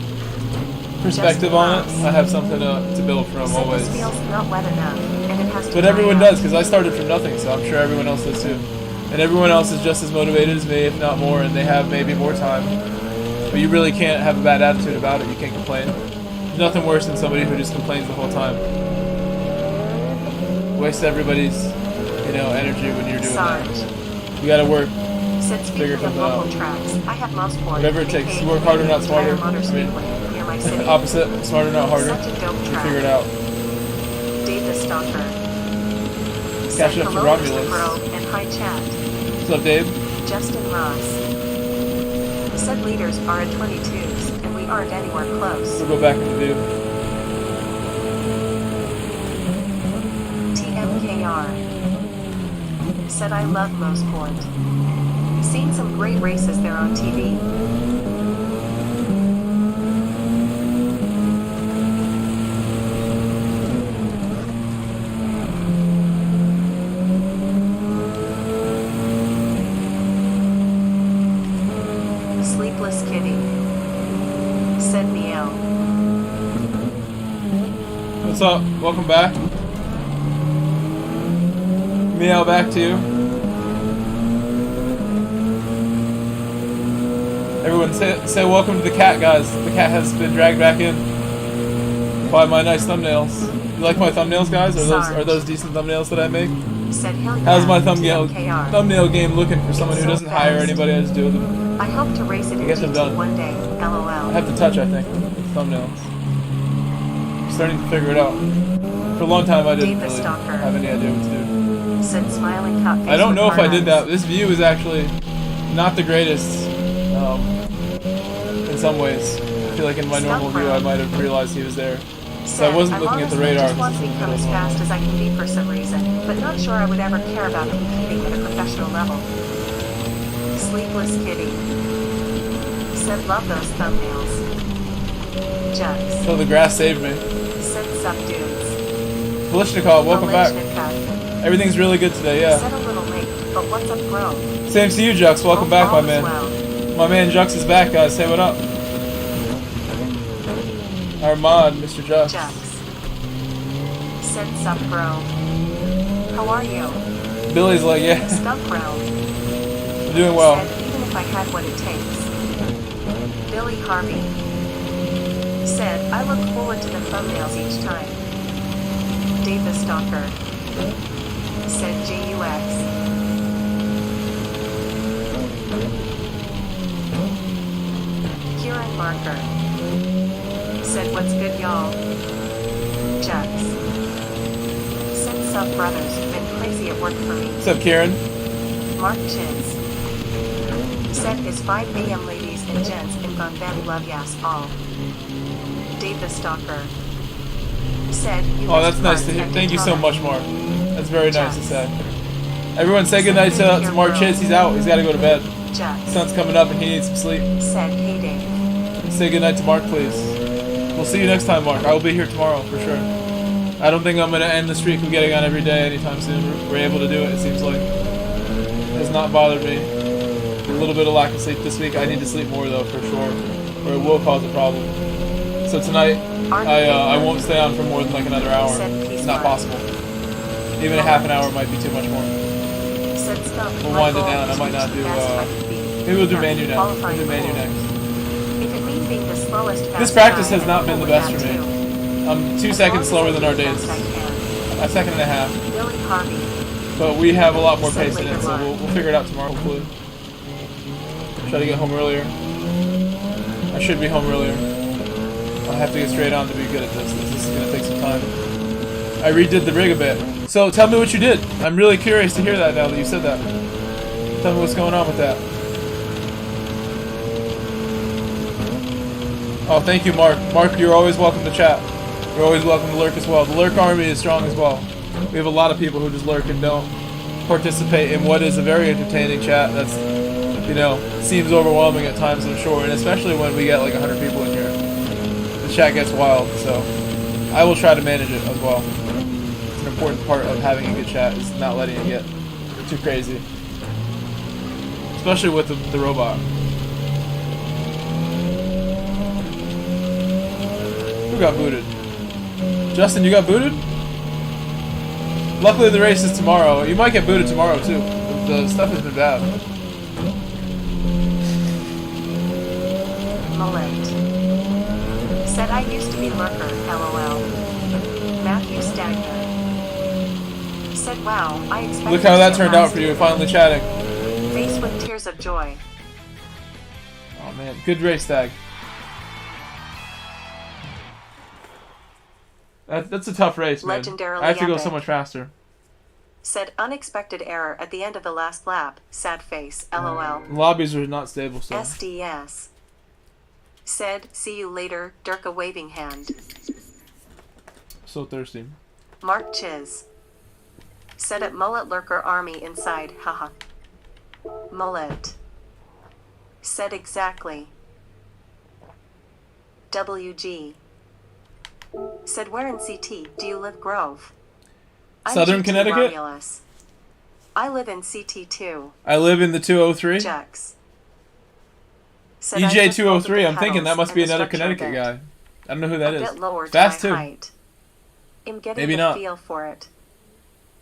Speaker 1: perspective on it. I have something to build from
Speaker 2: Said
Speaker 1: always.
Speaker 2: this feels not wet enough, and it has to
Speaker 1: But
Speaker 2: dry
Speaker 1: everyone
Speaker 2: out.
Speaker 1: does, because I started from nothing, so I'm sure everyone else does too. And everyone else is just as motivated as me, if not more, and they have maybe more time. But you really can't have a bad attitude about it. You can't complain. There's nothing worse than somebody who just complains the whole time. Waste everybody's, energy when you're doing that. You gotta work.
Speaker 2: Said
Speaker 1: Figure
Speaker 2: speaking of
Speaker 1: something
Speaker 2: local
Speaker 1: out.
Speaker 2: tracks, I have mouse port.
Speaker 1: Whatever it takes. You work harder, not smarter. I mean,
Speaker 2: Near my city.
Speaker 1: opposite. Smarter, not harder.
Speaker 2: Such a dope
Speaker 1: You
Speaker 2: track.
Speaker 1: figure it out.
Speaker 2: Dave the Stalker.
Speaker 1: Catching up to
Speaker 2: hello, Mr.
Speaker 1: Romulus.
Speaker 2: Bro, and hi chat.
Speaker 1: What's up, Dave?
Speaker 2: Justin Ross. Said leaders are at 22s, and we aren't anywhere close.
Speaker 1: We'll go back into view.
Speaker 2: TMKR. Said I love Mosport. Seen some great races there on TV. Sleepless Kitty. Said meow.
Speaker 1: What's up? Welcome back. Meow back to you. Everyone say welcome to the cat, guys. The cat has been dragged back in by my nice thumbnails. You like my thumbnails, guys? Are those decent thumbnails that I make?
Speaker 2: Said hell yeah.
Speaker 1: How's my thumbnail
Speaker 2: TMKR.
Speaker 1: game looking for someone who
Speaker 2: so
Speaker 1: doesn't hire
Speaker 2: fast.
Speaker 1: anybody else to do them?
Speaker 2: I hope to race it
Speaker 1: I
Speaker 2: in
Speaker 1: guess I'm done.
Speaker 2: GT one day. LOL.
Speaker 1: I have to touch, I think, thumbnails. I'm starting to figure it out. For a long time, I didn't
Speaker 2: Dave the
Speaker 1: really
Speaker 2: Stalker.
Speaker 1: have any idea what to do.
Speaker 2: Said smiling cut face
Speaker 1: I don't
Speaker 2: with
Speaker 1: know if I
Speaker 2: hard
Speaker 1: did
Speaker 2: eyes.
Speaker 1: that. This view is actually not the greatest in some ways. I feel like in my normal view, I might have realized he was there. So I wasn't looking at the radar.
Speaker 2: I just want to become as fast as I can be for some reason, but not sure I would ever care about competing at a professional level. Sleepless Kitty. Said love those thumbnails. Jugs.
Speaker 1: So the grass saved me.
Speaker 2: Said sup dudes.
Speaker 1: Kalishnikov, welcome back.
Speaker 2: Kalishnikov.
Speaker 1: Everything's really good today,
Speaker 2: Said
Speaker 1: yeah.
Speaker 2: a little late, but what's up, bro?
Speaker 1: Same to you, Jux. Welcome back, my
Speaker 2: All is
Speaker 1: man.
Speaker 2: well.
Speaker 1: My man Jux is back, guys. Say what up. Our mod, Mr. Jux.
Speaker 2: Jugs. Said sup, bro. How are you?
Speaker 1: Billy's like, yeah,
Speaker 2: Stuff, bro.
Speaker 1: I'm doing well.
Speaker 2: Said even if I had what it takes. Billy Harvey. Said I look forward to the thumbnails each time. Dave the Stalker. Said JUX. Kieran Marker. Said what's good, y'all? Jux. Said sup, brothers. Been crazy at work for me.
Speaker 1: What's up, Kieran?
Speaker 2: Mark Chins. Said is 5 a.m. ladies and gents and gone bad love yes all. Dave the Stalker. Said you
Speaker 1: Oh, that's nice to hear. Thank you so much, Mark. That's very nice to say. Everyone say goodnight to Mark Chitz. He's out. He's got to go to bed.
Speaker 2: Jux.
Speaker 1: Sun's coming up and he needs some sleep.
Speaker 2: Said hey Dave.
Speaker 1: Say goodnight to Mark, please. We'll see you next time, Mark. I will be here tomorrow for sure. I don't think I'm going to end the streak of getting on every day anytime soon. We're able to do it, it seems like. It has not bothered me. A little bit of lack of sleep this week. I need to sleep more, though, for sure, or it will cause a problem. So tonight, I won't stay on for more than like another hour. It's not possible. Even a half an hour might be too much more.
Speaker 2: Said stuff.
Speaker 1: We'll wind it down. I might not do, maybe we'll do menu now. We'll do menu next.
Speaker 2: If it means being the slowest
Speaker 1: This practice has not been the best for me. I'm 2 seconds slower than our days. A second and a half.
Speaker 2: Billy Harvey.
Speaker 1: But we have a lot more pace in it, so we'll figure it out tomorrow, hopefully. Try to get home earlier. I should be home earlier. I'll have to get straight on to be good at this. This is going to take some time. I redid the rig a bit. So tell me what you did. I'm really curious to hear that now that you said that. Tell me what's going on with that. Oh, thank you, Mark. Mark, you're always welcome to chat. You're always welcome to lurk as well. The lurk army is strong as well. We have a lot of people who just lurk and don't participate in what is a very entertaining chat. That's, you know, seems overwhelming at times, I'm sure, and especially when we get like 100 people in here. The chat gets wild, so I will try to manage it as well. It's an important part of having a good chat, is not letting it get too crazy. Especially with the robot. Who got booted? Justin, you got booted? Luckily the race is tomorrow. You might get booted tomorrow too. The stuff has been bad.
Speaker 2: Mullet. Said I used to be lurker, LOL. Matthew Stagner. Said wow, I expected
Speaker 1: Look how that
Speaker 2: to
Speaker 1: turned out for you, finally chatting.
Speaker 2: Face with tears of joy.
Speaker 1: Oh man, good race, Stag. That's a tough race, man.
Speaker 2: Legendarily
Speaker 1: I have to go
Speaker 2: epic.
Speaker 1: so much faster.
Speaker 2: Said unexpected error at the end of the last lap. Sad face, LOL.
Speaker 1: Lobbies are not stable, so.
Speaker 2: SDS. Said, see you later, Durka waving hand.
Speaker 1: So thirsty.
Speaker 2: Mark Chiz. Said at Mullet Lurker Army inside, haha. Mullet. Said exactly. WG. Said where in CT do you live, Grove? I'm
Speaker 1: Southern
Speaker 2: GT
Speaker 1: Connecticut?
Speaker 2: Romulus. I live in CT too.
Speaker 1: I live in the 203.
Speaker 2: Jux. Said I just
Speaker 1: EJ203,
Speaker 2: bolted the
Speaker 1: I'm thinking that
Speaker 2: pedals
Speaker 1: must be
Speaker 2: and the
Speaker 1: another
Speaker 2: structure a
Speaker 1: Connecticut
Speaker 2: bit.
Speaker 1: guy. I don't know who that
Speaker 2: A
Speaker 1: is.
Speaker 2: bit lower to
Speaker 1: Fast
Speaker 2: my
Speaker 1: too.
Speaker 2: height. I'm getting
Speaker 1: Maybe
Speaker 2: the
Speaker 1: not.
Speaker 2: feel for it.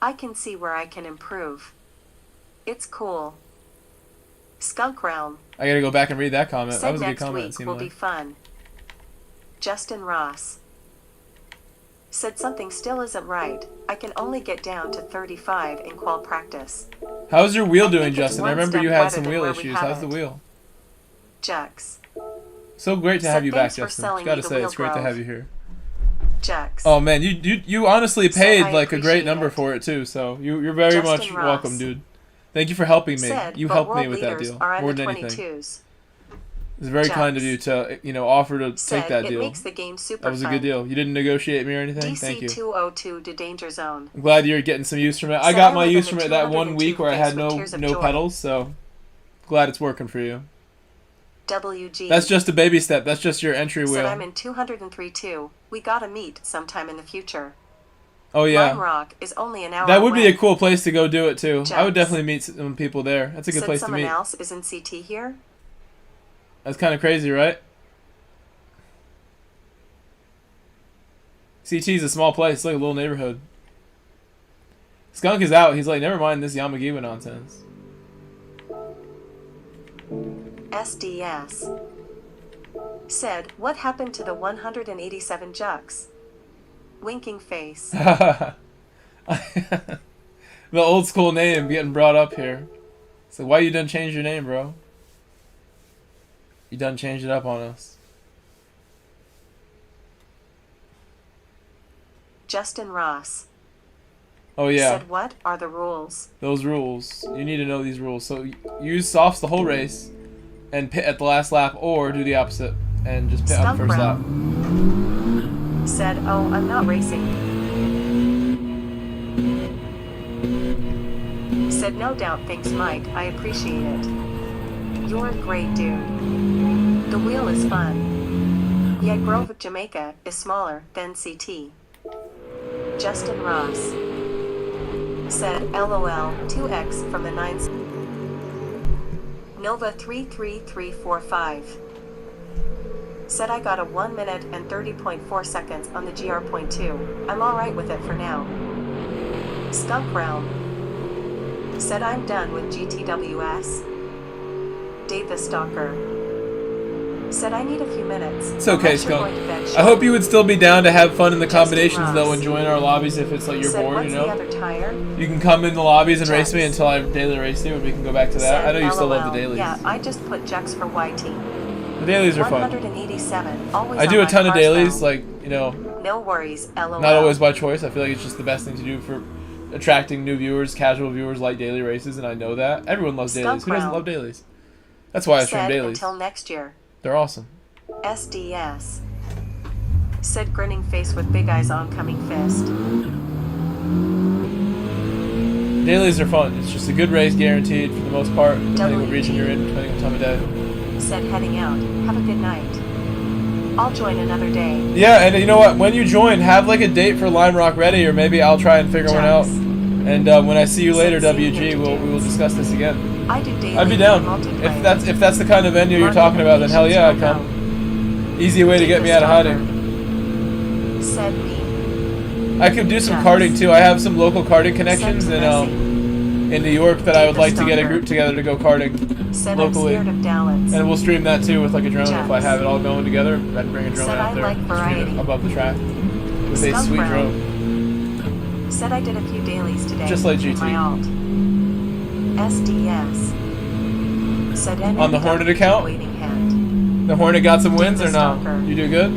Speaker 2: I can see where I can improve. It's cool. Skunk Realm.
Speaker 1: I gotta go back and read that comment. That
Speaker 2: Said
Speaker 1: was a good
Speaker 2: next
Speaker 1: comment, it
Speaker 2: week
Speaker 1: seemed
Speaker 2: will
Speaker 1: like.
Speaker 2: be fun. Justin Ross. Said something still isn't right. I can only get down to 35 in qual practice.
Speaker 1: How's your wheel
Speaker 2: I
Speaker 1: doing,
Speaker 2: think it's
Speaker 1: Justin? I
Speaker 2: one
Speaker 1: remember
Speaker 2: step
Speaker 1: you had
Speaker 2: better
Speaker 1: some
Speaker 2: than
Speaker 1: wheel
Speaker 2: where we
Speaker 1: issues.
Speaker 2: had
Speaker 1: How's the
Speaker 2: it.
Speaker 1: wheel?
Speaker 2: Jux.
Speaker 1: So great to
Speaker 2: Said
Speaker 1: have you back,
Speaker 2: thanks for
Speaker 1: Justin.
Speaker 2: selling
Speaker 1: Gotta
Speaker 2: me the
Speaker 1: say, it's
Speaker 2: wheel
Speaker 1: great to
Speaker 2: grove.
Speaker 1: have you here.
Speaker 2: Jux.
Speaker 1: Oh man, you honestly
Speaker 2: Said
Speaker 1: paid
Speaker 2: I
Speaker 1: like a great
Speaker 2: appreciate
Speaker 1: number
Speaker 2: it.
Speaker 1: for it too, so you're very
Speaker 2: Justin
Speaker 1: much
Speaker 2: Ross.
Speaker 1: welcome, dude. Thank you for helping me.
Speaker 2: Said,
Speaker 1: You
Speaker 2: but
Speaker 1: helped me
Speaker 2: world
Speaker 1: with that
Speaker 2: leaders
Speaker 1: deal
Speaker 2: are
Speaker 1: more
Speaker 2: in the
Speaker 1: than anything.
Speaker 2: 22s.
Speaker 1: It's very kind of you to, you know, offer to
Speaker 2: Said
Speaker 1: take that
Speaker 2: it
Speaker 1: deal.
Speaker 2: makes the game super
Speaker 1: That was a
Speaker 2: fun.
Speaker 1: good deal. You didn't negotiate me or anything. Thank you.
Speaker 2: DC 202 to Danger Zone.
Speaker 1: I'm glad you're getting some use from it. I
Speaker 2: Said
Speaker 1: got
Speaker 2: I
Speaker 1: my
Speaker 2: live in
Speaker 1: use
Speaker 2: the
Speaker 1: from it that 1 week where I had
Speaker 2: 202
Speaker 1: no
Speaker 2: Tears of
Speaker 1: no
Speaker 2: Joy.
Speaker 1: pedals, so glad it's working for you.
Speaker 2: WG.
Speaker 1: That's just a baby step. That's just your entry
Speaker 2: Said
Speaker 1: wheel.
Speaker 2: I'm in 203 too. We gotta meet sometime in the future.
Speaker 1: Oh
Speaker 2: Lime
Speaker 1: yeah,
Speaker 2: Rock is only an hour
Speaker 1: that would be a
Speaker 2: away.
Speaker 1: cool place to go do it too. I would
Speaker 2: Jacks.
Speaker 1: definitely meet some people there. That's a good
Speaker 2: Said
Speaker 1: place to
Speaker 2: someone
Speaker 1: meet.
Speaker 2: else is in CT here?
Speaker 1: That's kind of crazy, right? CT's a small place. It's like a little neighborhood. Skunk is out. He's like, never mind this Yamagiwa nonsense.
Speaker 2: SDS. Said, what happened to the 187 Jux? Winking face.
Speaker 1: The old school name getting brought up here. So why you done change your name, bro? You done changed it up on us.
Speaker 2: Justin Ross.
Speaker 1: Oh yeah,
Speaker 2: Said what are the rules?
Speaker 1: those rules. You need to know these rules. So use softs the whole race, and pit at the last lap, or do the opposite and just pit on the
Speaker 2: Stump
Speaker 1: first lap.
Speaker 2: round. Said, oh, I'm not racing. Said no doubt, thanks Mike, I appreciate it. You're a great dude. The wheel is fun. Yet Grove of Jamaica is smaller than CT. Justin Ross. Said LOL 2x from the 9s. Nova 33345. Said I got a 1 minute and 30.4 seconds on the GR.2. I'm alright with it for now. Skunk Realm. Said I'm done with GTWS. Dave the Stalker. Said I need a few minutes.
Speaker 1: It's okay,
Speaker 2: Unless you're
Speaker 1: Skunk.
Speaker 2: going to bed
Speaker 1: I
Speaker 2: shortly.
Speaker 1: hope you would still be down to have fun in the
Speaker 2: Justin
Speaker 1: combinations though
Speaker 2: Ross.
Speaker 1: and join our lobbies if it's like you're
Speaker 2: Said,
Speaker 1: bored,
Speaker 2: what's
Speaker 1: you
Speaker 2: the
Speaker 1: know.
Speaker 2: other tire?
Speaker 1: You can come in the lobbies and race me
Speaker 2: Jux.
Speaker 1: until I daily race you and we can go back to that.
Speaker 2: Said
Speaker 1: I know you still love
Speaker 2: LOL.
Speaker 1: the dailies.
Speaker 2: Yeah, I just put Jux for YT.
Speaker 1: The dailies are fun.
Speaker 2: 187. Always
Speaker 1: I do
Speaker 2: on
Speaker 1: a ton
Speaker 2: my
Speaker 1: of
Speaker 2: cars
Speaker 1: dailies,
Speaker 2: now.
Speaker 1: like, you know,
Speaker 2: No worries, LOL.
Speaker 1: not always by choice. I feel like it's just the best thing to do for attracting new viewers. Casual viewers like daily races, and I know that. Everyone loves
Speaker 2: Skunk
Speaker 1: dailies. Who doesn't
Speaker 2: round.
Speaker 1: love dailies? That's why I stream
Speaker 2: Said
Speaker 1: dailies.
Speaker 2: until next year.
Speaker 1: They're awesome.
Speaker 2: SDS. Said grinning face with big eyes oncoming fist.
Speaker 1: Dailies are fun. It's just a good race guaranteed for the most part, depending what region you're in, depending on time of day.
Speaker 2: Said heading out. Have a good night. I'll join another day.
Speaker 1: Yeah, and you know what? When you join, have like a date for Lime Rock ready, or maybe I'll try and figure one out. And when I see you later, WG, we will discuss this again.
Speaker 2: I do daily.
Speaker 1: I'd be down. If that's the kind of venue you're talking about, then hell yeah, I'd come. Easy way to get me out of hiding.
Speaker 2: Said me.
Speaker 1: I could do some karting too. I have some local karting connections in New York that I would like to get a group together to go karting locally. And we'll stream that too with like a drone if I have it all going together. I'd bring a drone out there, stream it above the track with a sweet drone.
Speaker 2: Said I did a few dailies today.
Speaker 1: Just like GT.
Speaker 2: My alt. SDS. Said
Speaker 1: on the Hornet account.
Speaker 2: Waving hand.
Speaker 1: The Hornet got some wins or no? You do good?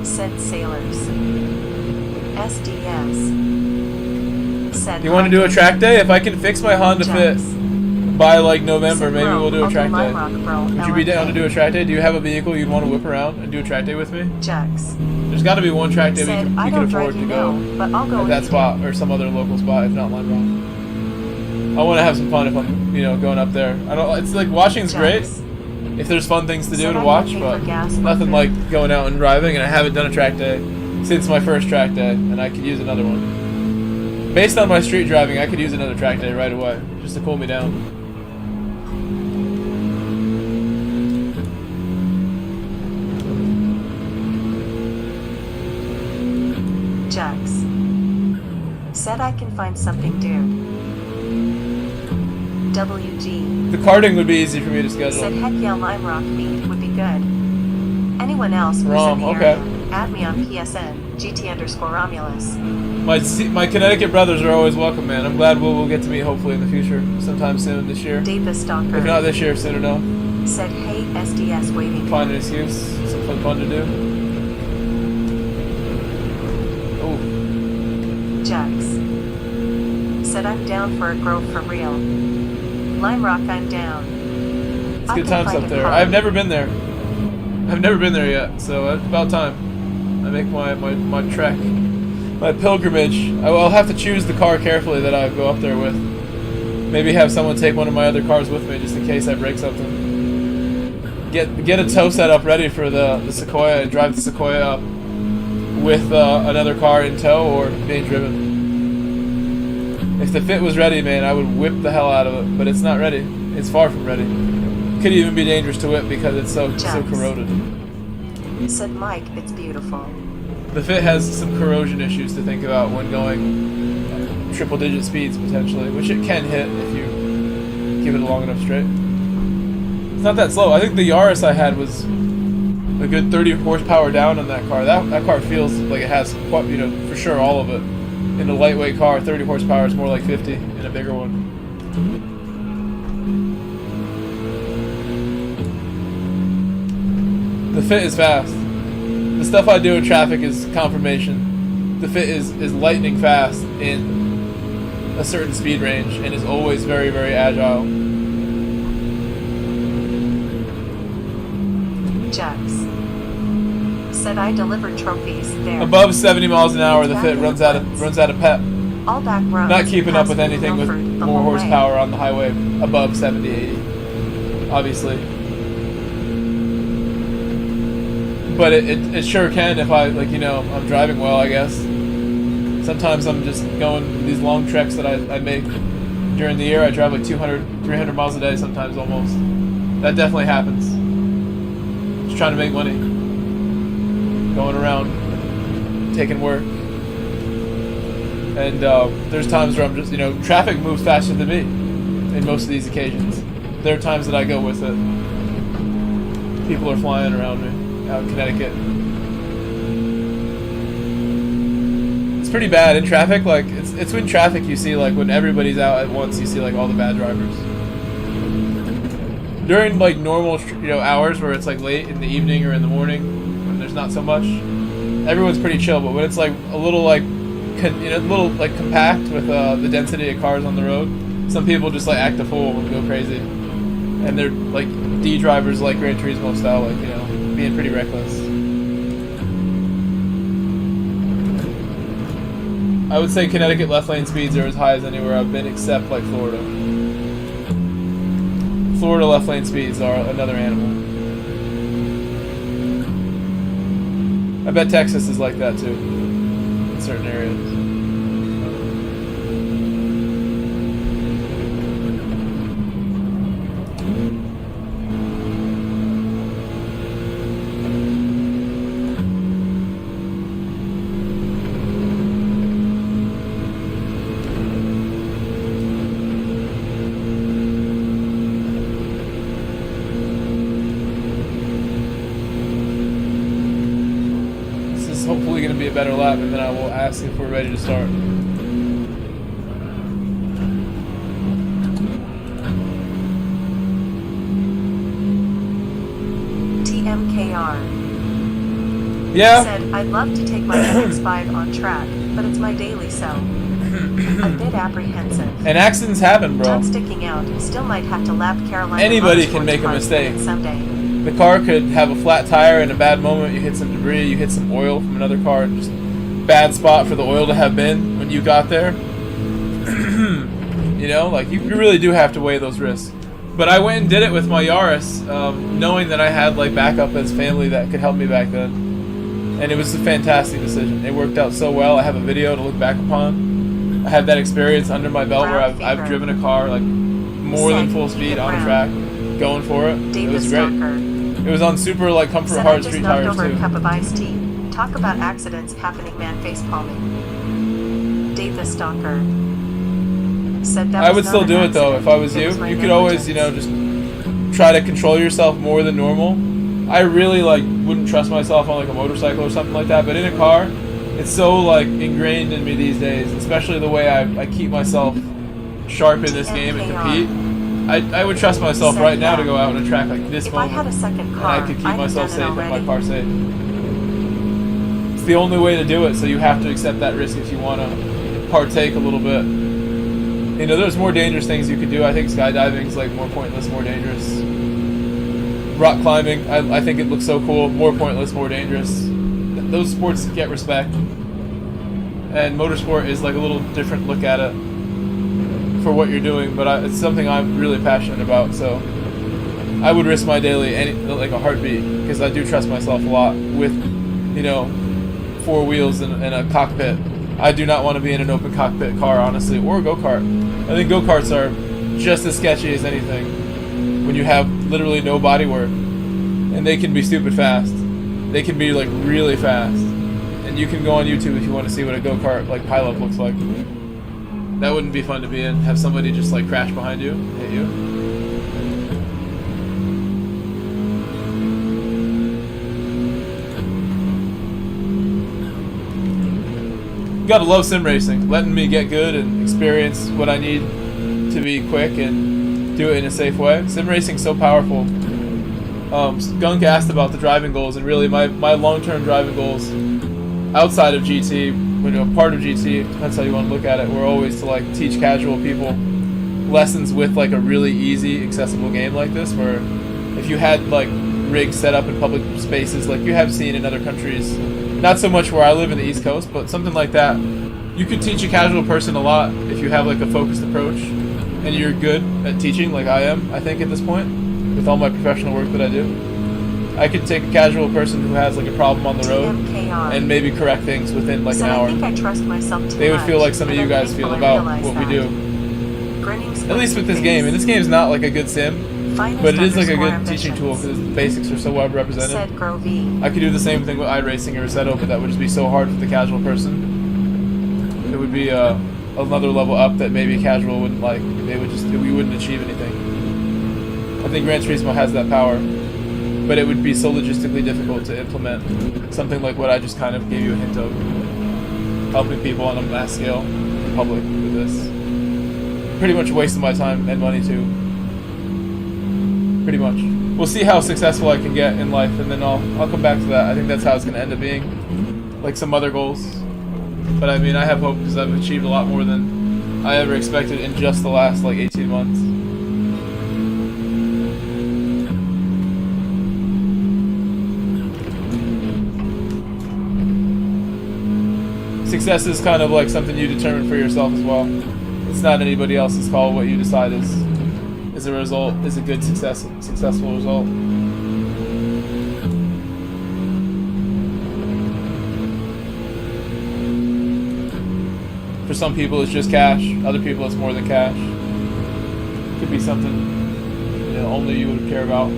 Speaker 2: Said sailors. SDS. Said
Speaker 1: you want to do a track day? If I can fix my Honda Fit by like November, maybe we'll do a track day. Would you be down to do a track day? Do you have a vehicle you'd want to whip around and do a track day with me? There's got to be one track day we can afford to go at that spot or some other local spot, if not Lime Rock. I want to have some fun if I'm, going up there. I don't. It's like watching's great if there's fun things to do to watch, but nothing like going out and driving. And I haven't done a track day since my first track day, and I could use another one. Based on my street driving, I could use another track day right away, just to cool me down.
Speaker 2: Jax. Said I can find something, dude. WG.
Speaker 1: The karting would be easy for me to schedule.
Speaker 2: Said heck yeah, Lime Rock meet would be good. Anyone else who's in the area, add me on PSN, GT_Romulus.
Speaker 1: My Connecticut brothers are always welcome, man. I'm glad we'll get to meet hopefully in the future, sometime soon this year.
Speaker 2: Davis Stalker.
Speaker 1: If not this year, soon enough.
Speaker 2: Said hey, SDS waiting.
Speaker 1: Find an excuse, something fun to do. Oh.
Speaker 2: Jax. Said I'm down for a grove for real. Lime Rock, I'm down.
Speaker 1: It's good times up there. I've never been there. I've never been there yet, so it's about time. I make my trek, my pilgrimage. I'll have to choose the car carefully that I go up there with. Maybe have someone take one of my other cars with me just in case I break something. Get a tow setup ready for the Sequoia and drive the Sequoia up with another car in tow or being driven. If the Fit was ready, man, I would whip the hell out of it, but it's not ready. It's far from ready. Could even be dangerous to whip because it's so corroded.
Speaker 2: Said Mike, it's beautiful.
Speaker 1: The Fit has some corrosion issues to think about when going triple-digit speeds potentially, which it can hit if you give it a long enough straight. It's not that slow. I think the Yaris I had was a good 30 horsepower down on that car. That car feels like it has, for sure all of it. In a lightweight car, 30 horsepower is more like 50 in a bigger one. The Fit is fast. The stuff I do in traffic is confirmation. The Fit is lightning fast in a certain speed range and is always very, very agile.
Speaker 2: Jax. Said I delivered trophies there.
Speaker 1: Above 70 miles an hour, the Fit runs out of pep.
Speaker 2: All back roads.
Speaker 1: Not keeping up with anything with more horsepower on the highway above 70, 80. Obviously. But it sure can if I'm driving well, I guess. Sometimes I'm just going these long treks that I make during the year. I drive like 200, 300 miles a day sometimes almost. That definitely happens. Just trying to make money. Going around, taking work. And there's times where I'm just, traffic moves faster than me in most of these occasions. There are times that I go with it. People are flying around me out in Connecticut. It's pretty bad in traffic. Like it's when traffic you see when everybody's out at once, you see all the bad drivers. During normal hours where it's late in the evening or in the morning when there's not so much, everyone's pretty chill. But when it's a little compact with the density of cars on the road, some people just act a fool and go crazy, and they're D drivers Gran Turismo style, being pretty reckless. I would say Connecticut left lane speeds are as high as anywhere I've been except like Florida. Florida left lane speeds are another animal. I bet Texas is like that too, in certain areas. Hopefully going to be a better lap, and then I will ask if we're ready to start.
Speaker 2: TMKR.
Speaker 1: Yeah?
Speaker 2: Said, I'd love to take my MX-5 on track, but it's my daily, so a bit apprehensive.
Speaker 1: And accidents happen, bro.
Speaker 2: Tongue sticking out, still might have to lap Carolina.
Speaker 1: Anybody can make a mistake.
Speaker 2: Someday.
Speaker 1: The car could have a flat tire in a bad moment, you hit some debris, you hit some oil from another car, and just bad spot for the oil to have been when you got there. You know, like you really do have to weigh those risks. But I went and did it with my Yaris, knowing that I had like backup as family that could help me back then. And it was a fantastic decision. It worked out so well. I have a video to look back upon. I had that experience under my belt where I've driven a car like more than full speed on a track, going for it. It was great. It was on super like comfort hard street tires
Speaker 2: over
Speaker 1: too.
Speaker 2: A cup of iced tea. Talk about accidents happening, man face palming. Dave the Stalker said that
Speaker 1: I would still do it though if I was you. You could always, you know, just try to control yourself more than normal. I really like wouldn't trust myself on like a motorcycle or something like that, but in a car, it's so like ingrained in me these days, especially the way I keep myself sharp in this game and compete. I would trust myself right now to go out on a track like this moment,
Speaker 2: I had a second car,
Speaker 1: and I could keep myself safe and my car safe. It's the only way to do it, so you have to accept that risk if you want to partake a little bit. You know, there's more dangerous things you could do. I think skydiving is like more pointless, more dangerous. Rock climbing, I think it looks so cool, more pointless, more dangerous. Those sports get respect. And motorsport is like a little different look at it for what you're doing, but it's something I'm really passionate about, so I would risk my daily like a heartbeat, because I do trust myself a lot with, you know, 4 wheels and a cockpit. I do not want to be in an open cockpit car, honestly, or a go-kart. I think go-karts are just as sketchy as anything when you have literally no bodywork, and they can be stupid fast. They can be like really fast, and you can go on YouTube if you want to see what a go-kart like pileup looks like. That wouldn't be fun to be in. Have somebody just like crash behind you, hit you. Gotta love sim racing, letting me get good and experience what I need to be quick and do it in a safe way. Sim racing's so powerful. Gunk asked about the driving goals, and really my long-term driving goals outside of GT, when you're part of GT, depends how you want to look at it, were always to like teach casual people lessons with like a really easy, accessible game like this, where if you had like rigs set up in public spaces like you have seen in other countries, not so much where I live in the East Coast, but something like that, you could teach a casual person a lot if you have like a focused approach and you're good at teaching like I am, I think, at this point, with all my professional work that I do. I could take a casual person who has like a problem on the road and maybe correct things within like an hour.
Speaker 2: I think I trust myself too
Speaker 1: they would feel like some of
Speaker 2: much,
Speaker 1: you guys feel about what we do. At least with this game. And this game is not like a good sim, but it is like a good teaching tool because the basics are so well represented. I could do the same thing with iRacing or Resetto, but that would just be so hard for the casual person. It would be another level up that maybe casual wouldn't like. We wouldn't achieve anything. I think Gran Turismo has that power, but it would be so logistically difficult to implement something like what I just kind of gave you a hint of, helping people on a mass scale in public with this. Pretty much wasting my time and money too. Pretty much. We'll see how successful I can get in life, and then I'll come back to that. I think that's how it's going to end up being, like some other goals. But I mean, I have hope because I've achieved a lot more than I ever expected in just the last like 18 months. success is kind of like something you determine for yourself as well. It's not anybody else's call. What you decide is a result, is a good successful result. For some people it's just cash, other people it's more than cash. Could be something, you know, only you would care about.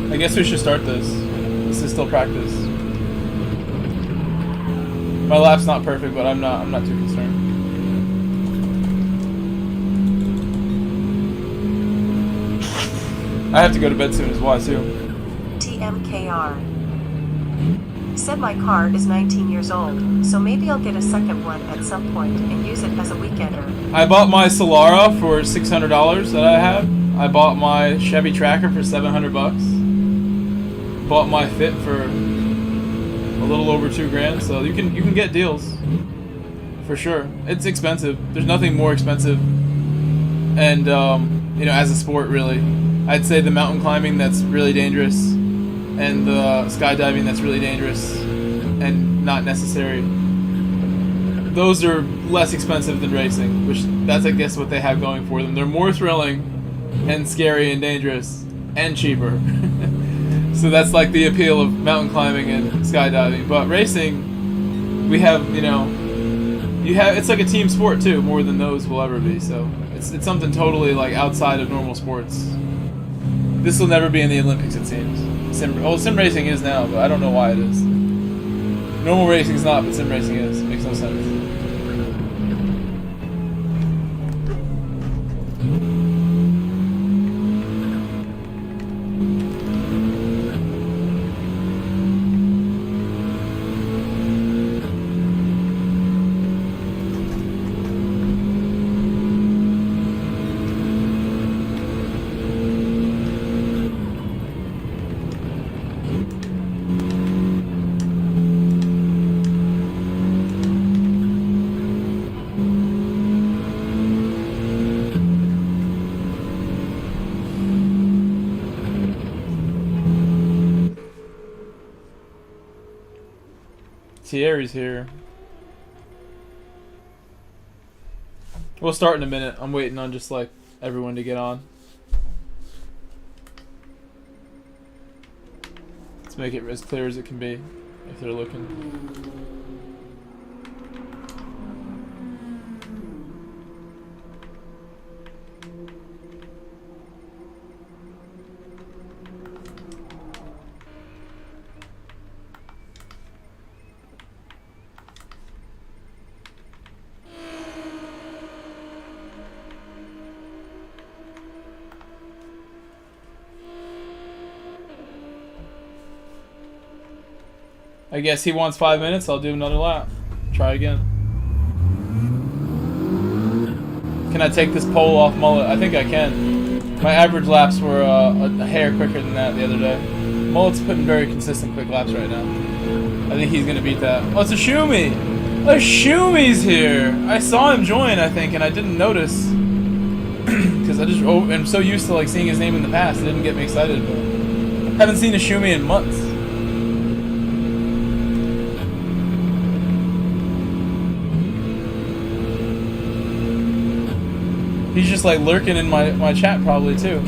Speaker 1: I guess we should start this. This is still practice. My lap's not perfect, but I'm not too concerned. I have to go to bed soon as well, too.
Speaker 2: TMKR. Said my car is 19 years old, so maybe I'll get a second one at some point and use it as a weekender.
Speaker 1: I bought my Solara for $600 that I had. I bought my Chevy Tracker for $700. Bought my Fit for a little over $2,000, so you can get deals for sure. It's expensive. There's nothing more expensive, and you know, as a sport, really, I'd say the mountain climbing that's really dangerous, and the skydiving that's really dangerous and not necessary. Those are less expensive than racing, which that's I guess what they have going for them. They're more thrilling and scary and dangerous and cheaper. So that's like the appeal of mountain climbing and skydiving. But racing, we have, you know, it's like a team sport too, more than those will ever be. So it's something totally like outside of normal sports. This will never be in the Olympics, it seems. Sim racing is now, but I don't know why it is. Normal racing is not, but sim racing is. It makes no sense. Thierry's here. We'll start in a minute. I'm waiting on just like everyone to get on. Let's make it as clear as it can be if they're looking. I guess he wants 5 minutes. I'll do another lap. Try again. Can I take this pole off mullet? I think I can. My average laps were a hair quicker than that the other day. Mullet's putting very consistent quick laps right now. I think he's gonna beat that. Oh, it's a Shumi! A Shumi's here! I saw him join, I think, and I didn't notice. Because I'm so used to like seeing his name in the past, it didn't get me excited. But haven't seen a Shumi in months. He's just like lurking in my chat probably too.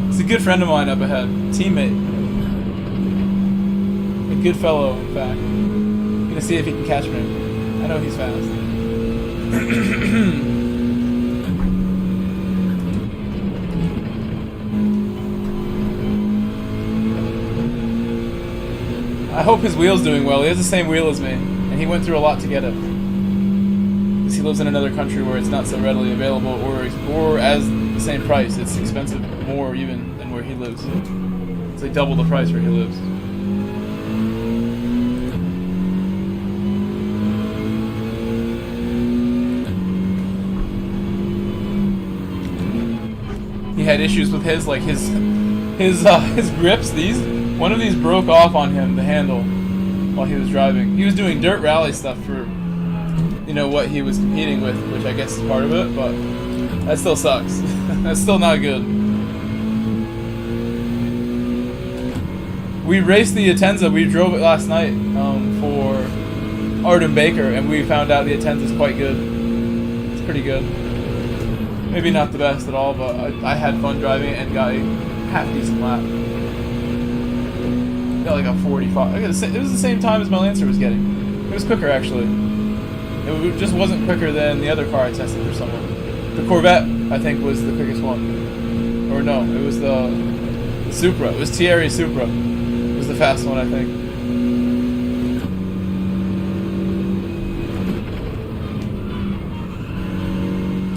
Speaker 1: He's a good friend of mine up ahead. Teammate. A good fellow, in fact. Gonna see if he can catch me. I know he's fast. I hope his wheel's doing well. He has the same wheel as me, and he went through a lot to get it. He lives in another country where it's not so readily available, or as the same price. It's expensive more even than where he lives. It's like double the price where he lives. He had issues with his his grips. One of these broke off on him, the handle, while he was driving. He was doing dirt rally stuff for, you know, what he was competing with, which I guess is part of it, but that still sucks. That's still not good. We raced the Atenza. We drove it last night for Arden Baker, and we found out the Atenza is quite good. It's pretty good. Maybe not the best at all, but I had fun driving it and got a half-decent lap. Got like a 45. It was the same time as my Lancer was getting. It was quicker, actually. It just wasn't quicker than the other car I tested for someone. The Corvette, I think, was the quickest one. Or no, it was the Supra. It was Thierry's Supra. It was the fast one, I think.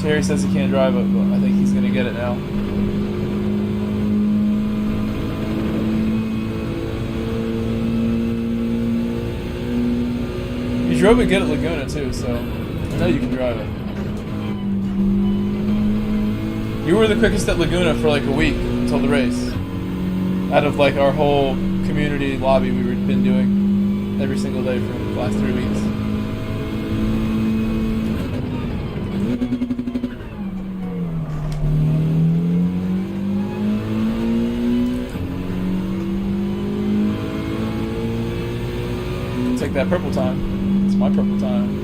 Speaker 1: Thierry says he can't drive it, but I think he's going to get it now. You drove it good at Laguna, too, so I know you can drive it. You were the quickest at Laguna for like a week until the race. Out of like our whole community lobby we've been doing every single day for the last 3 weeks. Take that purple time. It's my purple time.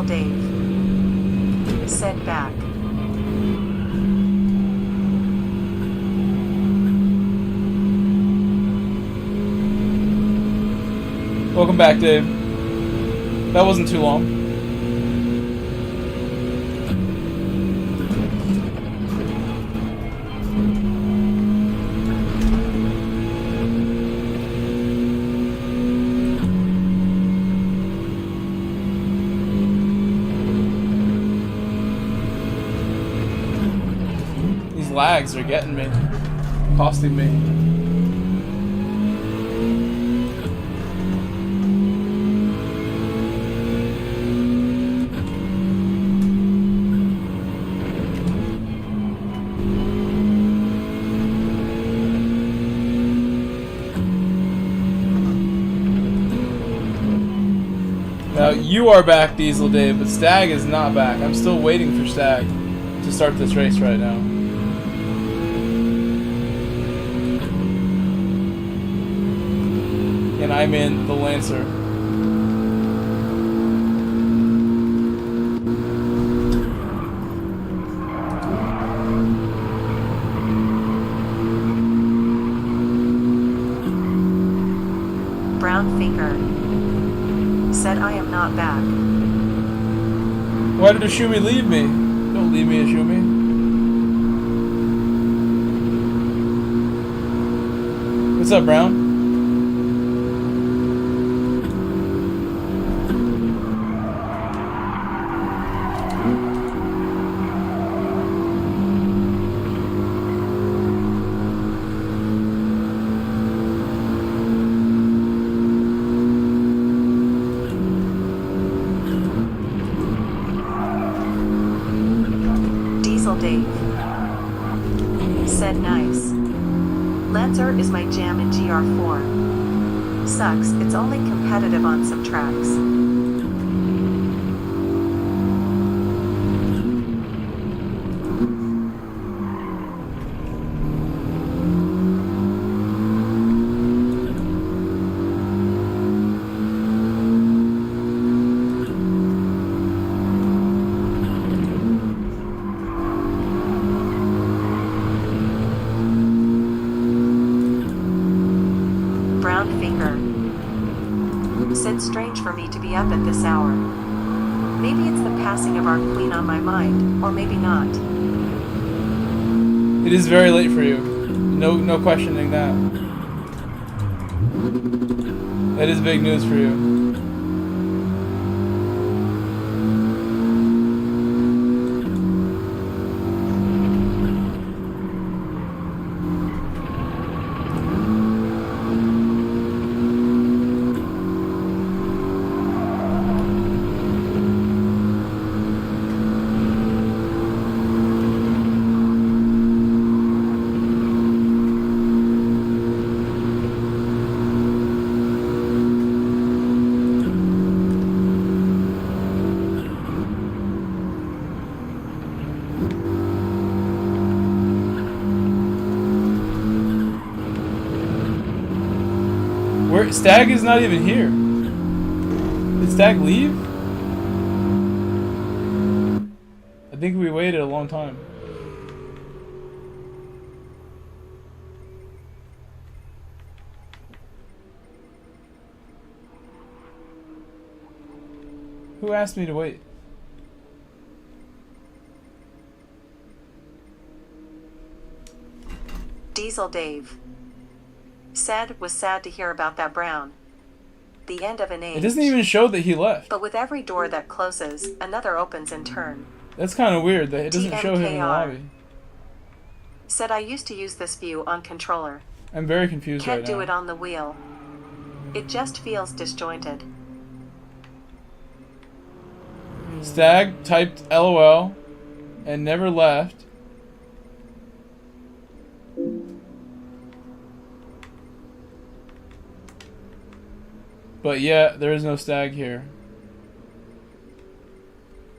Speaker 2: Dave said back.
Speaker 1: Welcome back, Dave. That wasn't too long. Lags are getting me, costing me. Now you are back, Diesel Dave, but Stag is not back. I'm still waiting for Stag to start this race right now. And I'm in the Lancer.
Speaker 2: Brown Finger said I am not back.
Speaker 1: Why did Ashumi leave me? Don't leave me, Ashumi. What's up, Brown?
Speaker 2: Dave said nice. Lancer is my jam in GR4. Sucks, it's only competitive on some tracks. Said strange for me to be up at this hour. Maybe it's the passing of our queen on my mind, or maybe not.
Speaker 1: It is very late for you. No questioning that. That is big news for you. Stag is not even here. Did Stag leave? I think we waited a long time. Who asked me to wait?
Speaker 2: Diesel Dave. Said was sad to hear about that Brown. The end of an age.
Speaker 1: It doesn't even show that he left.
Speaker 2: But with every door that closes, another opens in turn.
Speaker 1: That's kind of weird that it doesn't show him in the lobby.
Speaker 2: Said I used to use this view on controller.
Speaker 1: I'm very confused right now.
Speaker 2: Can't do it on the wheel. It just feels disjointed.
Speaker 1: Stag typed LOL and never left. But yeah, there is no Stag here.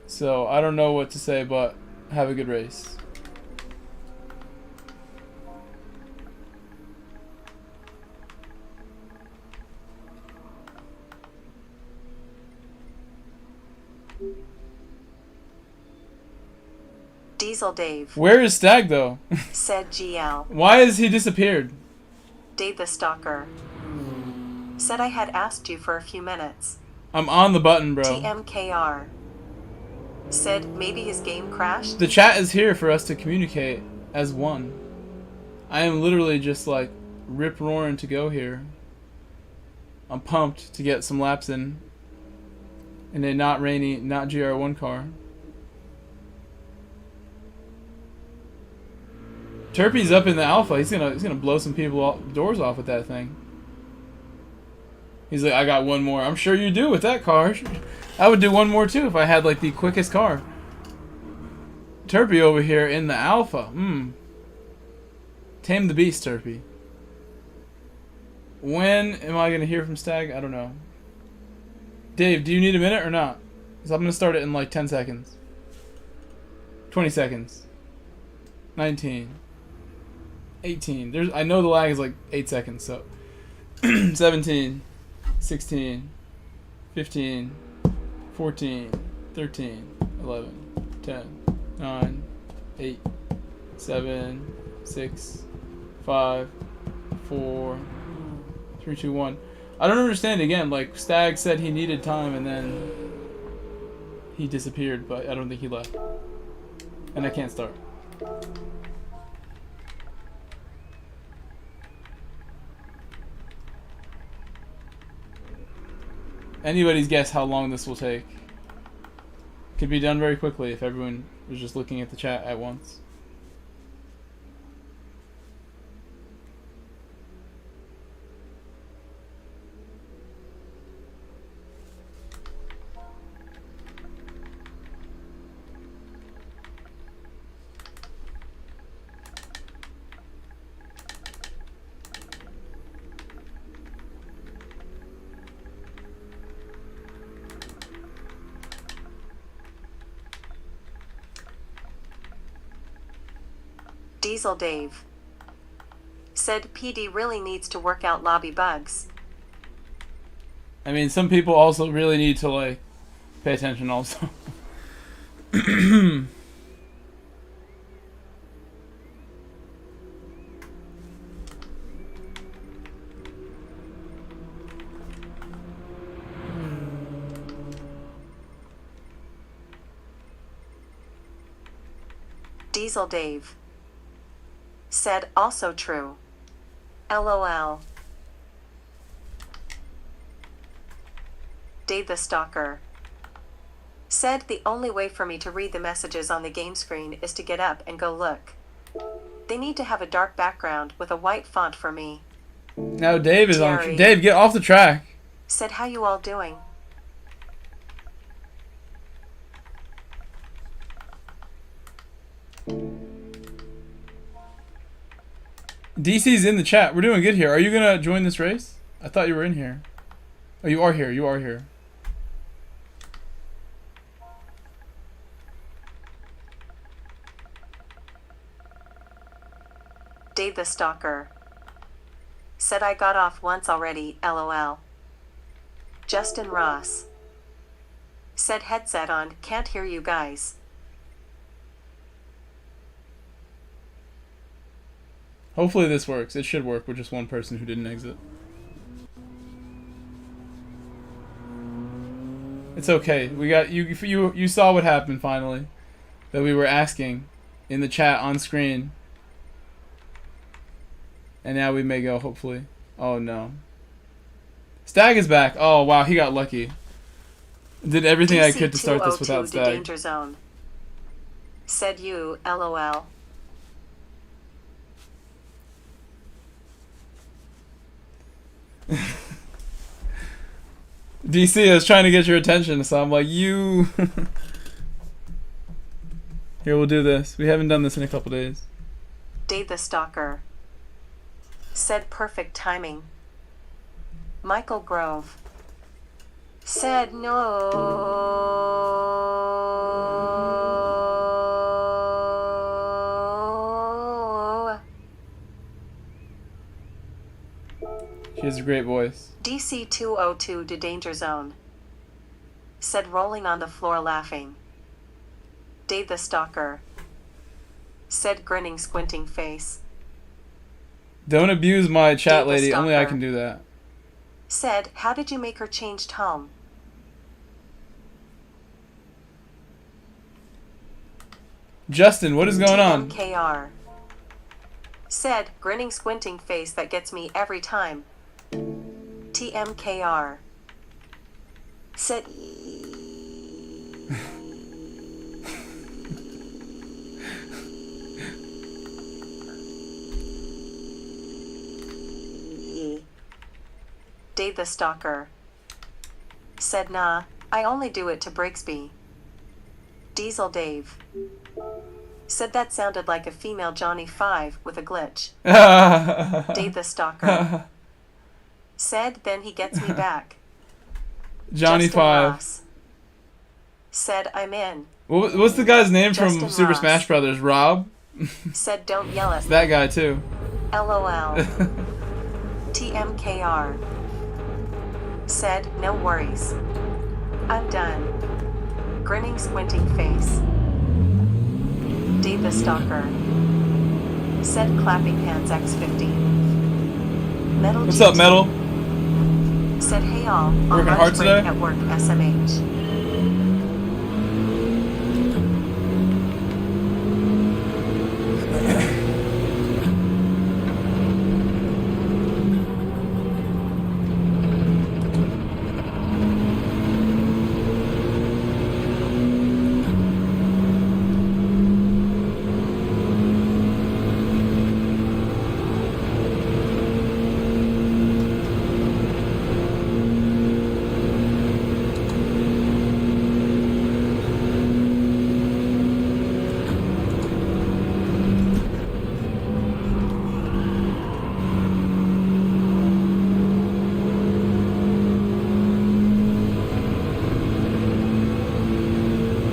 Speaker 1: So I don't know what to say, but have a good race.
Speaker 2: Diesel Dave.
Speaker 1: Where is Stag though?
Speaker 2: Said GL.
Speaker 1: Why has he disappeared?
Speaker 2: Dave the Stalker. Said I had asked you for a few minutes.
Speaker 1: I'm on the button, bro.
Speaker 2: TMKR. Said maybe his game crashed.
Speaker 1: The chat is here for us to communicate as one. I am literally just like rip roaring to go here. I'm pumped to get some laps in a not rainy, not GR1 car. Turpy's up in the Alpha. He's gonna blow some people doors off with that thing. He's like, I got one more. I'm sure you do with that car. I would do one more too if I had like the quickest car. Turpy over here in the Alpha. Tame the beast, Turpy. When am I gonna hear from Stag? I don't know. Dave, do you need a minute or not? Because I'm gonna start it in like 10 seconds. 20 seconds. 19. 18. I know the lag is like 8 seconds, so 17. 16, 15, 14, 13, 11, 10, 9, 8, 7, 6, 5, 4, 3, 2, 1. I don't understand again. Like, Stag said he needed time and then he disappeared, but I don't think he left. And I can't start. Anybody's guess how long this will take. Could be done very quickly if everyone was just looking at the chat at once.
Speaker 2: Diesel Dave. Said PD really needs to work out lobby bugs.
Speaker 1: I mean, some people also really need to, like, pay attention also.
Speaker 2: Diesel Dave. Said also true. LOL. Dave the Stalker. Said the only way for me to read the messages on the game screen is to get up and go look. They need to have a dark background with a white font for me.
Speaker 1: Now Dave is on.
Speaker 2: Jerry.
Speaker 1: Dave, get off the track.
Speaker 2: Said how you all doing?
Speaker 1: DC's in the chat. We're doing good here. Are you gonna join this race? I thought you were in here. Oh, you are here. You are here.
Speaker 2: Dave the Stalker. Said I got off once already, LOL. Justin Ross. Said headset on, can't hear you guys.
Speaker 1: Hopefully this works. It should work with just one person who didn't exit. It's okay. We got you. You saw what happened finally. That we were asking in the chat on screen. And now we may go, hopefully. Oh no. Stag is back. Oh wow, he got lucky. Did everything I could to start this without
Speaker 2: DC202 to
Speaker 1: Stag.
Speaker 2: Danger Zone. Said you, LOL.
Speaker 1: DC, I was trying to get your attention, so I'm like, you. Here, we'll do this. We haven't done this in a couple days.
Speaker 2: Dave the Stalker. Said perfect timing. Michael Grove. Said no.
Speaker 1: She has a great voice.
Speaker 2: DC202 to Danger Zone. Said rolling on the floor laughing. Dave the Stalker. Said grinning squinting face.
Speaker 1: Don't abuse my chat
Speaker 2: Dave the
Speaker 1: lady. Only I
Speaker 2: Stalker.
Speaker 1: can do that.
Speaker 2: Said, how did you make her change tone?
Speaker 1: Justin, what is going on?
Speaker 2: TMKR. Said, grinning squinting face that gets me every time. TMKR. Said, Dave the Stalker. Said nah, I only do it to Brigsby. Diesel Dave. Said that sounded like a female Johnny 5 with a glitch. Dave the Stalker. Said then he gets me back.
Speaker 1: Johnny
Speaker 2: Justin
Speaker 1: 5.
Speaker 2: Ross. Said I'm in.
Speaker 1: What's the guy's name
Speaker 2: Justin
Speaker 1: from Super
Speaker 2: Ross.
Speaker 1: Smash Brothers? Rob?
Speaker 2: Said don't yell at
Speaker 1: It's
Speaker 2: me.
Speaker 1: that guy too.
Speaker 2: LOL. TMKR. Said no worries. I'm done. Grinning squinting face. Dave the Stalker. Said clapping hands X50. Metal
Speaker 1: What's
Speaker 2: GT.
Speaker 1: up, Metal?
Speaker 2: Said hey all, on
Speaker 1: Working
Speaker 2: lunch
Speaker 1: hard
Speaker 2: break
Speaker 1: today?
Speaker 2: at work SMH.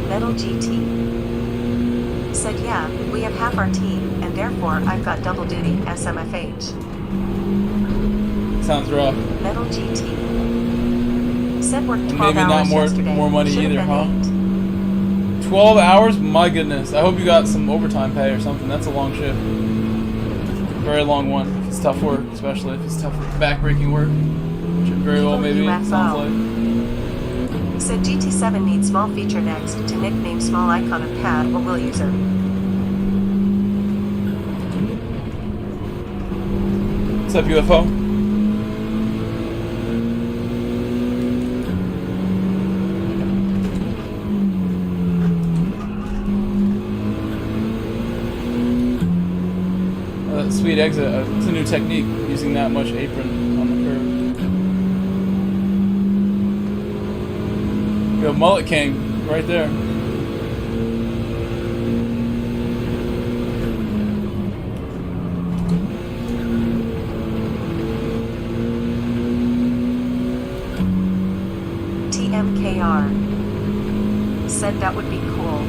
Speaker 2: Metal GT. Said yeah, we have half our team, and therefore I've got double duty SMFH.
Speaker 1: Sounds rough.
Speaker 2: Metal GT. Said worked 12
Speaker 1: Maybe not
Speaker 2: hours
Speaker 1: more
Speaker 2: yesterday.
Speaker 1: money
Speaker 2: Should've
Speaker 1: either,
Speaker 2: been
Speaker 1: huh?
Speaker 2: 8.
Speaker 1: 12 hours? My goodness. I hope you got some overtime pay or something. That's a long shift. Very long one. If it's tough work, especially if it's tough back-breaking work. Which it very well maybe
Speaker 2: UFO.
Speaker 1: sounds like.
Speaker 2: Said GT7 needs small feature next to nickname small icon of pad or will user.
Speaker 1: up, UFO? Sweet exit. It's a new technique, using that much apron on the curve. Yo, Mullet King, right there.
Speaker 2: TMKR said that would be cool.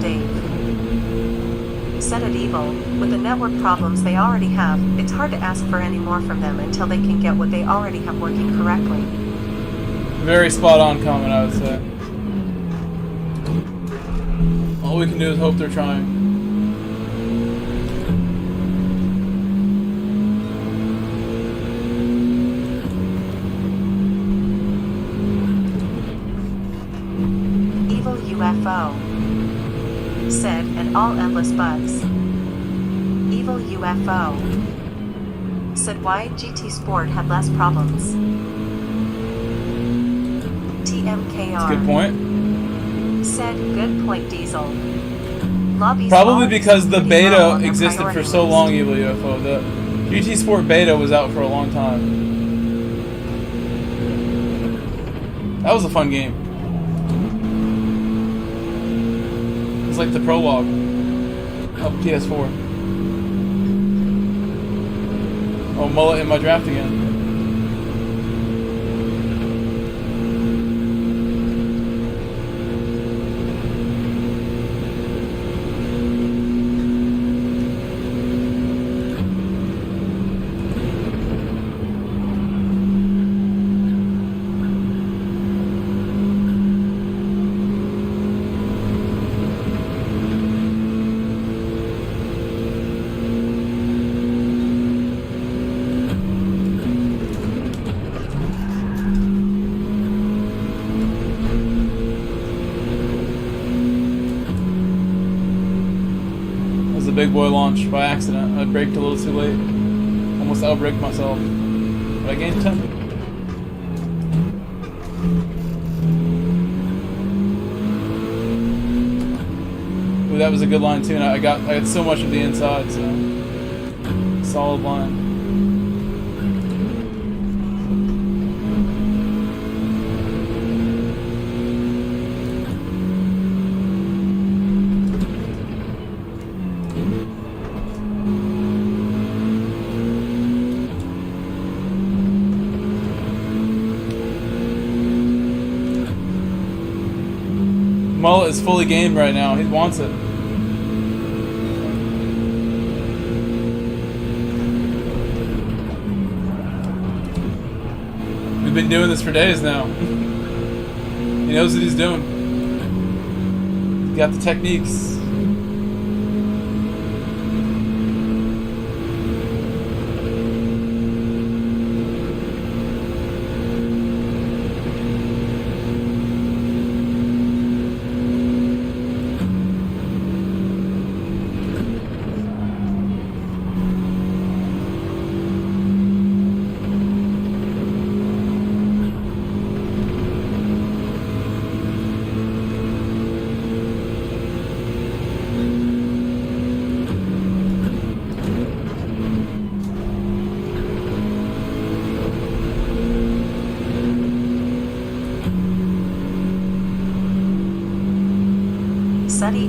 Speaker 2: Dave said at Evil, with the network problems they already have, it's hard to ask for any more from them until they can get what they already have working correctly.
Speaker 1: Very spot on comment, I would say. All we can do is hope they're trying.
Speaker 2: Evil UFO said, and all endless bugs. Evil UFO said why GT Sport had less problems. TMKR.
Speaker 1: That's a good point.
Speaker 2: Said, good point, Diesel. Lobbies
Speaker 1: probably because the beta existed for so
Speaker 2: list.
Speaker 1: long, Evil UFO. The GT Sport beta was out for a long time. That was a fun game. It's like the prologue of PS4. Oh, Mullet in my draft again. Big boy launch by accident. I braked a little too late. Almost outbraked myself. But I gained 10. Ooh, that was a good line too. And I got so much of the inside, so solid line. Mullet is fully gamed right now. He wants it. We've been doing this for days now. He knows what he's doing. He's got the techniques.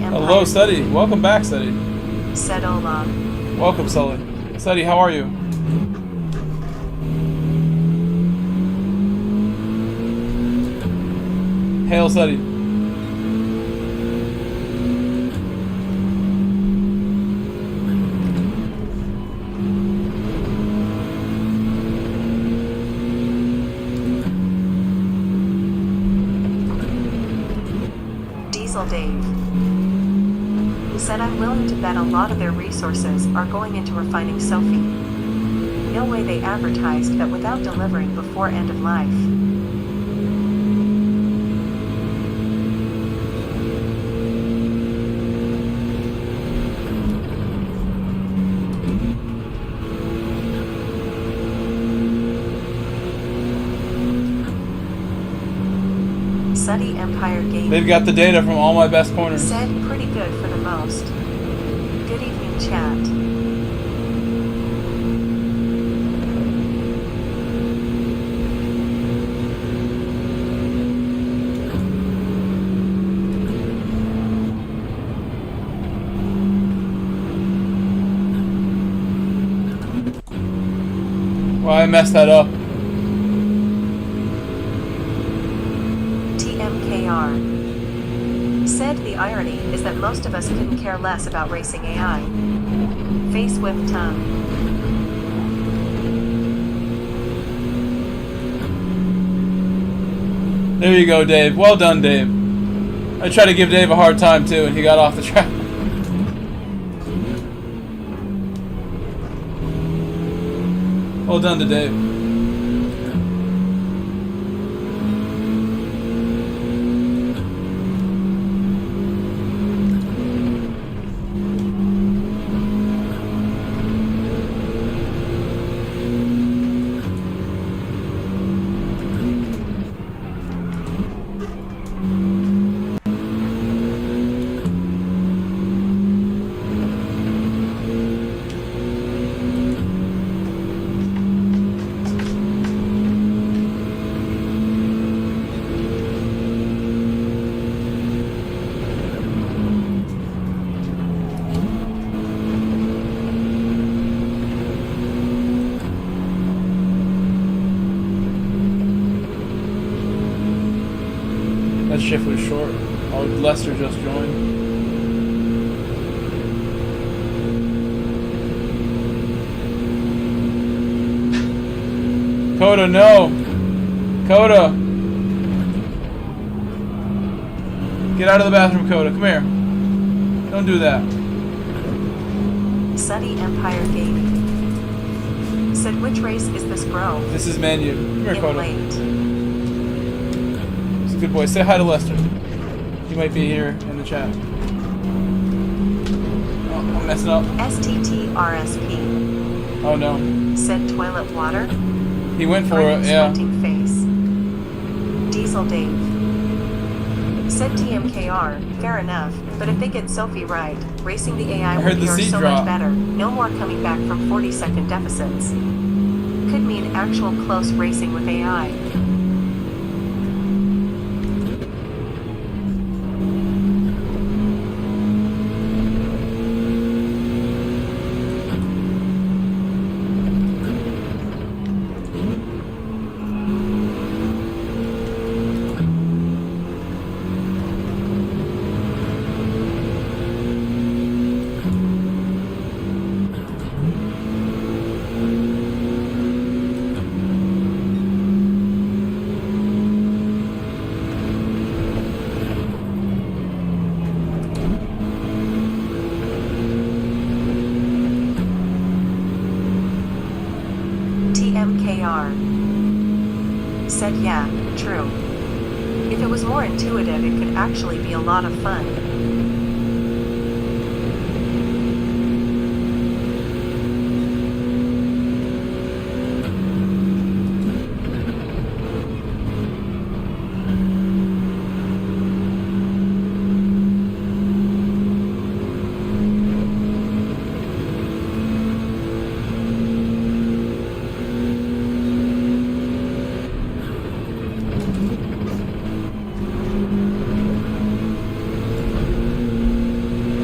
Speaker 1: Hello, Suddy. Welcome back, Suddy.
Speaker 2: Said Ola.
Speaker 1: Welcome, Sully. Suddy, how are you? Hail, Suddy.
Speaker 2: Diesel Dave. Said I'm willing to bet a lot of their resources are going into refining Sophie. No way they advertised that without delivering before end of life. Suddy Empire Game.
Speaker 1: They've got the data from all my best corners.
Speaker 2: Said pretty good for the most. Good evening, chat.
Speaker 1: Well, I messed that up.
Speaker 2: TMKR. Said the irony is that most of us couldn't care less about racing AI. Face with tongue.
Speaker 1: There you go, Dave. Well done, Dave. I tried to give Dave a hard time too, and he got off the track. Well done to Dave. That shift was short. Oh, Lester just joined. Coda, no! Coda! Get out of the bathroom, Coda. Come here. Don't do that.
Speaker 2: Suddy Empire Gaming. Said which race is this, bro?
Speaker 1: This is Manu. Come here, Coda.
Speaker 2: Late.
Speaker 1: He's a good boy. Say hi to Lester. He might be here in the chat. Oh, I'm messing up.
Speaker 2: STTRSP.
Speaker 1: Oh no.
Speaker 2: Said toilet water.
Speaker 1: He went for it, yeah.
Speaker 2: Squinting face. Diesel Dave. Said TMKR, fair enough, but if they get Sophie right, racing the AI will be so much better. No more coming back from 40-second deficits. Could mean actual close racing with AI. TMKR. Said yeah, true. If it was more intuitive, it could actually be a lot of fun.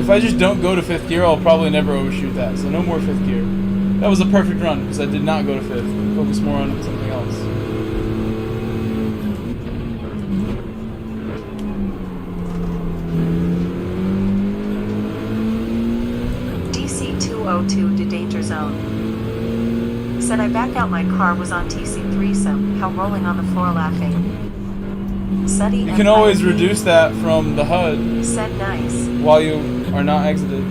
Speaker 1: If I just don't go to 5th gear, I'll probably never overshoot that. So no more 5th gear. That was a perfect run because I did not go to 5th. Focus more on something else.
Speaker 2: DC202 to Danger Zone. Said I back out my car was on TC3 some, how rolling on the floor laughing. Seti
Speaker 1: You can
Speaker 2: Empire
Speaker 1: always
Speaker 2: Gaming
Speaker 1: reduce that from the HUD
Speaker 2: said nice.
Speaker 1: while you are not exited.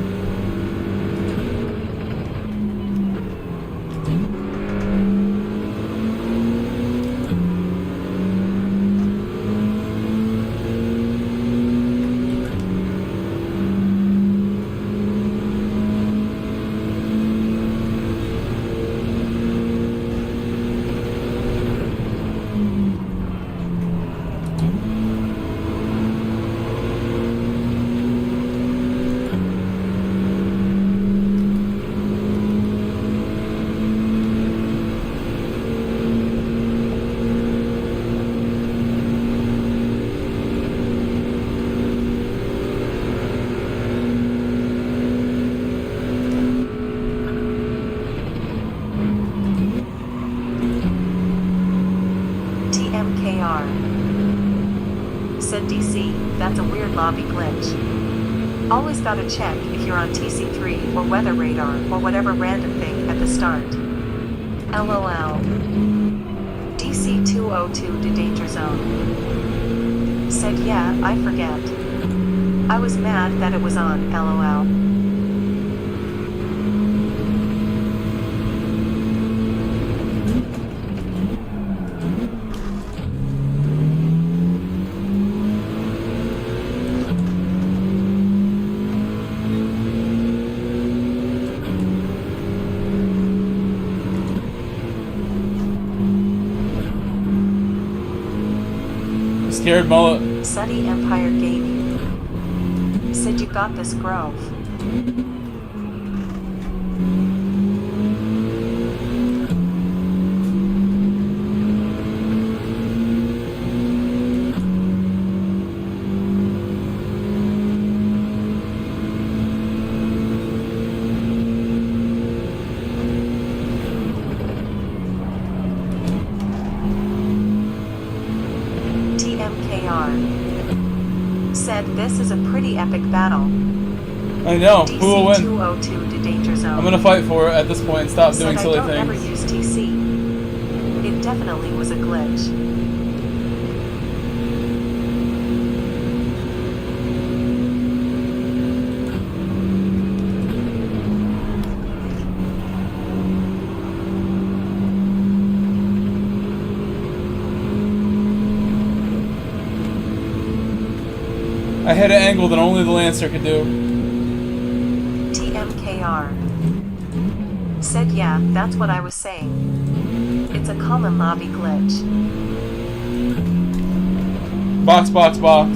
Speaker 2: TMKR said DC, that's a weird lobby glitch. Always gotta check if you're on TC3 or weather radar or whatever random thing at the start. LOL. DC 202 to danger zone. Said yeah, I forget. I was mad that it was on, LOL.
Speaker 1: Scared mullet.
Speaker 2: Seti Empire Gaming said you got this, Grove. TMKR said this is a pretty epic battle.
Speaker 1: I know. Who will
Speaker 2: DC
Speaker 1: win?
Speaker 2: 202 to danger zone.
Speaker 1: I'm gonna fight for it at this point and stop doing
Speaker 2: Said
Speaker 1: silly
Speaker 2: I don't ever
Speaker 1: things.
Speaker 2: use TC. It definitely was a glitch.
Speaker 1: I hit an angle that only the Lancer could do.
Speaker 2: TMKR said yeah, that's what I was saying. It's a common lobby glitch.
Speaker 1: Box, box, box.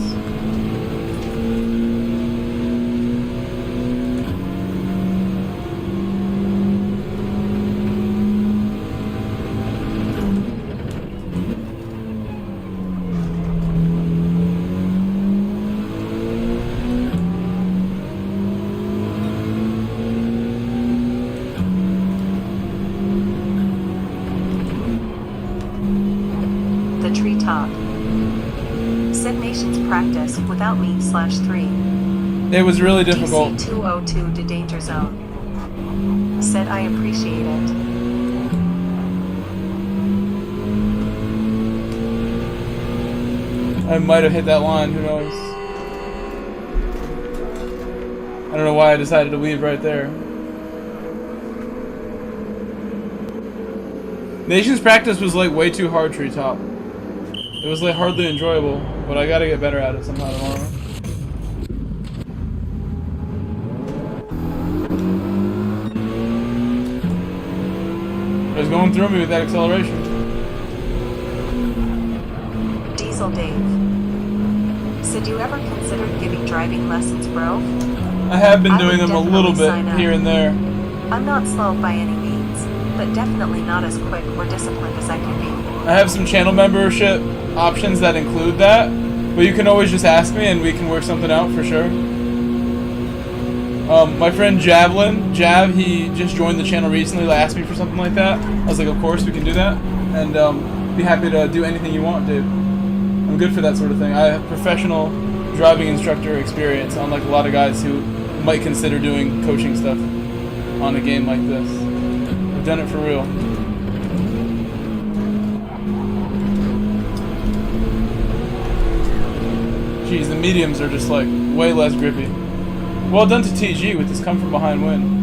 Speaker 2: The treetop said nations practice without me /3.
Speaker 1: It was really difficult.
Speaker 2: DC 202 to danger zone. Said I appreciate it.
Speaker 1: I might have hit that line, who knows? I don't know why I decided to leave right there. Nations practice was like way too hard, treetop. It was like hardly enjoyable, but I gotta get better at it somehow tomorrow. It was going through me with that acceleration.
Speaker 2: Diesel Dave said you ever considered giving driving lessons, bro?
Speaker 1: I have been
Speaker 2: I
Speaker 1: doing
Speaker 2: would
Speaker 1: them a little
Speaker 2: definitely
Speaker 1: bit
Speaker 2: sign up.
Speaker 1: here and there.
Speaker 2: I'm not slow by any means, but definitely not as quick or disciplined as I can be.
Speaker 1: I have some channel membership options that include that, but you can always just ask me and we can work something out for sure. My friend Jav, he just joined the channel recently, asked me for something like that. I was like, of course we can do that, and be happy to do anything you want, dude. I'm good for that sort of thing. I have professional driving instructor experience, unlike a lot of guys who might consider doing coaching stuff on a game like this. I've done it for real. Because the mediums are just like way less grippy. Well done to TG with this come from behind win.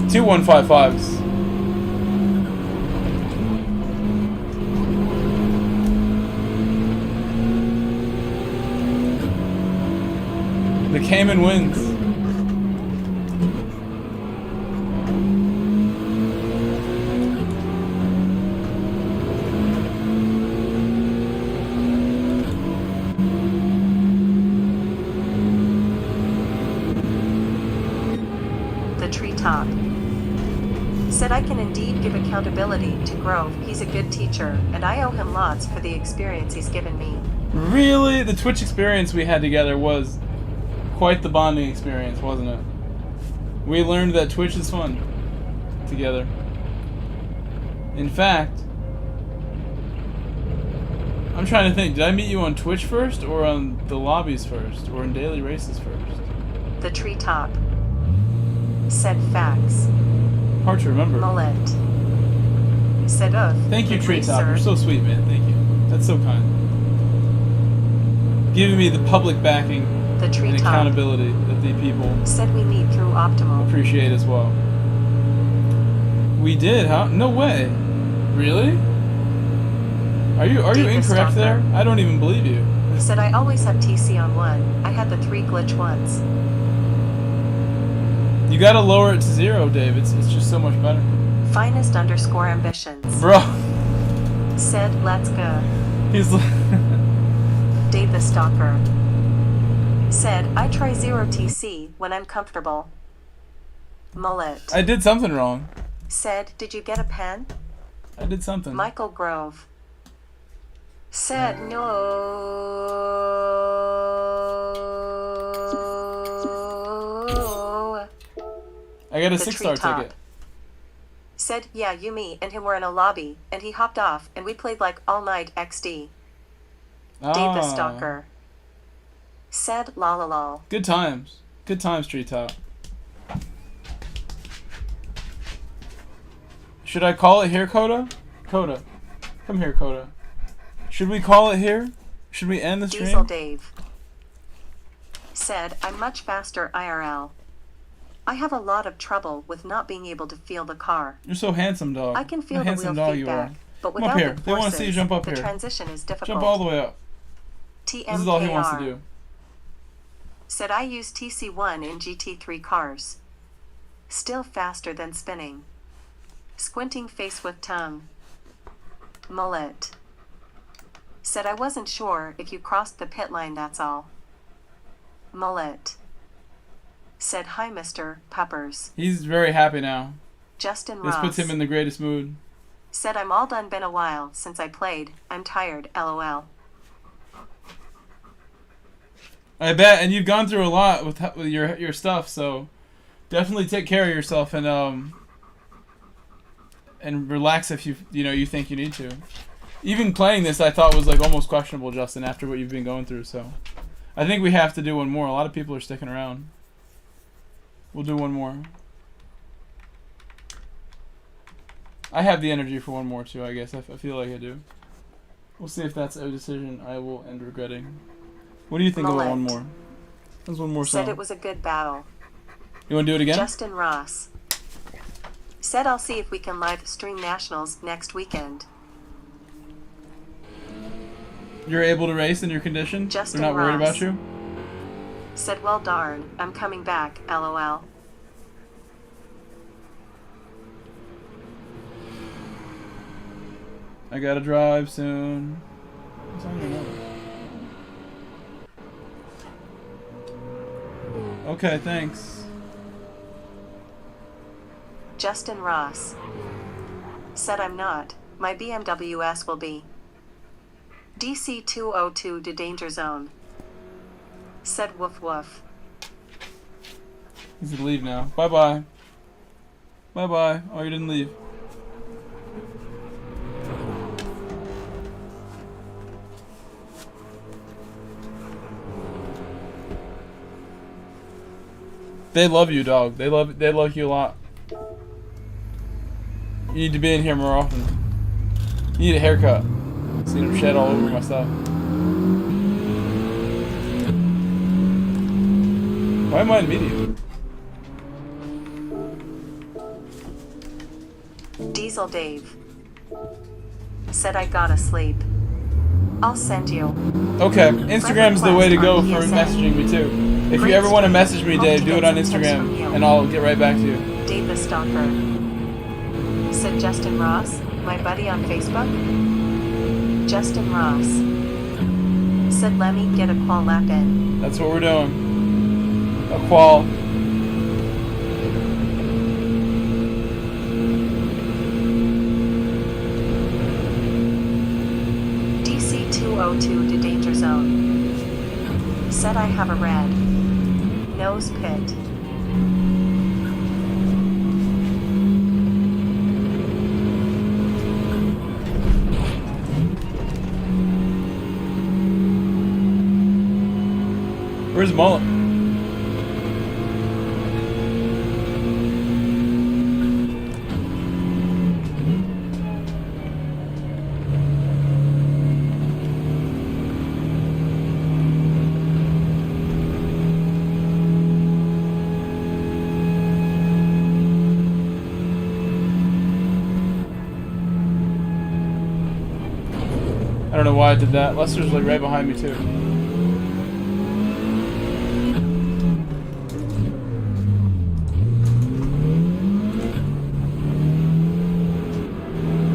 Speaker 1: Two 155s. The Cayman wins.
Speaker 2: The treetop. Said I can indeed give accountability to Grove. He's a good teacher, and I owe him lots for the experience he's given me.
Speaker 1: Really? The Twitch experience we had together was quite the bonding experience, wasn't it? We learned that Twitch is fun together. In fact, I'm trying to think, did I meet you on Twitch first, or on the lobbies first, or in daily races first?
Speaker 2: The treetop. Said facts.
Speaker 1: Hard to remember.
Speaker 2: Mullet. Said
Speaker 1: Thank you, Treetop. You're so sweet, man. Thank you. That's so kind. Giving me the public backing
Speaker 2: the
Speaker 1: and accountability that the people
Speaker 2: said we need through optimal.
Speaker 1: Appreciate as well. We did, huh? No way. Really? Are you incorrect there? I don't even believe you.
Speaker 2: Said I always have TC on 1. I had the 3 glitch ones.
Speaker 1: You gotta lower it to 0, Dave. It's just so much better.
Speaker 2: Finest _ ambitions.
Speaker 1: Bro.
Speaker 2: Said let's go.
Speaker 1: He's
Speaker 2: Dave the Stalker. Said I try 0 TC when I'm comfortable. Mullet.
Speaker 1: I did something wrong.
Speaker 2: Said did you get a pen?
Speaker 1: I did something.
Speaker 2: Michael Grove. Said no.
Speaker 1: I got a 6-star ticket.
Speaker 2: Said, yeah, you, me, and him were in a lobby, and he hopped off, and we played like all night XD. Dave the Stalker. Said, lol lol lol.
Speaker 1: Good times. Good times, Treetop. Should I call it here, Coda? Coda. Come here, Coda. Should we call it here? Should we end the stream?
Speaker 2: Diesel Dave. Said, I'm much faster IRL. I have a lot of trouble with not being able to feel the car.
Speaker 1: You're so handsome, dog.
Speaker 2: I can feel
Speaker 1: the
Speaker 2: wheel feedback, but without
Speaker 1: up here.
Speaker 2: the forces,
Speaker 1: they want to see you jump up
Speaker 2: the
Speaker 1: here.
Speaker 2: transition is difficult.
Speaker 1: Jump all the way up.
Speaker 2: TMKR.
Speaker 1: This is all he wants to do.
Speaker 2: Said I use TC1 in GT3 cars. Still faster than spinning. Squinting face with tongue. Mullet. Said I wasn't sure if you crossed the pit line, that's all. Mullet. Said hi, Mr. Peppers.
Speaker 1: He's very happy now.
Speaker 2: Justin
Speaker 1: This
Speaker 2: Ross.
Speaker 1: puts him in the greatest mood.
Speaker 2: Said I'm all done, been a while since I played. I'm tired, LOL.
Speaker 1: I bet, and you've gone through a lot with your stuff, so definitely take care of yourself and relax if you think you need to. Even playing this, I thought was like almost questionable, Justin, after what you've been going through. So I think we have to do one more. A lot of people are sticking around. We'll do one more. I have the energy for one more too, I guess. I feel like I do. We'll see if that's a decision I will end regretting. What do you think about one more? There's one more song.
Speaker 2: Said it was a good battle.
Speaker 1: You want to do it again?
Speaker 2: Justin Ross. Said I'll see if we can live stream Nationals next weekend.
Speaker 1: You're able to race in your condition?
Speaker 2: Justin
Speaker 1: They're not worried
Speaker 2: Ross.
Speaker 1: about you?
Speaker 2: Said well darn, I'm coming back, LOL.
Speaker 1: I gotta drive soon. What song do you know? Okay, thanks.
Speaker 2: Justin Ross. Said I'm not. My BMWS will be. DC 202 to danger zone. Said woof woof.
Speaker 1: You should leave now. Bye bye. Bye bye. Oh, you didn't leave. They love you, dog. They love you a lot. You need to be in here more often. You need a haircut. Seen them shed all over my stuff. Why am I in medium?
Speaker 2: Diesel Dave said I gotta sleep. I'll send you.
Speaker 1: Okay, Instagram's the way to go for messaging me too. If you ever want to message me, Dave, do it on Instagram, and I'll get right back to you.
Speaker 2: Dave the Stalker said Justin Ross, my buddy on Facebook. Justin Ross said let me get a qual lap in.
Speaker 1: That's what we're doing. A qual.
Speaker 2: DC-202 to Danger Zone said I have a red nose pit.
Speaker 1: Where's Mullet? I don't know why I did that. Lester's like right behind me too.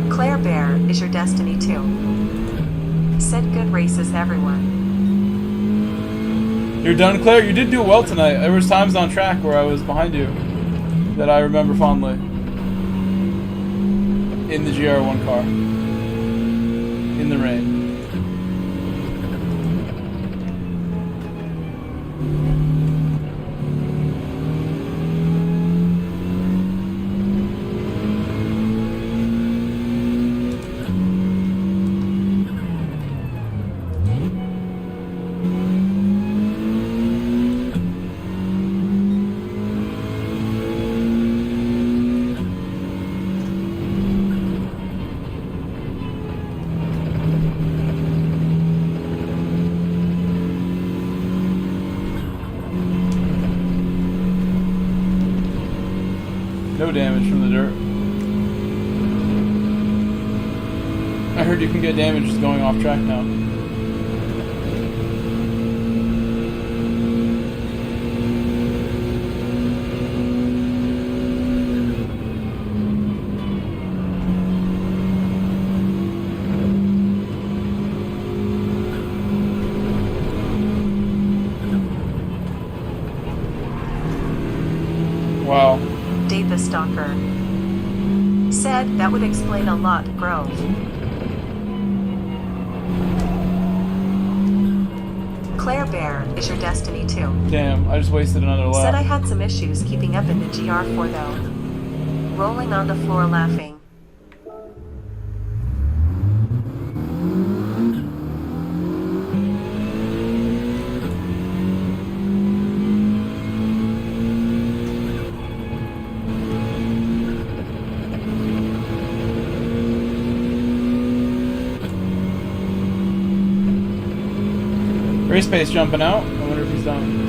Speaker 2: Claire Bear is your destiny too. Said good races everyone.
Speaker 1: You're done, Claire? You did do well tonight. There was times on track where I was behind you that I remember fondly. In the GR1 car. In the rain. No damage from the dirt. I heard you can get damage just going off track now. Wow.
Speaker 2: Dave the Stalker said that would explain a lot, Grove. Claire Bear is your destiny too.
Speaker 1: Damn, I just wasted another lap.
Speaker 2: Said I had some issues keeping up in the GR4 though. Rolling on the floor laughing.
Speaker 1: Race pace jumping out. I wonder if he's done.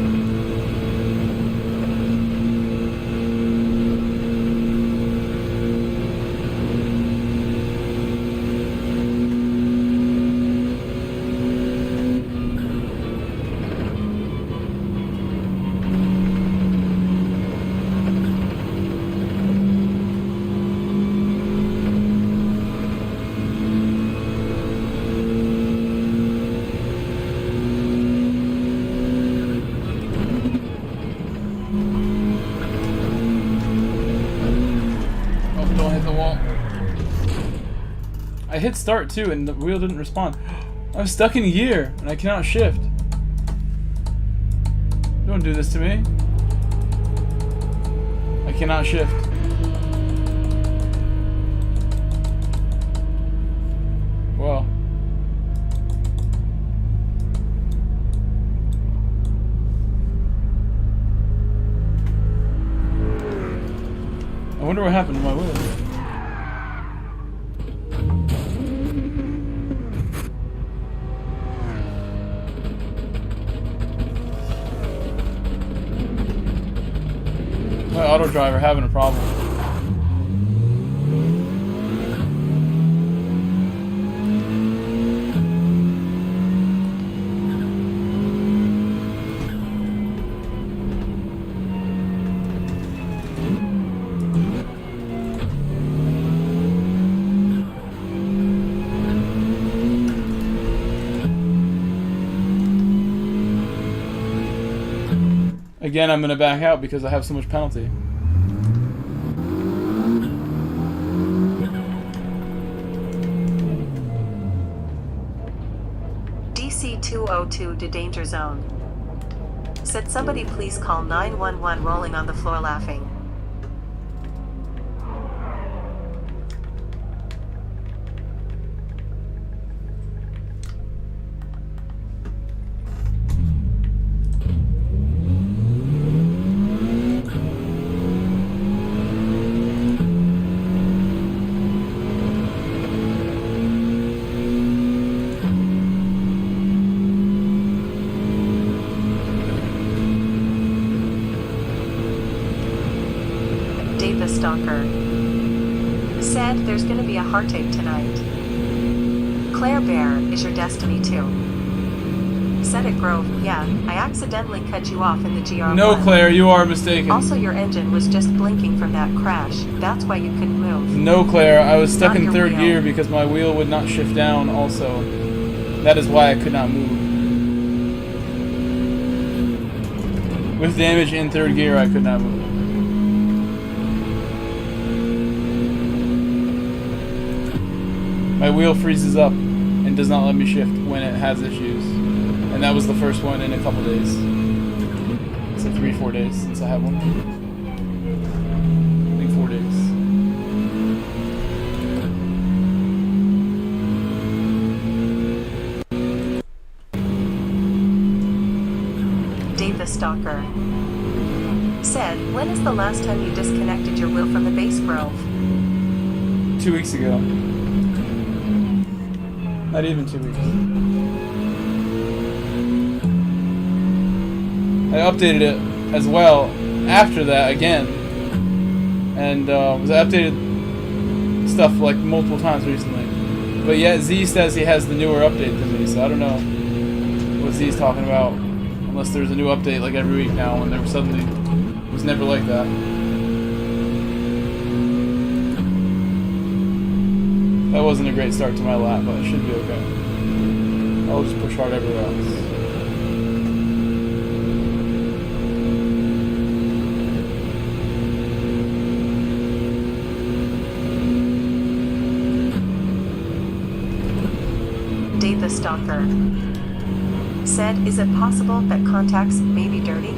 Speaker 1: I hit start too and the wheel didn't respond. I'm stuck in gear and I cannot shift. Don't do this to me. I cannot shift. Well. wonder what happened to my wheel. My auto driver having a problem. Again, I'm gonna back out because I have so much penalty.
Speaker 2: DC 202 to danger zone. Said somebody please call 911 rolling on the floor laughing. The stalker said there's gonna be a heartache tonight. Claire Bear is your destiny too. Said it Grove, yeah, I accidentally cut you off in the GR1.
Speaker 1: No, Claire, you are mistaken.
Speaker 2: Also, your engine was just blinking from that crash. That's why you couldn't move.
Speaker 1: No, Claire, I was stuck in third
Speaker 2: wheel.
Speaker 1: gear because my wheel would not shift down also. That is why I could not move. With damage in third gear, I could not move. My wheel freezes up and does not let me shift when it has issues. And that was the first one in a couple days. So 3-4 days since I have one. I think 4 days.
Speaker 2: Dave the Stalker said, when is the last time you disconnected your wheel from the base, Grove?
Speaker 1: 2 weeks ago. Not even 2 weeks. I updated it as well after that again. And I updated stuff like multiple times recently. But yet Z says he has the newer update than me, so I don't know what Z's talking about. Unless there's a new update like every week now, and there suddenly was never like that. That wasn't a great start to my lap, but it should be okay. I'll just push hard everywhere else.
Speaker 2: Dave the Stalker said, is it possible that contacts may be dirty?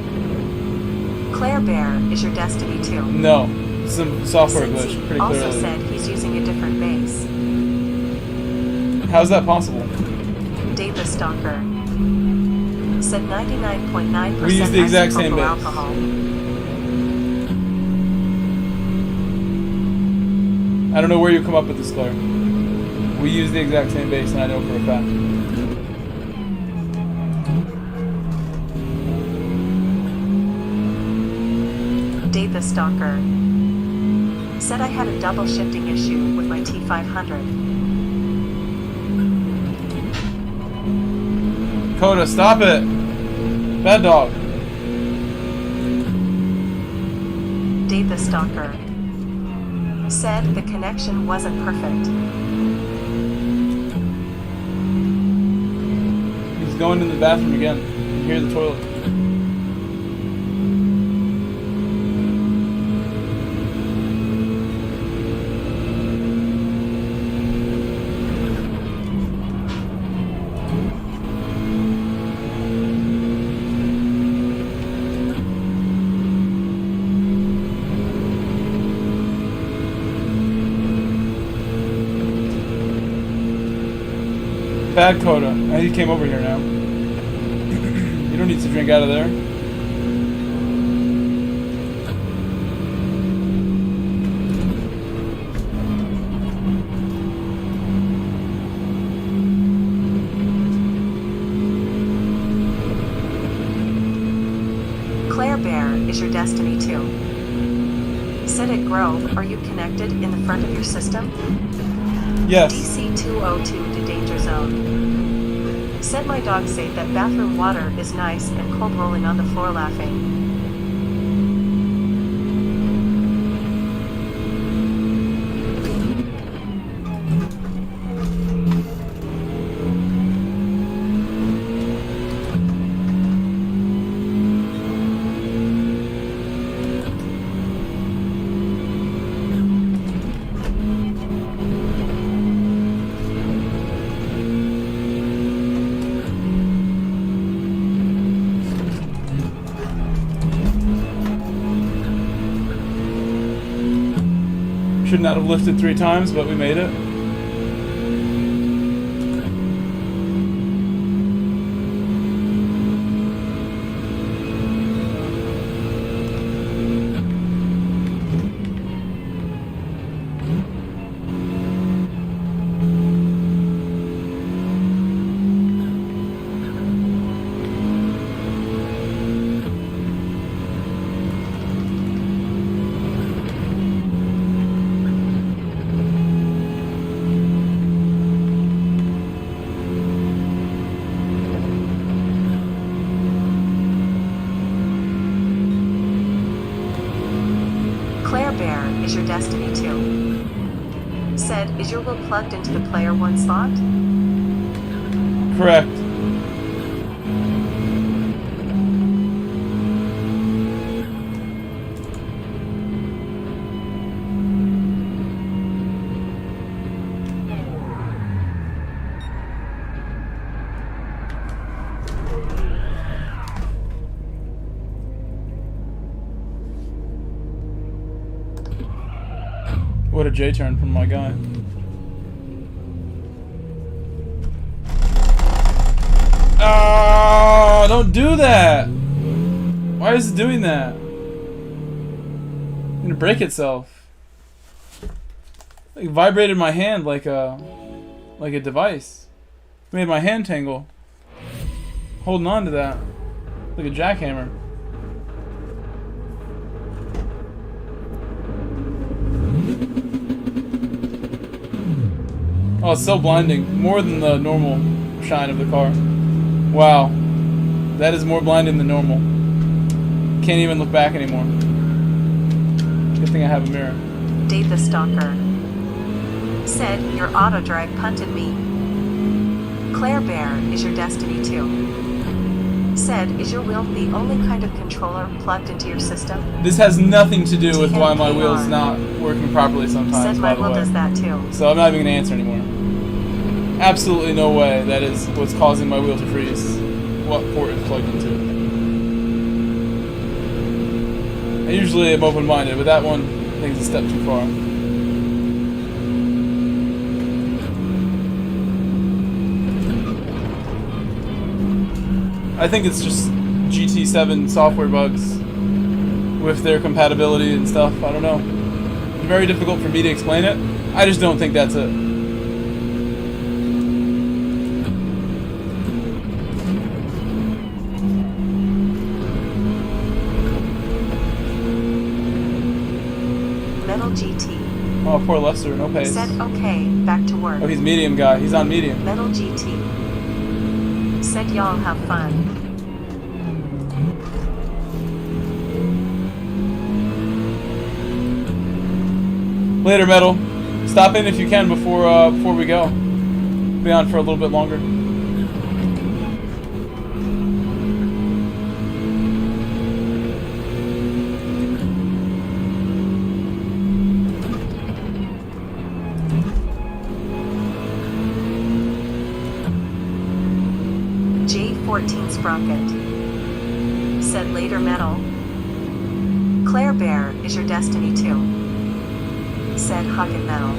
Speaker 2: Claire Bear is your destiny too.
Speaker 1: No, some software glitch, pretty clearly.
Speaker 2: Also said he's using a different base.
Speaker 1: How's that possible?
Speaker 2: Dave the Stalker said 99.9%
Speaker 1: We use the exact same base.
Speaker 2: alcohol.
Speaker 1: I don't know where you come up with this, Claire. We use the exact same base, and I know for a fact.
Speaker 2: Dave the Stalker said I had a double shifting issue with my T500.
Speaker 1: Coda, stop it! Bad dog.
Speaker 2: Dave the Stalker said the connection wasn't perfect.
Speaker 1: He's going in the bathroom again. You hear the toilet. Bad Coda. He came over here now. You don't need to drink out of there.
Speaker 2: is your destiny too. Said at Grove, are you connected in the front of your system?
Speaker 1: Yes.
Speaker 2: DC 202 to danger zone. Said my dog say that bathroom water is nice and cold, rolling on the floor laughing.
Speaker 1: Should not have lifted 3 times, but we made it.
Speaker 2: Is your destiny too. Said, is your will plugged into the player 1 slot?
Speaker 1: Correct. What a J-turn from my guy. Oh, don't do that! Why is it doing that? It's gonna break itself. It vibrated my hand like a device. Made my hand tingle. Holding on to that. Like a jackhammer. Oh, it's so blinding. More than the normal shine of the car. Wow. That is more blinding than normal. Can't even look back anymore. Good thing I have a mirror.
Speaker 2: Date the Stalker. Said, your auto drag punted me. Claire Bear is your destiny too. Said, is your wheel the only kind of controller plugged into your system?
Speaker 1: This has nothing to do with why my wheel's not working properly sometimes.
Speaker 2: Said my wheel does that too.
Speaker 1: So I'm not even going to answer anymore. Absolutely no way that is what's causing my wheel to freeze. What port is plugged into it. I usually am open-minded, but that one I think is a step too far. I think it's just GT7 software bugs with their compatibility and stuff. I don't know. It's very difficult for me to explain it. I just don't think that's it.
Speaker 2: Metal GT.
Speaker 1: Oh, poor Lester, no pace.
Speaker 2: Said okay, back to work.
Speaker 1: Oh, he's medium guy. He's on medium.
Speaker 2: Metal GT. Said y'all have fun.
Speaker 1: Later, Metal. Stop in if you can before we go. Be on for a little bit longer.
Speaker 2: J14 Sprocket. Said later, Metal. Claire Bear is your destiny too. Said Huggin Metal.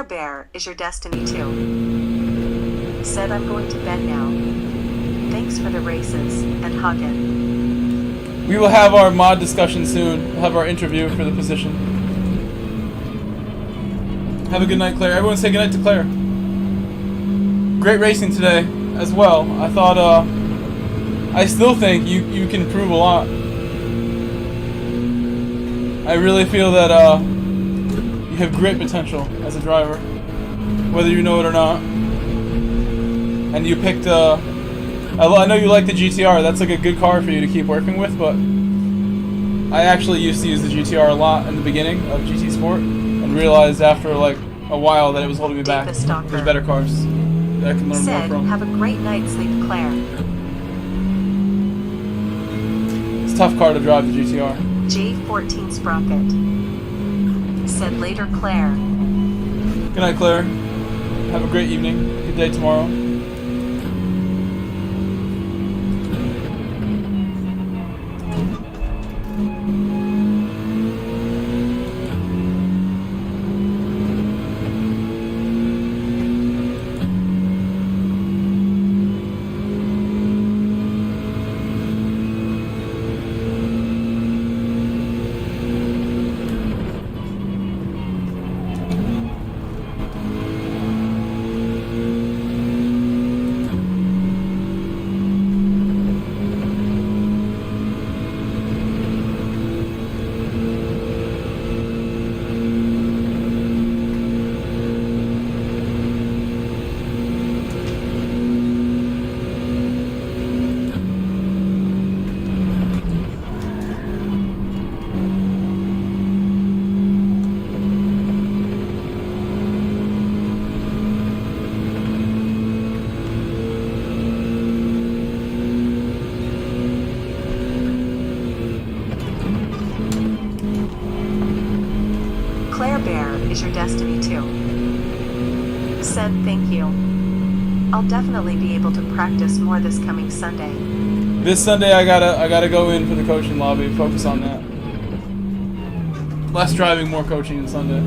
Speaker 2: Bear is your destiny too. Said I'm going to bed now. Thanks for the races, and hug it.
Speaker 1: We will have our mod discussion soon. We'll have our interview for the position. Have a good night, Claire. Everyone say good night to Claire. Great racing today as well. I thought, I still think you can improve a lot. I really feel that you have great potential as a driver, whether you know it or not. And you picked I know you like the GTR. That's like a good car for you to keep working with, but I actually used to use the GTR a lot in the beginning of GT Sport and realized after like a while that it was holding me back. There's better cars that I can learn more from.
Speaker 2: Have a great night's sleep, Claire.
Speaker 1: It's a tough car to drive, the GTR.
Speaker 2: J14 Sprocket. Said later, Claire.
Speaker 1: Good night, Claire. Have a great evening. Good day tomorrow.
Speaker 2: Is your destiny too. Said thank you. I'll definitely be able to practice more this coming Sunday.
Speaker 1: This Sunday I gotta go in for the coaching lobby, focus on that. Less driving, more coaching on Sunday.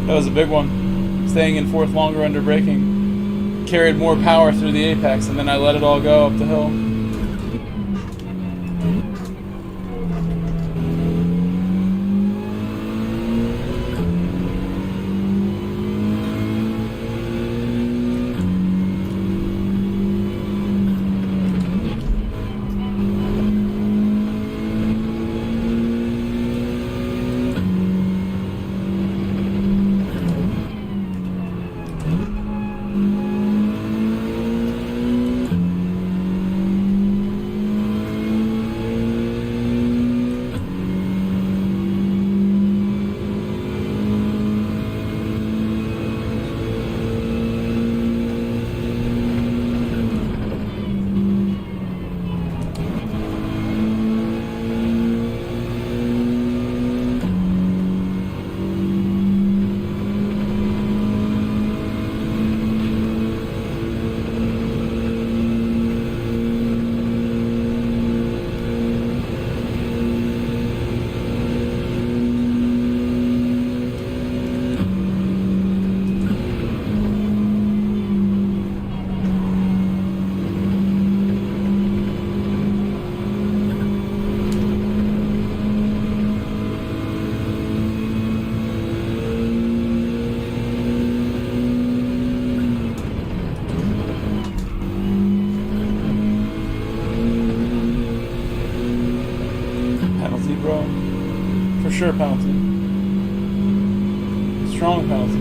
Speaker 1: That was a big one. Staying in fourth longer under braking. Carried more power through the apex, and then I let it all go up the hill. For sure penalty. Strong penalty.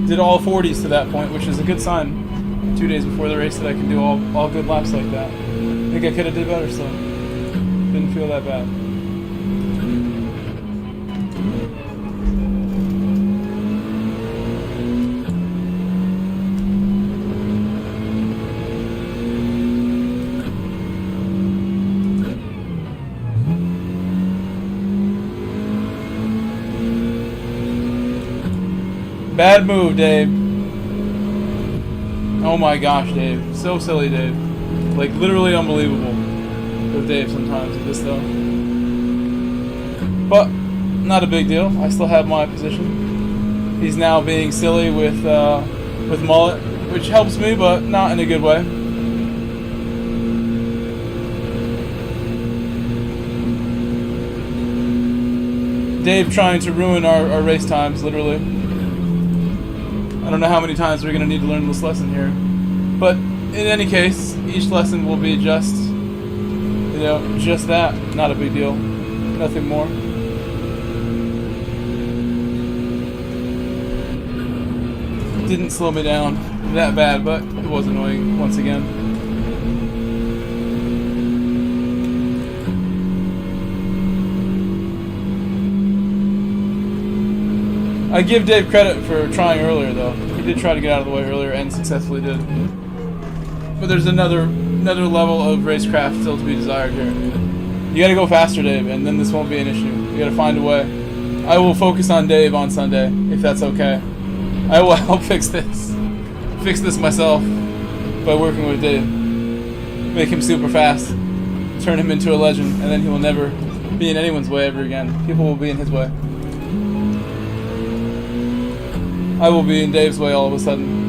Speaker 1: Did all 40s to that point, which is a good sign. 2 days before the race that I can do all good laps like that. I think I could have did better still. Didn't feel that bad. Bad move, Dave. Oh my gosh, Dave. So silly, Dave. Like, literally unbelievable with Dave sometimes with this, though. But, not a big deal. I still have my position. He's now being silly with Mullet, which helps me, but not in a good way. Dave trying to ruin our race times, literally. I don't know how many times we're going to need to learn this lesson here. But in any case, each lesson will be just, just that. Not a big deal. Nothing more. Didn't slow me down that bad, but it was annoying once again. I give Dave credit for trying earlier, though. He did try to get out of the way earlier and successfully did. But there's another level of racecraft still to be desired here. You gotta go faster, Dave, and then this won't be an issue. You gotta find a way. I will focus on Dave on Sunday, if that's okay. I will help fix this. Fix this myself by working with Dave. Make him super fast. Turn him into a legend, and then he will never be in anyone's way ever again. People will be in his way. I will be in Dave's way all of a sudden.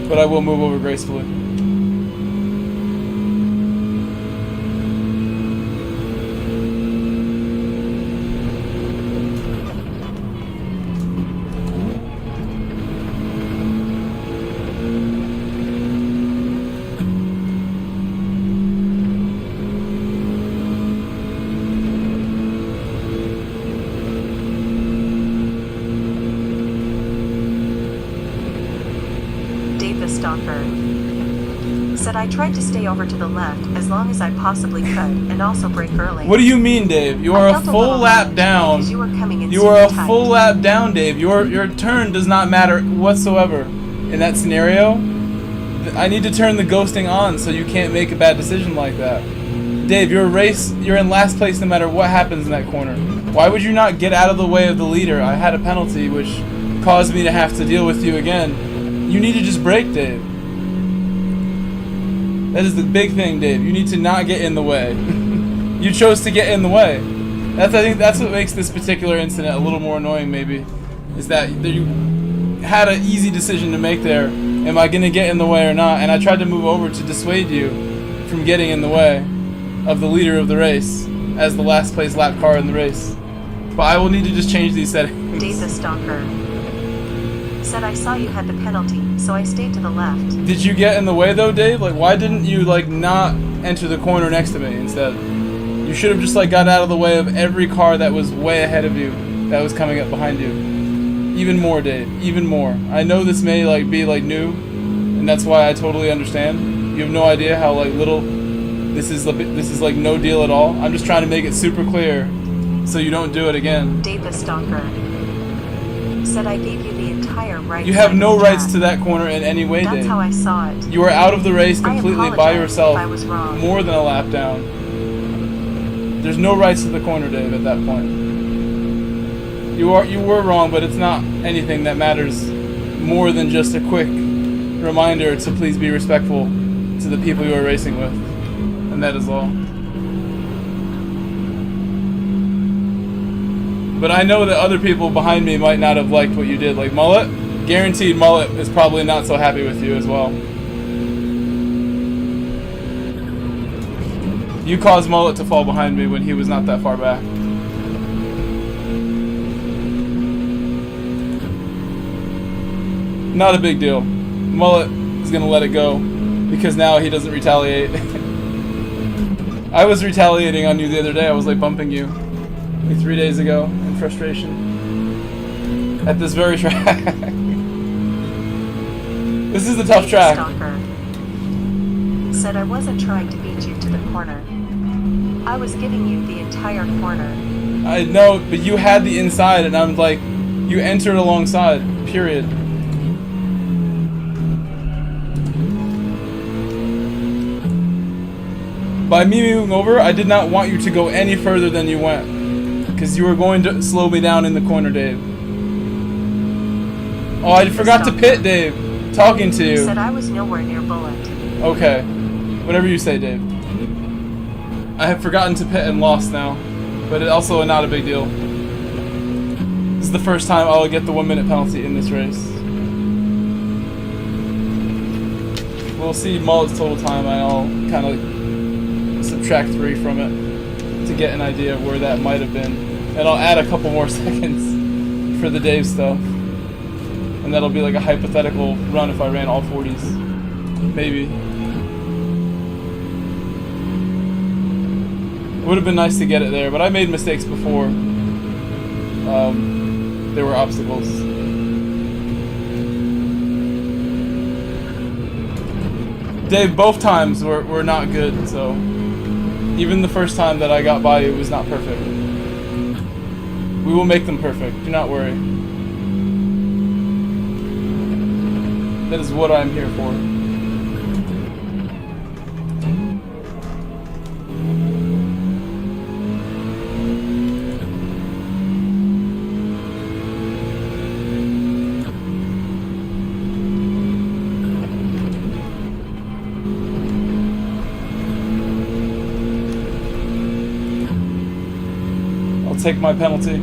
Speaker 1: But I will move over gracefully.
Speaker 2: Said I tried to stay over to the left as long as I possibly could and also brake early.
Speaker 1: What do you mean, Dave? You are a full lap down.
Speaker 2: You were coming in.
Speaker 1: You are a full lap down, Dave. Your turn does not matter whatsoever. In that scenario, I need to turn the ghosting on so you can't make a bad decision like that. Dave, you're in last place no matter what happens in that corner. Why would you not get out of the way of the leader? I had a penalty which caused me to have to deal with you again. You need to just brake, Dave. That is the big thing, Dave. You need to not get in the way. You chose to get in the way. I think that's what makes this particular incident a little more annoying, maybe. Is that you had an easy decision to make there. Am I going to get in the way or not? And I tried to move over to dissuade you from getting in the way of the leader of the race as the last place lap car in the race. But I will need to just change these settings.
Speaker 2: Dave the Stalker said I saw you had the penalty, so I stayed to the left.
Speaker 1: Did you get in the way though, Dave? Like, why didn't you not enter the corner next to me instead? You should have just got out of the way of every car that was way ahead of you, that was coming up behind you. Even more, Dave. Even more. I know this may be new, and that's why I totally understand. You have no idea how little this is no deal at all. I'm just trying to make it super clear so you don't do it again.
Speaker 2: Dave the Stalker said I gave you the entire right.
Speaker 1: You have no rights to that corner in any way, Dave.
Speaker 2: That's how I saw it.
Speaker 1: You are out of the race completely by yourself.
Speaker 2: I was wrong.
Speaker 1: More than a lap down. There's no rights to the corner, Dave, at that point. You were wrong, but it's not anything that matters more than just a quick reminder to please be respectful to the people you are racing with. And that is all. But I know that other people behind me might not have liked what you did. Like Mullet, guaranteed Mullet is probably not so happy with you as well. You caused Mullet to fall behind me when he was not that far back. Not a big deal. Mullet is gonna let it go because now he doesn't retaliate. I was retaliating on you the other day. I was like bumping you like 3 days ago in frustration at this very track. This is the tough track.
Speaker 2: Stalker said I wasn't trying to beat you to the corner. I was giving you the entire corner.
Speaker 1: I know, but you had the inside, and I'm like, you entered alongside. Period. By me moving over, I did not want you to go any further than you went. Because you were going to slow me down in the corner, Dave. Oh, I forgot to pit, Dave. Talking to you.
Speaker 2: Said I was nowhere near Bullet.
Speaker 1: Okay. Whatever you say, Dave. I have forgotten to pit and lost now. But it's also not a big deal. This is the first time I will get the 1 minute penalty in this race. We'll see Mullet's total time, and I'll kind of subtract 3 from it to get an idea of where that might have been. And I'll add a couple more seconds for the Dave stuff. And that'll be like a hypothetical run if I ran all 40s. Maybe. It would have been nice to get it there, but I made mistakes before. There were obstacles. Dave, both times were not good, so even the first time that I got by you was not perfect. We will make them perfect, do not worry. That is what I'm here for. Take my penalty.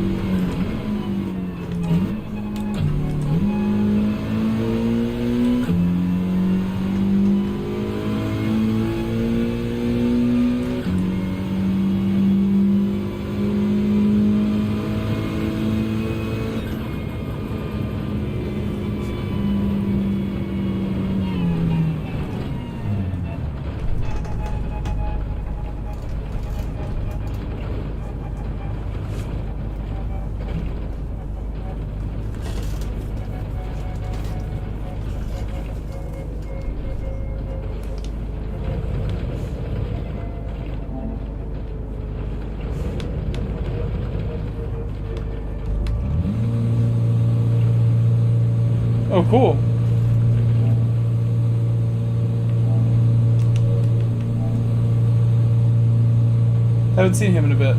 Speaker 1: Oh, cool. Haven't seen him in a bit.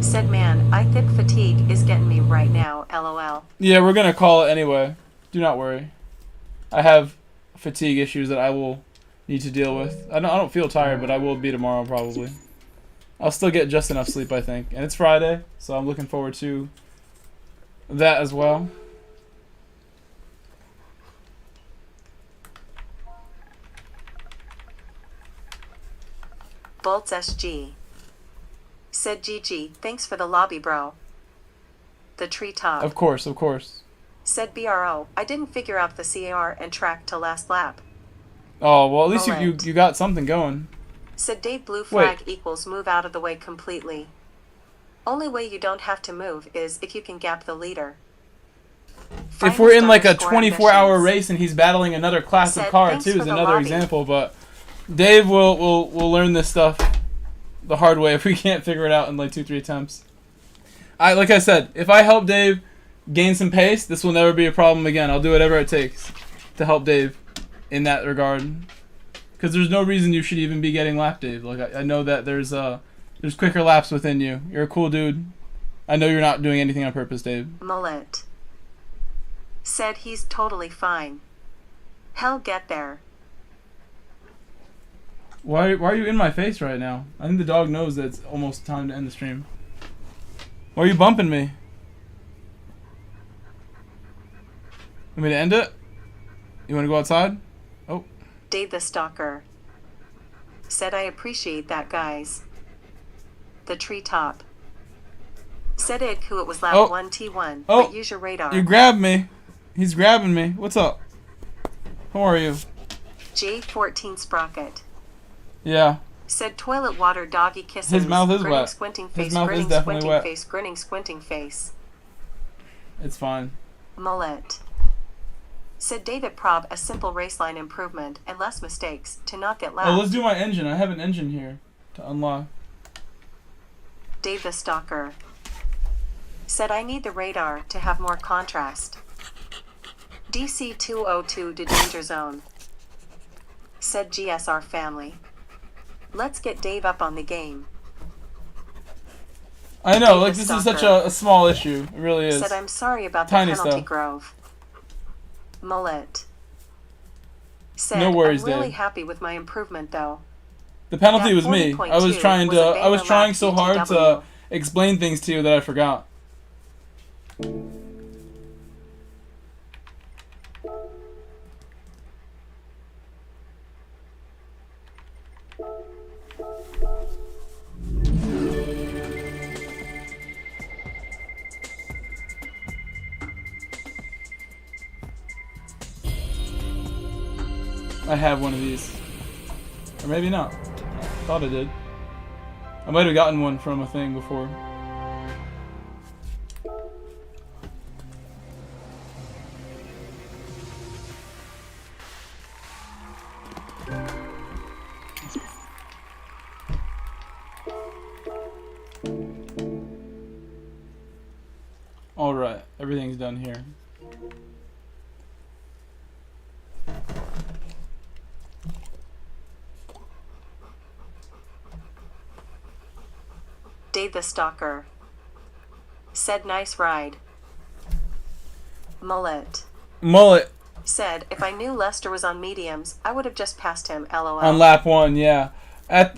Speaker 2: Said man, I think fatigue is getting me right now, lol.
Speaker 1: Yeah, we're gonna call it anyway. Do not worry. I have fatigue issues that I will need to deal with. I don't feel tired, but I will be tomorrow probably. I'll still get just enough sleep, I think. And it's Friday, so I'm looking forward to that as well.
Speaker 2: Bolts SG. Said GG, thanks for the lobby, bro. The treetop.
Speaker 1: Of course, of course.
Speaker 2: Said BRO, I didn't figure out the CAR and Trak till last lap.
Speaker 1: Oh, well, at least you got something going.
Speaker 2: Said Dave, blue flag equals move out of the way completely. Only way you don't have to move is if you can gap the leader.
Speaker 1: If we're in like a 24-hour race and he's battling another class of car too is another example, but Dave will learn this stuff the hard way if we can't figure it out in like 2-3 attempts. Like I said, if I help Dave gain some pace, this will never be a problem again. I'll do whatever it takes. to help Dave in that regard. Because there's no reason you should even be getting lapped, Dave. Like I know that there's quicker laps within you. You're a cool dude. I know you're not doing anything on purpose, Dave.
Speaker 2: Mullet. Said he's totally fine. Hell, get there.
Speaker 1: Why are you in my face right now? I think the dog knows that it's almost time to end the stream. Why are you bumping me? Want me to end it? You want to go outside? Oh.
Speaker 2: Dave the Stalker. Said I appreciate that, guys. The treetop. Said who it was lap 1T1,
Speaker 1: Oh.
Speaker 2: but use your radar.
Speaker 1: You grabbed me. He's grabbing me. What's up? How are you?
Speaker 2: J14 Sprocket.
Speaker 1: Yeah.
Speaker 2: Said toilet water doggy kisses.
Speaker 1: His mouth is
Speaker 2: grinning,
Speaker 1: wet.
Speaker 2: Squinting
Speaker 1: His
Speaker 2: face,
Speaker 1: mouth
Speaker 2: grinning,
Speaker 1: is definitely
Speaker 2: squinting
Speaker 1: wet.
Speaker 2: face, grinning, squinting face.
Speaker 1: It's fine.
Speaker 2: Mullet. Said David Prob a simple raceline improvement and less mistakes to not get lapped.
Speaker 1: Oh, let's do my engine. I have an engine here to unlock.
Speaker 2: Dave the Stalker. Said I need the radar to have more contrast. DC 202 to danger zone. Said GSR family. Let's get Dave up on the game.
Speaker 1: I know,
Speaker 2: Dave
Speaker 1: like
Speaker 2: the
Speaker 1: this is
Speaker 2: Stalker.
Speaker 1: such a small issue. It really is.
Speaker 2: Said I'm sorry about the
Speaker 1: Tiny
Speaker 2: penalty,
Speaker 1: stuff.
Speaker 2: Grove. Mullet. Said
Speaker 1: No worries,
Speaker 2: I'm really
Speaker 1: Dave.
Speaker 2: happy with my improvement though.
Speaker 1: The penalty
Speaker 2: That
Speaker 1: was me.
Speaker 2: 40.2
Speaker 1: I was trying
Speaker 2: was
Speaker 1: to.
Speaker 2: a
Speaker 1: I was
Speaker 2: Venmo
Speaker 1: trying
Speaker 2: lap
Speaker 1: so hard to
Speaker 2: GTWS.
Speaker 1: explain things to you that I forgot. I have one of these. Or maybe not. I thought I did. I might have gotten one from a thing before. Alright, everything's done here.
Speaker 2: Dave the Stalker. Said nice ride. Mullet.
Speaker 1: Mullet
Speaker 2: Said if I knew Lester was on mediums, I would have just passed him, lol.
Speaker 1: on lap 1, yeah.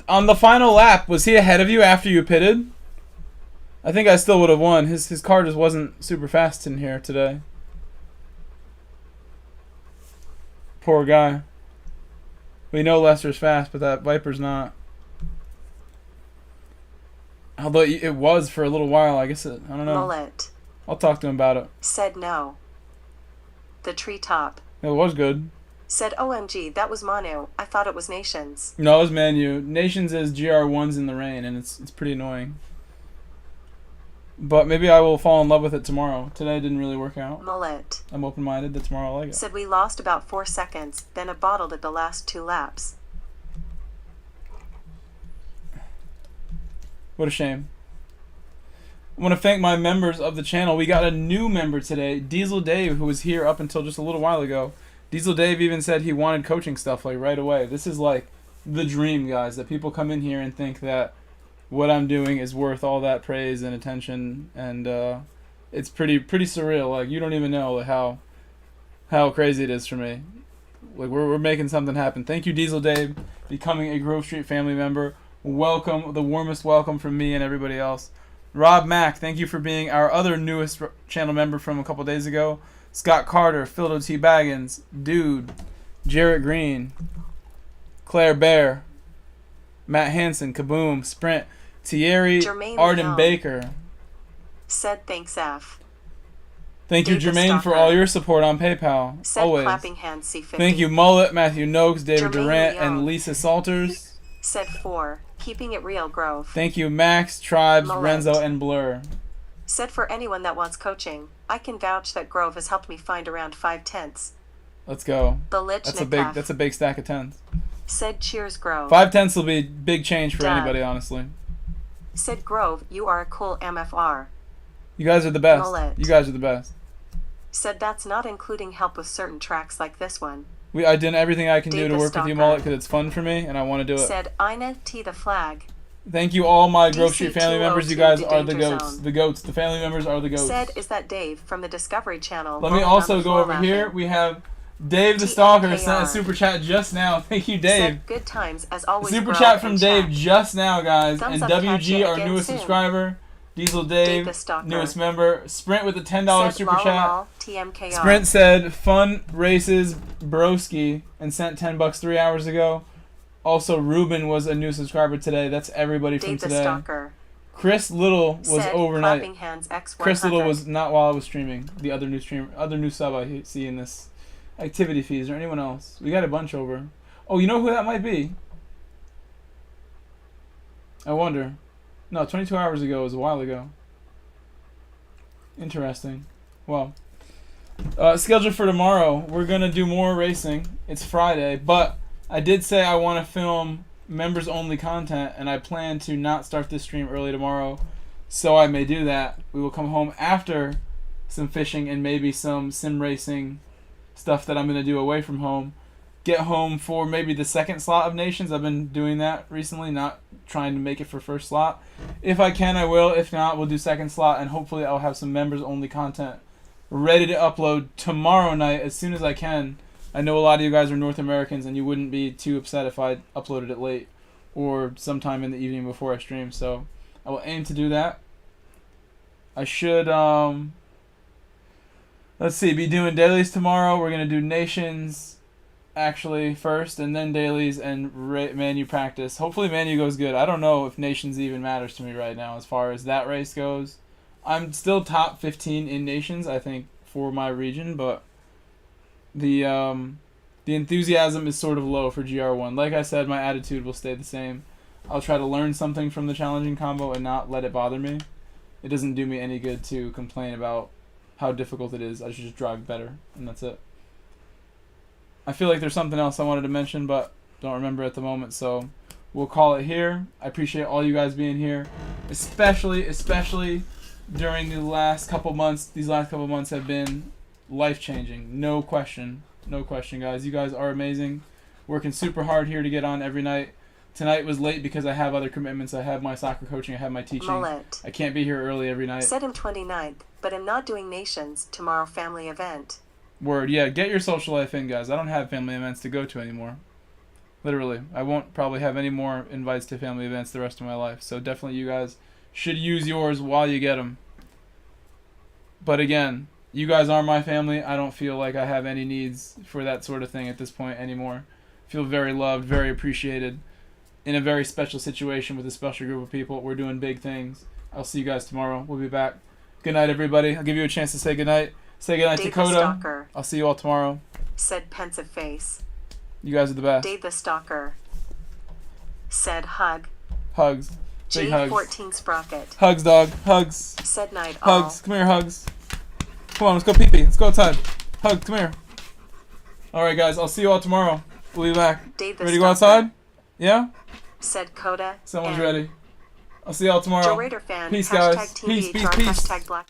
Speaker 1: On the final lap, was he ahead of you after you pitted? I think I still would have won. His car just wasn't super fast in here today. Poor guy. We know Lester's fast, but that Viper's not. Although it was for a little while, I guess I don't know.
Speaker 2: Mullet.
Speaker 1: I'll talk to him about it.
Speaker 2: Said no. The treetop.
Speaker 1: It was good.
Speaker 2: Said OMG, that was Manu. I thought it was Nations.
Speaker 1: No, it was Manu. Nations is GR1s in the rain, and it's pretty annoying. But maybe I will fall in love with it tomorrow. Today didn't really work out.
Speaker 2: Mullet.
Speaker 1: I'm open-minded that tomorrow I'll like it.
Speaker 2: Said we lost about 4 seconds, then it bottled it the last 2 laps.
Speaker 1: What a shame. I want to thank my members of the channel. We got a new member today, Diesel Dave, who was here up until just a little while ago. Diesel Dave even said he wanted coaching stuff like right away. This is like the dream, guys, that people come in here and think that what I'm doing is worth all that praise and attention, and it's pretty surreal. Like, you don't even know how crazy it is for me. Like, we're making something happen. Thank you, Diesel Dave, becoming a Grove Street family member. Welcome, the warmest welcome from me and everybody else. Rob Mack, thank you for being our other newest channel member from a couple days ago. Scott Carter, Phildo T. Baggins, Dude, Jarrett Green, Claire Bear, Matt Hansen, Kaboom, Sprint, Thierry,
Speaker 2: Jermaine
Speaker 1: Arden
Speaker 2: Leon.
Speaker 1: Baker.
Speaker 2: Said thanks F.
Speaker 1: Thank you,
Speaker 2: Dave the
Speaker 1: Jermaine, for
Speaker 2: Stalker.
Speaker 1: all your support on PayPal.
Speaker 2: Said
Speaker 1: Always.
Speaker 2: clapping hands C50.
Speaker 1: Thank you, Mullet, Matthew Noakes, David
Speaker 2: Jermaine
Speaker 1: Durant,
Speaker 2: Leon.
Speaker 1: and Lisa Salters.
Speaker 2: Said 4. Keeping it real, Grove.
Speaker 1: Thank you, Max, Tribes,
Speaker 2: Mullet.
Speaker 1: Renzo, and Blur.
Speaker 2: Said for anyone that wants coaching, I can vouch that Grove has helped me find around 5 tenths.
Speaker 1: Let's go.
Speaker 2: The Lich
Speaker 1: That's a big stack of tens.
Speaker 2: Said cheers, Grove.
Speaker 1: 5 tenths will be big change for
Speaker 2: Done.
Speaker 1: anybody, honestly.
Speaker 2: Said Grove, you are a cool MFR.
Speaker 1: You guys are the best.
Speaker 2: Mullet.
Speaker 1: You guys are the best.
Speaker 2: Said that's not including help with certain tracks like this one.
Speaker 1: I did everything I can do
Speaker 2: Dave
Speaker 1: to
Speaker 2: the
Speaker 1: work with you,
Speaker 2: Stalker.
Speaker 1: Mullet, because it's fun for me and I want to do it.
Speaker 2: Said Ina T the flag.
Speaker 1: Thank you, all my Grove Street family members. You guys
Speaker 2: DC202
Speaker 1: are the
Speaker 2: Danger
Speaker 1: goats.
Speaker 2: Zone.
Speaker 1: The goats. The family members are the goats.
Speaker 2: Said is that Dave from the Discovery Channel.
Speaker 1: Let me
Speaker 2: rolling on
Speaker 1: also
Speaker 2: the
Speaker 1: go
Speaker 2: floor
Speaker 1: over here.
Speaker 2: laughing.
Speaker 1: We have Dave the Stalker
Speaker 2: TNKR.
Speaker 1: sent a super chat just now. Thank you, Dave.
Speaker 2: Said good times as always.
Speaker 1: Super
Speaker 2: bro,
Speaker 1: chat from
Speaker 2: and
Speaker 1: Dave
Speaker 2: chat.
Speaker 1: just now, guys.
Speaker 2: Thumbs
Speaker 1: And
Speaker 2: up, catch
Speaker 1: WG,
Speaker 2: ya
Speaker 1: our
Speaker 2: again
Speaker 1: newest
Speaker 2: soon.
Speaker 1: subscriber. Diesel
Speaker 2: Dave
Speaker 1: Dave,
Speaker 2: the Stalker.
Speaker 1: newest member. Sprint with a $10
Speaker 2: Said
Speaker 1: super
Speaker 2: lol,
Speaker 1: chat.
Speaker 2: lol, TMKR.
Speaker 1: Sprint said, fun races, broski, and sent $10 3 hours ago. Also, Ruben was a new subscriber today. That's everybody from
Speaker 2: Dave the
Speaker 1: today.
Speaker 2: Stalker.
Speaker 1: Chris Little was
Speaker 2: Said
Speaker 1: overnight.
Speaker 2: clapping hands X100.
Speaker 1: Chris Little was not while I was streaming. The other new sub I see in this activity fees, or anyone else. We got a bunch over. Oh, you know who that might be? I wonder. No, 22 hours ago was a while ago. Interesting. Well, schedule for tomorrow. We're gonna do more racing. It's Friday, but I did say I want to film members only content, and I plan to not start this stream early tomorrow, so I may do that. We will come home after some fishing and maybe some sim racing stuff that I'm gonna do away from home. Get home for maybe the second slot of Nations. I've been doing that recently, not trying to make it for first slot. If I can, I will. If not, we'll do second slot, and hopefully I'll have some members only content ready to upload tomorrow night as soon as I can. I know a lot of you guys are North Americans, and you wouldn't be too upset if I uploaded it late or sometime in the evening before I stream. So I will aim to do that. I should, let's see, be doing dailies tomorrow. We're going to do Nations actually first, and then dailies and Manu practice. Hopefully Manu goes good. I don't know if Nations even matters to me right now as far as that race goes. I'm still top 15 in Nations, I think, for my region, but the enthusiasm is sort of low for GR1. Like I said, my attitude will stay the same. I'll try to learn something from the challenging combo and not let it bother me. It doesn't do me any good to complain about how difficult it is. I should just drive better, and that's it. I feel like there's something else I wanted to mention, but don't remember at the moment, so we'll call it here. I appreciate all you guys being here, especially during the last couple months. These last couple months have been life-changing. No question, guys. You guys are amazing. Working super hard here to get on every night. Tonight was late because I have other commitments. I have my soccer coaching. I have my teaching.
Speaker 2: Mullet.
Speaker 1: I can't be here early every night.
Speaker 2: Said him 29th, but I'm not doing Nations tomorrow family event.
Speaker 1: Word, yeah, get your social life in, guys. I don't have family events to go to anymore. Literally. I won't probably have any more invites to family events the rest of my life. So definitely you guys should use yours while you get them. But again, you guys are my family. I don't feel like I have any needs for that sort of thing at this point anymore. I feel very loved, very appreciated. In a very special situation with a special group of people. We're doing big things. I'll see you guys tomorrow. We'll be back. Good night, everybody. I'll give you a chance to say good night. Say good night to
Speaker 2: Dave the
Speaker 1: Coda.
Speaker 2: Stalker.
Speaker 1: I'll see you all tomorrow.
Speaker 2: Said pensive face.
Speaker 1: You guys are the best.
Speaker 2: Dave the Stalker. Said hug.
Speaker 1: Hugs. Big hugs.
Speaker 2: G14 Sprocket.
Speaker 1: Hugs, dog. Hugs.
Speaker 2: Said night all.
Speaker 1: Hugs. Come here, Hugs. Come on, let's go pee-pee. Let's go outside. Hug, come here. Alright, guys. I'll see you all tomorrow. We'll be back.
Speaker 2: Dave the
Speaker 1: Ready to go
Speaker 2: Stalker.
Speaker 1: outside? Yeah?
Speaker 2: Said Coda.
Speaker 1: Someone's
Speaker 2: and
Speaker 1: ready. I'll see y'all tomorrow.
Speaker 2: Moderator fan.
Speaker 1: Peace,
Speaker 2: Hashtag
Speaker 1: guys.
Speaker 2: TVHR,
Speaker 1: Peace.
Speaker 2: Hashtag black.